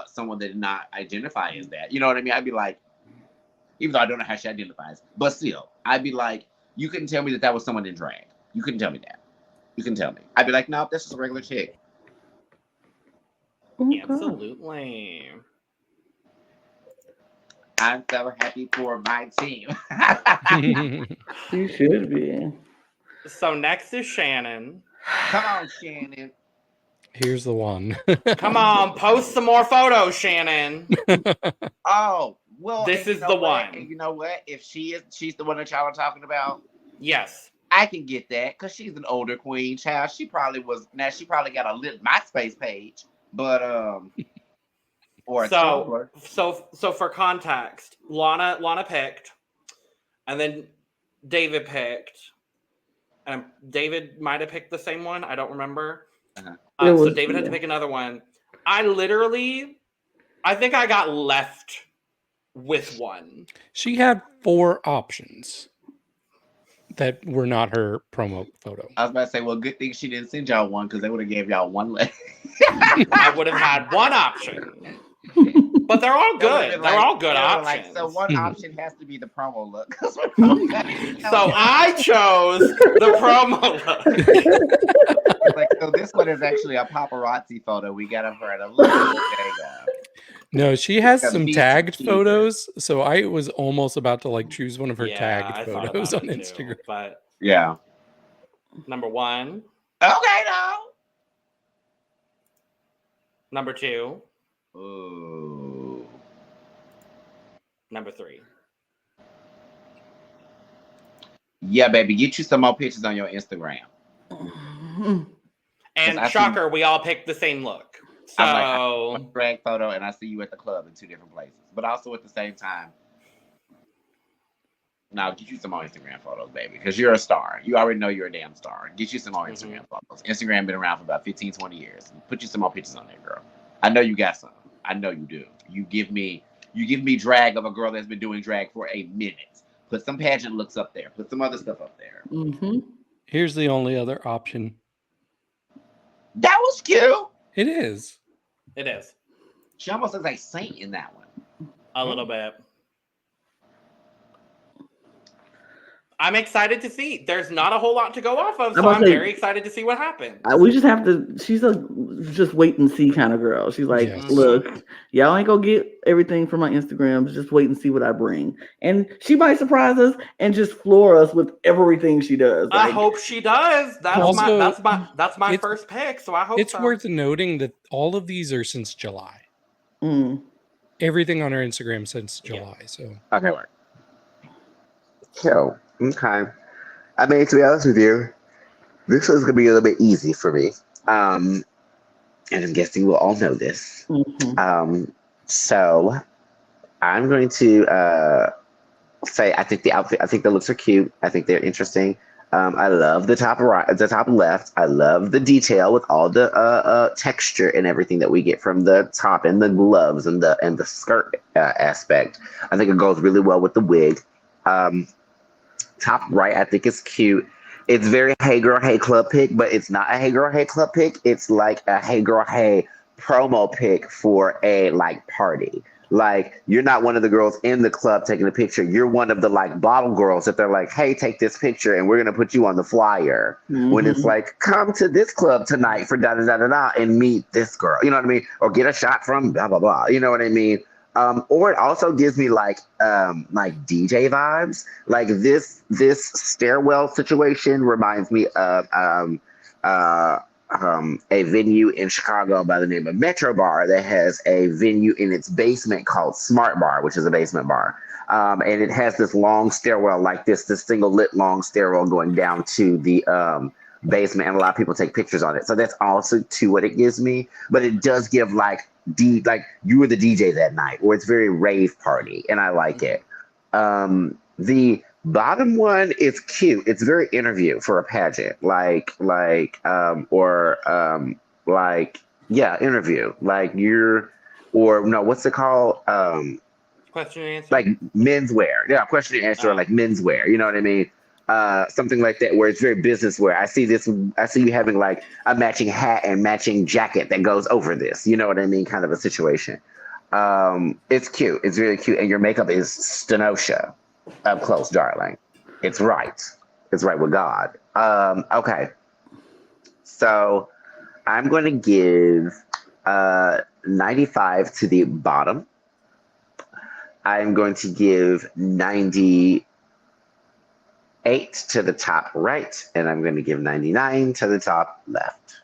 [SPEAKER 2] someone that did not identify as that. You know what I mean? I'd be like, even though I don't know how she identifies, but still, I'd be like, you couldn't tell me that that was someone in drag. You couldn't tell me that. You couldn't tell me. I'd be like, no, that's just a regular chick.
[SPEAKER 3] Okay.
[SPEAKER 1] Absolutely.
[SPEAKER 2] I'm so happy for my team.
[SPEAKER 3] You should be.
[SPEAKER 1] So next is Shannon.
[SPEAKER 2] Come on, Shannon.
[SPEAKER 4] Here's the one.
[SPEAKER 1] Come on, post some more photos, Shannon.
[SPEAKER 2] Oh, well,
[SPEAKER 1] This is the
[SPEAKER 2] what?
[SPEAKER 1] one.
[SPEAKER 2] And you know what? If she's the one that y'all are talking about,
[SPEAKER 1] Yes.
[SPEAKER 2] I can get that because she's an older queen, child. She probably got a lit MySpace page, but or a Tumblr.
[SPEAKER 1] So for context, Lana picked, and then David picked, and David might have picked the same one. I don't remember.
[SPEAKER 2] Uh-huh.
[SPEAKER 1] So David had to pick another one. I think I got left with one.
[SPEAKER 4] She had 4 options that were not her promo photo.
[SPEAKER 2] I was about to say, well, good thing she didn't send y'all one because they would have gave y'all one less.
[SPEAKER 1] I would have had one option. But they're all good. They're all good options.
[SPEAKER 2] So one option has to be the promo look. So
[SPEAKER 1] I chose the promo look.
[SPEAKER 2] So this one is actually a paparazzi photo we got of her at a little bodega.
[SPEAKER 4] No, she has
[SPEAKER 2] Like a
[SPEAKER 4] some
[SPEAKER 2] beach
[SPEAKER 4] tagged
[SPEAKER 2] teaser.
[SPEAKER 4] photos, so I was almost about to like choose one of her
[SPEAKER 1] I
[SPEAKER 4] tagged
[SPEAKER 1] thought
[SPEAKER 4] photos
[SPEAKER 1] about
[SPEAKER 4] on
[SPEAKER 1] it too,
[SPEAKER 4] Instagram.
[SPEAKER 1] but
[SPEAKER 2] Yeah.
[SPEAKER 1] number 1,
[SPEAKER 2] Okay, no.
[SPEAKER 1] number 2,
[SPEAKER 2] Ooh.
[SPEAKER 1] number 3.
[SPEAKER 2] Yeah, baby. Get you some more pictures on your Instagram.
[SPEAKER 1] And
[SPEAKER 2] I see-
[SPEAKER 1] shocker, we all picked the same look. So
[SPEAKER 2] I'm like, I drag photo and I see you at the club in 2 different places. But also at the same time, now get you some more Instagram photos, baby. Because you're a star. You already know you're a damn star. Get you some more Instagram photos. Instagram been around for about 15, 20 years. Put you some more pictures on there, girl. I know you got some. I know you do. You give me drag of a girl that's been doing drag for a minute. Put some pageant looks up there. Put some other stuff up there.
[SPEAKER 3] Mm-hmm.
[SPEAKER 4] Here's the only other option.
[SPEAKER 2] That was cute.
[SPEAKER 4] It is.
[SPEAKER 1] it is
[SPEAKER 2] She almost looks like Saint in that one.
[SPEAKER 1] a little bit. I'm excited to see. There's not a whole lot to go off of, so I'm very excited to see what happens.
[SPEAKER 3] We just have to. She's a just wait and see kind of girl. She's like,
[SPEAKER 4] Yes.
[SPEAKER 3] look, y'all ain't gonna get everything from my Instagram. Just wait and see what I bring, and she might surprise us and just floor us with everything she does.
[SPEAKER 1] I
[SPEAKER 3] Like,
[SPEAKER 1] hope she does. That's
[SPEAKER 4] Also,
[SPEAKER 1] my
[SPEAKER 4] it's-
[SPEAKER 1] first pick, so I hope
[SPEAKER 4] It's
[SPEAKER 1] so.
[SPEAKER 4] worth noting that all of these are since July. Everything on her Instagram since July. So
[SPEAKER 2] Okay, work. So, okay. I mean, to be honest with you, this was going to be a little bit easy for me. And I'm guessing we'll all know this. So, I'm going to say I think the looks are cute. I think they're interesting. I love the top right, the top left. I love the detail with all the texture and everything that we get from the top and the gloves and the skirt aspect. I think it goes really well with the wig. Top right, I think is cute. It's very Hey Girl Hey Club pick, but it's not a Hey Girl Hey Club pick. It's like a Hey Girl Hey promo pick for a like party. Like, you're not one of the girls in the club taking a picture. You're one of the like bottle girls that they're like, hey, take this picture and we're gonna put you on the flyer. When it's like, come to this club tonight for da da da da da and meet this girl. You know what I mean? Or get a shot from blah blah blah. You know what I mean? Or it also gives me like DJ vibes. Like this stairwell situation reminds me of a venue in Chicago by the name of Metro Bar that has a venue in its basement called Smart Bar, which is a basement bar. And it has this long stairwell, like this single lit long stairwell going down to the basement, and a lot of people take pictures on it. So that's also to what it gives me, but it does give like you were the DJ that night, or it's very rave party, and I like it. The bottom one is cute. It's very interview for a pageant, interview. Like what's it called?
[SPEAKER 1] Question and answer.
[SPEAKER 2] Like menswear. Yeah, question and answer, like menswear. You know what I mean? Something like that, where it's very business wear. I see you having like a matching hat and matching jacket that goes over this. You know what I mean? Kind of a situation. It's cute. It's really cute. And your makeup is Stenosha up close, darling. It's right. It's right with God. Okay. So I'm going to give 95 to the bottom. I'm going to give 98 to the top right, and I'm going to give 99 to the top left.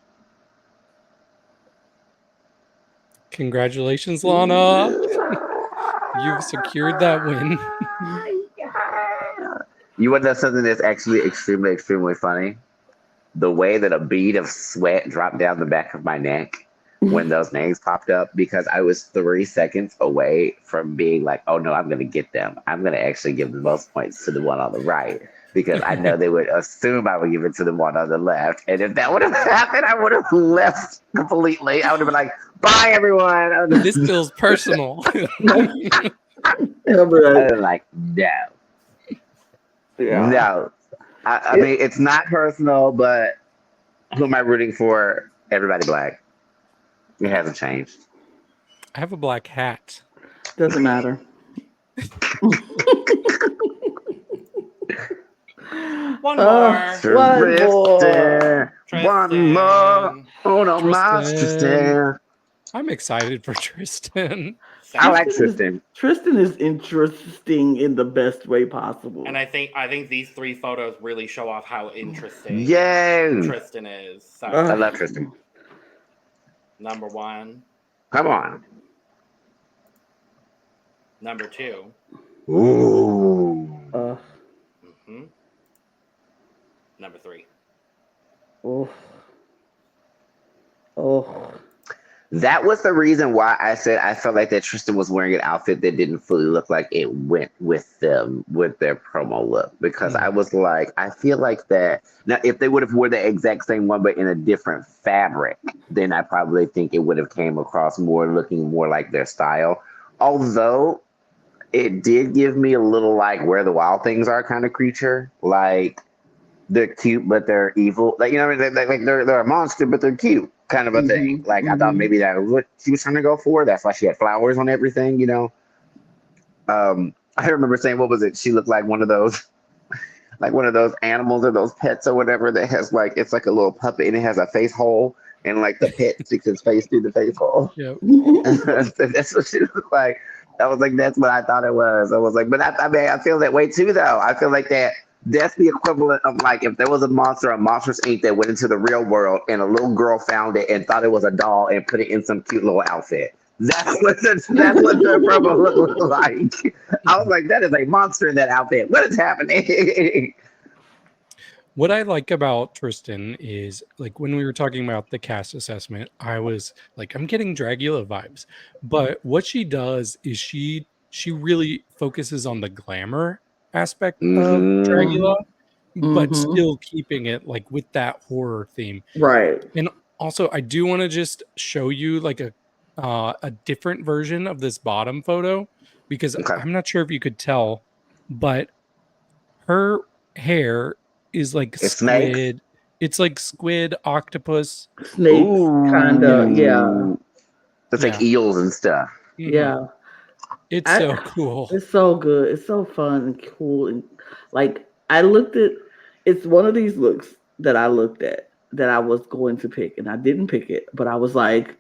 [SPEAKER 4] Congratulations, Lana. You've secured that win.
[SPEAKER 2] You want to know something that's actually extremely, extremely funny? The way that a bead of sweat dropped down the back of my neck when those names popped up, because I was 3 seconds away from being like, oh no, I'm going to get them. I'm going to actually give the most points to the one on the right, because I know they would assume I would give it to the one on the left. And if that would have happened, I would have left completely. I would have been like, bye, everyone.
[SPEAKER 4] This feels personal.
[SPEAKER 2] I was like, no. Yeah. No. I mean, it's not personal, but who am I rooting for? Everybody black. It hasn't changed.
[SPEAKER 4] I have a black hat.
[SPEAKER 3] Doesn't matter.
[SPEAKER 1] One more.
[SPEAKER 2] Tristan. One more. Oh no, my
[SPEAKER 4] Tristan.
[SPEAKER 2] Tristan.
[SPEAKER 4] I'm excited for Tristan.
[SPEAKER 2] I like Tristan.
[SPEAKER 3] Tristan is interesting in the best way possible.
[SPEAKER 1] And I think these 3 photos really show off how interesting
[SPEAKER 2] Yay.
[SPEAKER 1] Tristan is. So,
[SPEAKER 2] I love Tristan.
[SPEAKER 1] number 1.
[SPEAKER 2] Come on.
[SPEAKER 1] Number 2.
[SPEAKER 2] Ooh.
[SPEAKER 1] Mm-hmm. Number 3.
[SPEAKER 3] Oh.
[SPEAKER 2] That was the reason why I said I felt like that Tristan was wearing an outfit that didn't fully look like it went with them, with their promo look. Because I was like, I feel like that. Now, if they would have wore the exact same one, but in a different fabric, then I probably think it would have came across more looking more like their style. Although it did give me a little like Where the Wild Things Are kind of creature. Like, they're cute, but they're evil. Like, you know, like they're a monster, but they're cute. Kind of a thing. Like, I thought maybe that was what she was trying to go for. That's why she had flowers on everything, you know. I remember saying, what was it? She looked like one of those animals or those pets or whatever that has like, it's like a little puppet and it has a face hole, and like the pet sticks his face through the face hole.
[SPEAKER 4] Yep.
[SPEAKER 2] That's what she looked like. I was like, that's what I thought it was. I was like, but I mean, I feel that way too, though. I feel like that's the equivalent of like if there was a monster on Monsters Inc. that went into the real world and a little girl found it and thought it was a doll and put it in some cute little outfit. That's what the promo looked like. I was like, that is a monster in that outfit. What is happening?
[SPEAKER 4] What I like about Tristan is, like, when we were talking about the cast assessment, I was like, I'm getting Dragula vibes. But what she does is she really focuses on the glamour aspect of Dragula, but still keeping it like with that horror theme.
[SPEAKER 3] Right.
[SPEAKER 4] And also, I do want to just show you like a different version of this bottom photo, because I'm not sure if you could tell, but her hair is like squid. It's like squid, octopus,
[SPEAKER 3] snakes, kind of. Yeah.
[SPEAKER 2] It's like eels and stuff.
[SPEAKER 3] Yeah.
[SPEAKER 4] It's so cool.
[SPEAKER 3] It's so good. It's so fun and cool. And like, it's one of these looks that I looked at that I was going to pick, and I didn't pick it, but I was like,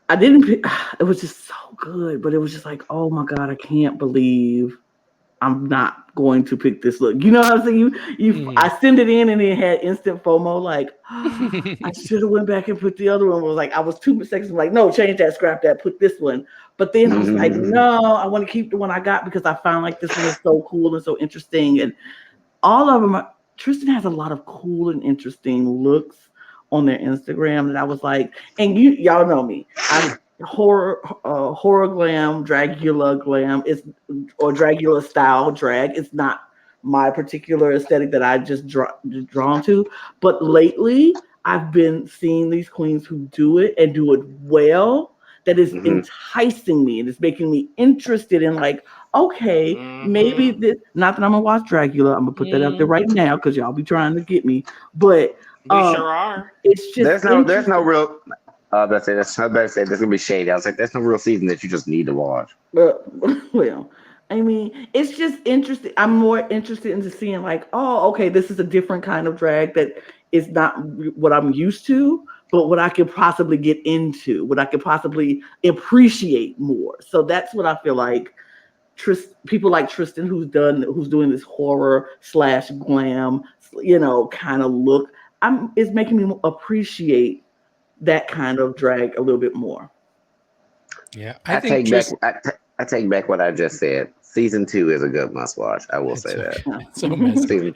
[SPEAKER 3] I didn't pick, it was just so good, but it was just like, oh my God, I can't believe I'm not going to pick this look. You know what I'm saying? I sent it in and it had instant FOMO, like, I should have went back and put the other one. Was like, I was 2 seconds like, no, change that, scrap that, put this one. But then I was like, no, I want to keep the one I got because I found like this one is so cool and so interesting. And all of them, Tristan has a lot of cool and interesting looks on their Instagram. And I was like, and y'all know me. I'm horror glam, Dragula glam, or Dragula style drag. It's not my particular aesthetic that I just drawn to. But lately, I've been seeing these queens who do it and do it well. That is enticing me and it's making me interested in like, okay, maybe this. Not that I'm gonna watch Dragula. I'm gonna put that up there right now because y'all be trying to get me. But
[SPEAKER 1] we sure are.
[SPEAKER 3] It's just
[SPEAKER 2] there's no real. I was about to say there's gonna be shady. I was like, there's no real season that you just need to watch.
[SPEAKER 3] Well, I mean, it's just interesting. I'm more interested into seeing like, oh, okay, this is a different kind of drag that is not what I'm used to, but what I could possibly get into, what I could possibly appreciate more. So that's what I feel like people like Tristan, who's doing this horror / glam, kind of look. It's making me appreciate that kind of drag a little bit more.
[SPEAKER 4] Yeah,
[SPEAKER 2] I take back what I just said. Season 2 is a good must watch. I will say that.
[SPEAKER 4] It's so messy.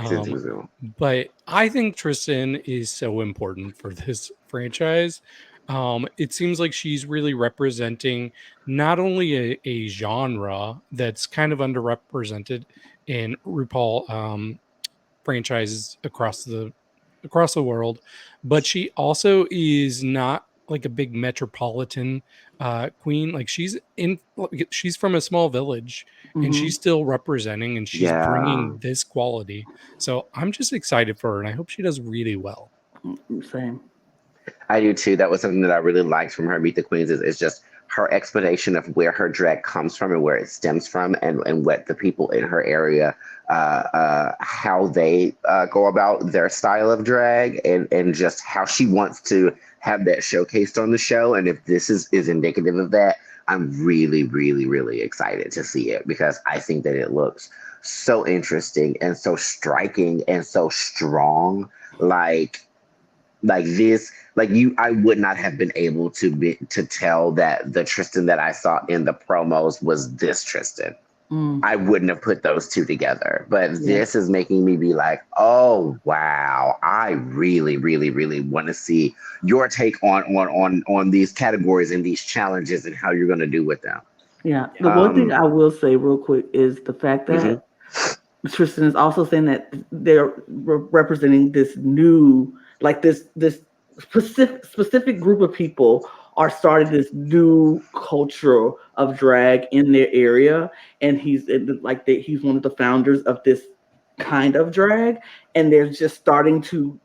[SPEAKER 2] Season
[SPEAKER 4] But I think Tristan is so important for this franchise. It seems like she's really representing not only a genre that's kind of underrepresented in RuPaul franchises across the world, but she also is not like a big metropolitan queen. Like she's from a small village and she's still representing and she's bringing this quality. So I'm just excited for her and I hope she does really well.
[SPEAKER 3] Same.
[SPEAKER 2] I do too. That was something that I really liked from her Meet the Queens is just her explanation of where her drag comes from and where it stems from and what the people in her area, how they go about their style of drag and just how she wants to have that showcased on the show. And if this is indicative of that, I'm really, really, really excited to see it because I think that it looks so interesting and so striking and so strong. Like this, I would not have been able to tell that the Tristan that I saw in the promos was this Tristan. I wouldn't have put those two together, but this is making me be like, oh wow, I really, really, really want to see your take on these categories and these challenges and how you're going to do with them.
[SPEAKER 3] Yeah, the one thing I will say real quick is the fact that Tristan is also saying that they're representing this new, like this specific group of people are starting this new culture of drag in their area, and he's one of the founders of this kind of drag, and they're just starting to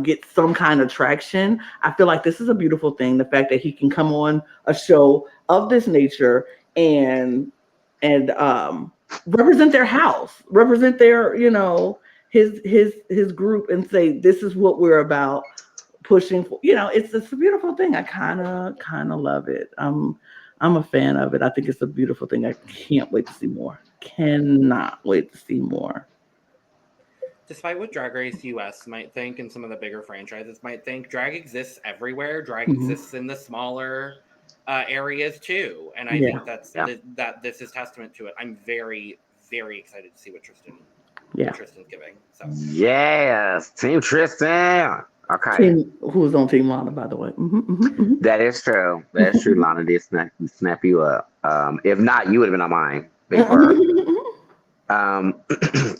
[SPEAKER 3] get some kind of traction. I feel like this is a beautiful thing. The fact that he can come on a show of this nature and represent their house, represent their his group, and say this is what we're about. Pushing for, it's a beautiful thing. I kind of love it. I'm a fan of it. I think it's a beautiful thing. I can't wait to see more. Cannot wait to see more.
[SPEAKER 1] Despite what Drag Race US might think and some of the bigger franchises might think, drag exists everywhere. Drag exists in the smaller areas too, and I think that this is testament to it. I'm very, very excited to see what Tristan's giving. So
[SPEAKER 2] yes, Team Tristan. Okay.
[SPEAKER 3] Who's on Team Lana, by the way?
[SPEAKER 2] That is true. That is true. Lana did snap you up. If not, you would have been on mine. Big bird.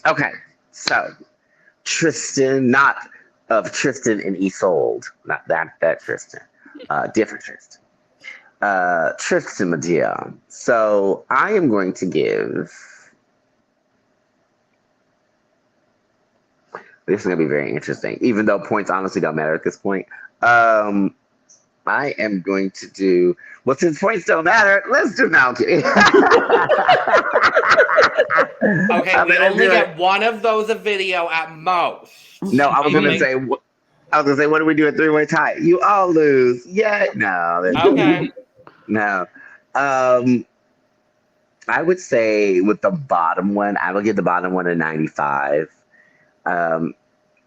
[SPEAKER 2] Okay. So Tristan, not of Tristan and Isolde, not that Tristan. Different Tristan. Tristan Medea. So I am going to give. This is going to be very interesting, even though points honestly don't matter at this point. I am going to do, well, since points don't matter, let's do Malky.
[SPEAKER 1] Okay, we only get one of those a video at most.
[SPEAKER 2] No, I was going to say, I was gonna say, what do we do at three-way tie? You all lose. Yeah. No.
[SPEAKER 1] Okay.
[SPEAKER 2] No. I would say with the bottom one, I would give the bottom one a 95.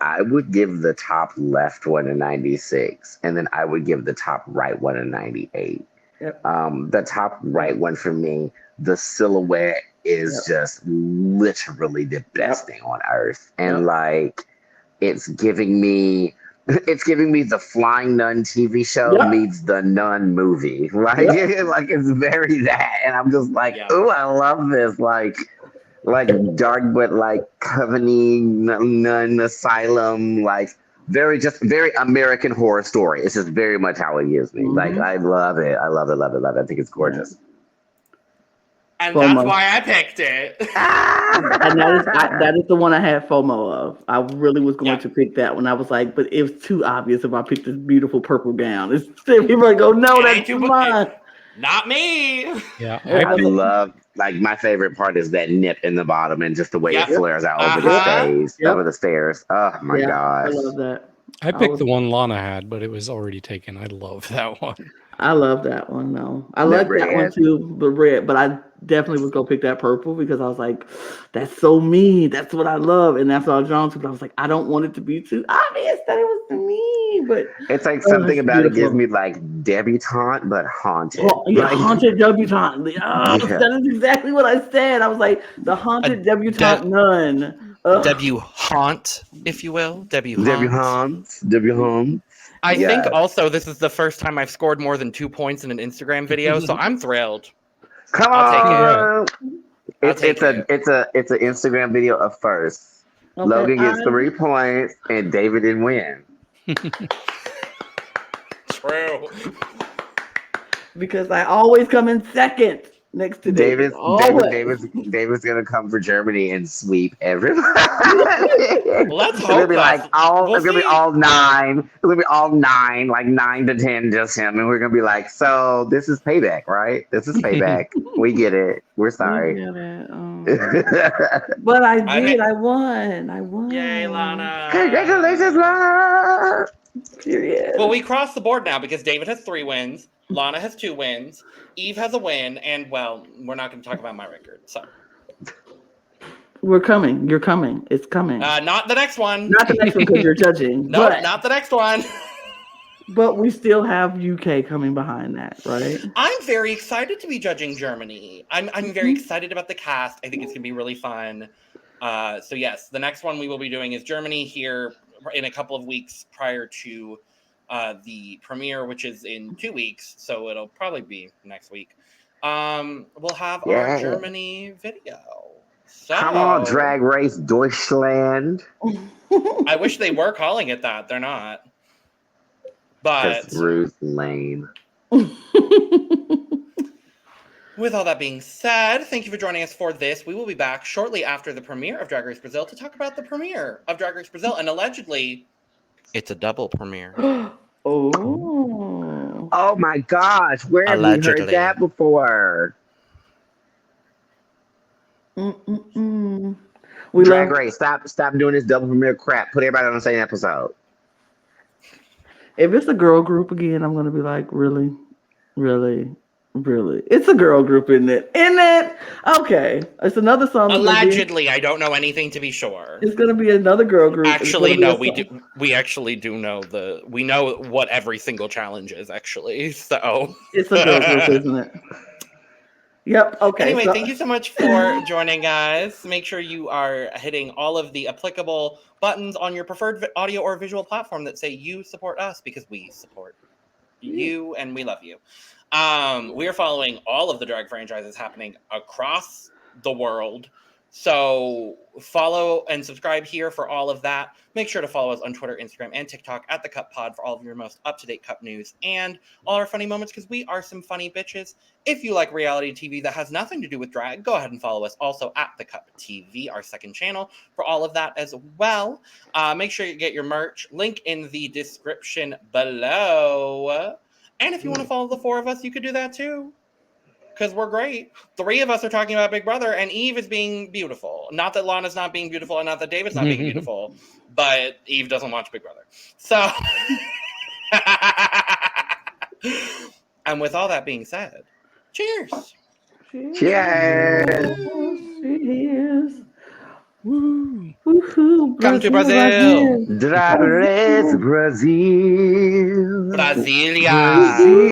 [SPEAKER 2] I would give the top left one a 96, and then I would give the top right one a 98.
[SPEAKER 3] Yep.
[SPEAKER 2] The top right one for me, the silhouette is just literally the best thing on earth, and like it's giving me the Flying Nun TV show meets the Nun movie. Like like it's very that, and I'm just like, ooh, I love this. Like dark but like covening nun asylum, like very American Horror Story. It's just very much how it gives me. Like I love it. I love it. I think it's gorgeous.
[SPEAKER 1] And that's why I picked it.
[SPEAKER 3] And that is the one I had FOMO of. I really was going to pick that one. I was like, but it was too obvious if I picked this beautiful purple gown. It's people go, no, that's mine.
[SPEAKER 1] Not me.
[SPEAKER 4] Yeah,
[SPEAKER 2] I love, like, my favorite part is that nip in the bottom and just the way it flares out over the stairs. Oh my gosh.
[SPEAKER 3] I love that.
[SPEAKER 4] I picked the one Lana had, but it was already taken. I love that one.
[SPEAKER 3] I love that one, though. I like that one too, the red, but I definitely was going to pick that purple because I was like, that's so me. That's what I love. And that's what I was drawn to. But I was like, I don't want it to be too obvious that it was to me. But
[SPEAKER 2] it's like something about it gives me like debutante, but haunted.
[SPEAKER 3] Haunted debutante. That is exactly what I said. I was like, the haunted debutante nun.
[SPEAKER 1] Debutante, if you will.
[SPEAKER 2] Debutante.
[SPEAKER 1] I think also this is the first time I've scored more than 2 points in an Instagram video, so I'm thrilled.
[SPEAKER 2] Come on, it's an Instagram video of first. Okay, Logan gets 3 points and David didn't win.
[SPEAKER 1] True.
[SPEAKER 3] Because I always come in second. Next to David's
[SPEAKER 2] gonna come for Germany and sweep everybody.
[SPEAKER 1] Let's hope.
[SPEAKER 2] It's gonna be like it's gonna be all 9. It's gonna be all 9, like 9 to 10, just him, and we're gonna be like, so this is payback, right? This is payback. We get it. We're sorry.
[SPEAKER 3] We get it. But I did. I won.
[SPEAKER 1] Yay, Lana!
[SPEAKER 2] Congratulations, Lana!
[SPEAKER 3] Period.
[SPEAKER 1] Well, we crossed the board now because David has 3 wins. Lana has 2 wins. Eve has a win, and well, we're not going to talk about my record. So
[SPEAKER 3] we're coming. You're coming. It's coming.
[SPEAKER 1] Not the next one.
[SPEAKER 3] Not the next one because you're judging.
[SPEAKER 1] No, not the next one.
[SPEAKER 3] But we still have UK coming behind that, right?
[SPEAKER 1] I'm very excited to be judging Germany. I'm very excited about the cast. I think it's going to be really fun. So yes, the next one we will be doing is Germany here in a couple of weeks prior to the premiere, which is in 2 weeks, so it'll probably be next week. We'll have our Germany video. So,
[SPEAKER 2] come on, Drag Race Deutschland.
[SPEAKER 1] I wish they were calling it that. They're not. But
[SPEAKER 2] Ruth Lane.
[SPEAKER 1] With all that being said, thank you for joining us for this. We will be back shortly after the premiere of Drag Race Brazil to talk about the premiere of Drag Race Brazil, and allegedly it's a double premiere.
[SPEAKER 3] Oh
[SPEAKER 2] my gosh, where have you heard that before? Drag Race, stop doing this double premiere crap. Put everybody on the same episode.
[SPEAKER 3] If it's a girl group again, I'm gonna be like, really? It's a girl group, isn't it? Okay, it's another song.
[SPEAKER 1] Allegedly, I don't know anything to be sure.
[SPEAKER 3] It's gonna be another girl group.
[SPEAKER 1] Actually, no, we do. We actually do know we know what every single challenge is. Actually, so
[SPEAKER 3] it's a girl group, isn't it? Yep. Okay.
[SPEAKER 1] Anyway, thank you so much for joining, guys. Make sure you are hitting all of the applicable buttons on your preferred audio or visual platform that say "You support us" because we support you and we love you. We are following all of the drag franchises happening across the world. So follow and subscribe here for all of that. Make sure to follow us on Twitter, Instagram, and TikTok at The Cup Pod for all of your most up-to-date Cup news and all our funny moments because we are some funny bitches. If you like reality TV that has nothing to do with drag, go ahead and follow us also at The Cup TV, our second channel, for all of that as well. Make sure you get your merch. Link in the description below. And if you want to follow the 4 of us, you could do that too. because we're great. 3 of us are talking about Big Brother, and Eve is being beautiful. Not that Lana's not being beautiful, and not that David's not being beautiful, but Eve doesn't watch Big Brother. So, and with all that being said, cheers.
[SPEAKER 2] Cheers.
[SPEAKER 3] Cheers.
[SPEAKER 4] Woo.
[SPEAKER 3] Woohoo.
[SPEAKER 1] Come to Brazil.
[SPEAKER 2] Drag Race Brazil.
[SPEAKER 1] Brasilia.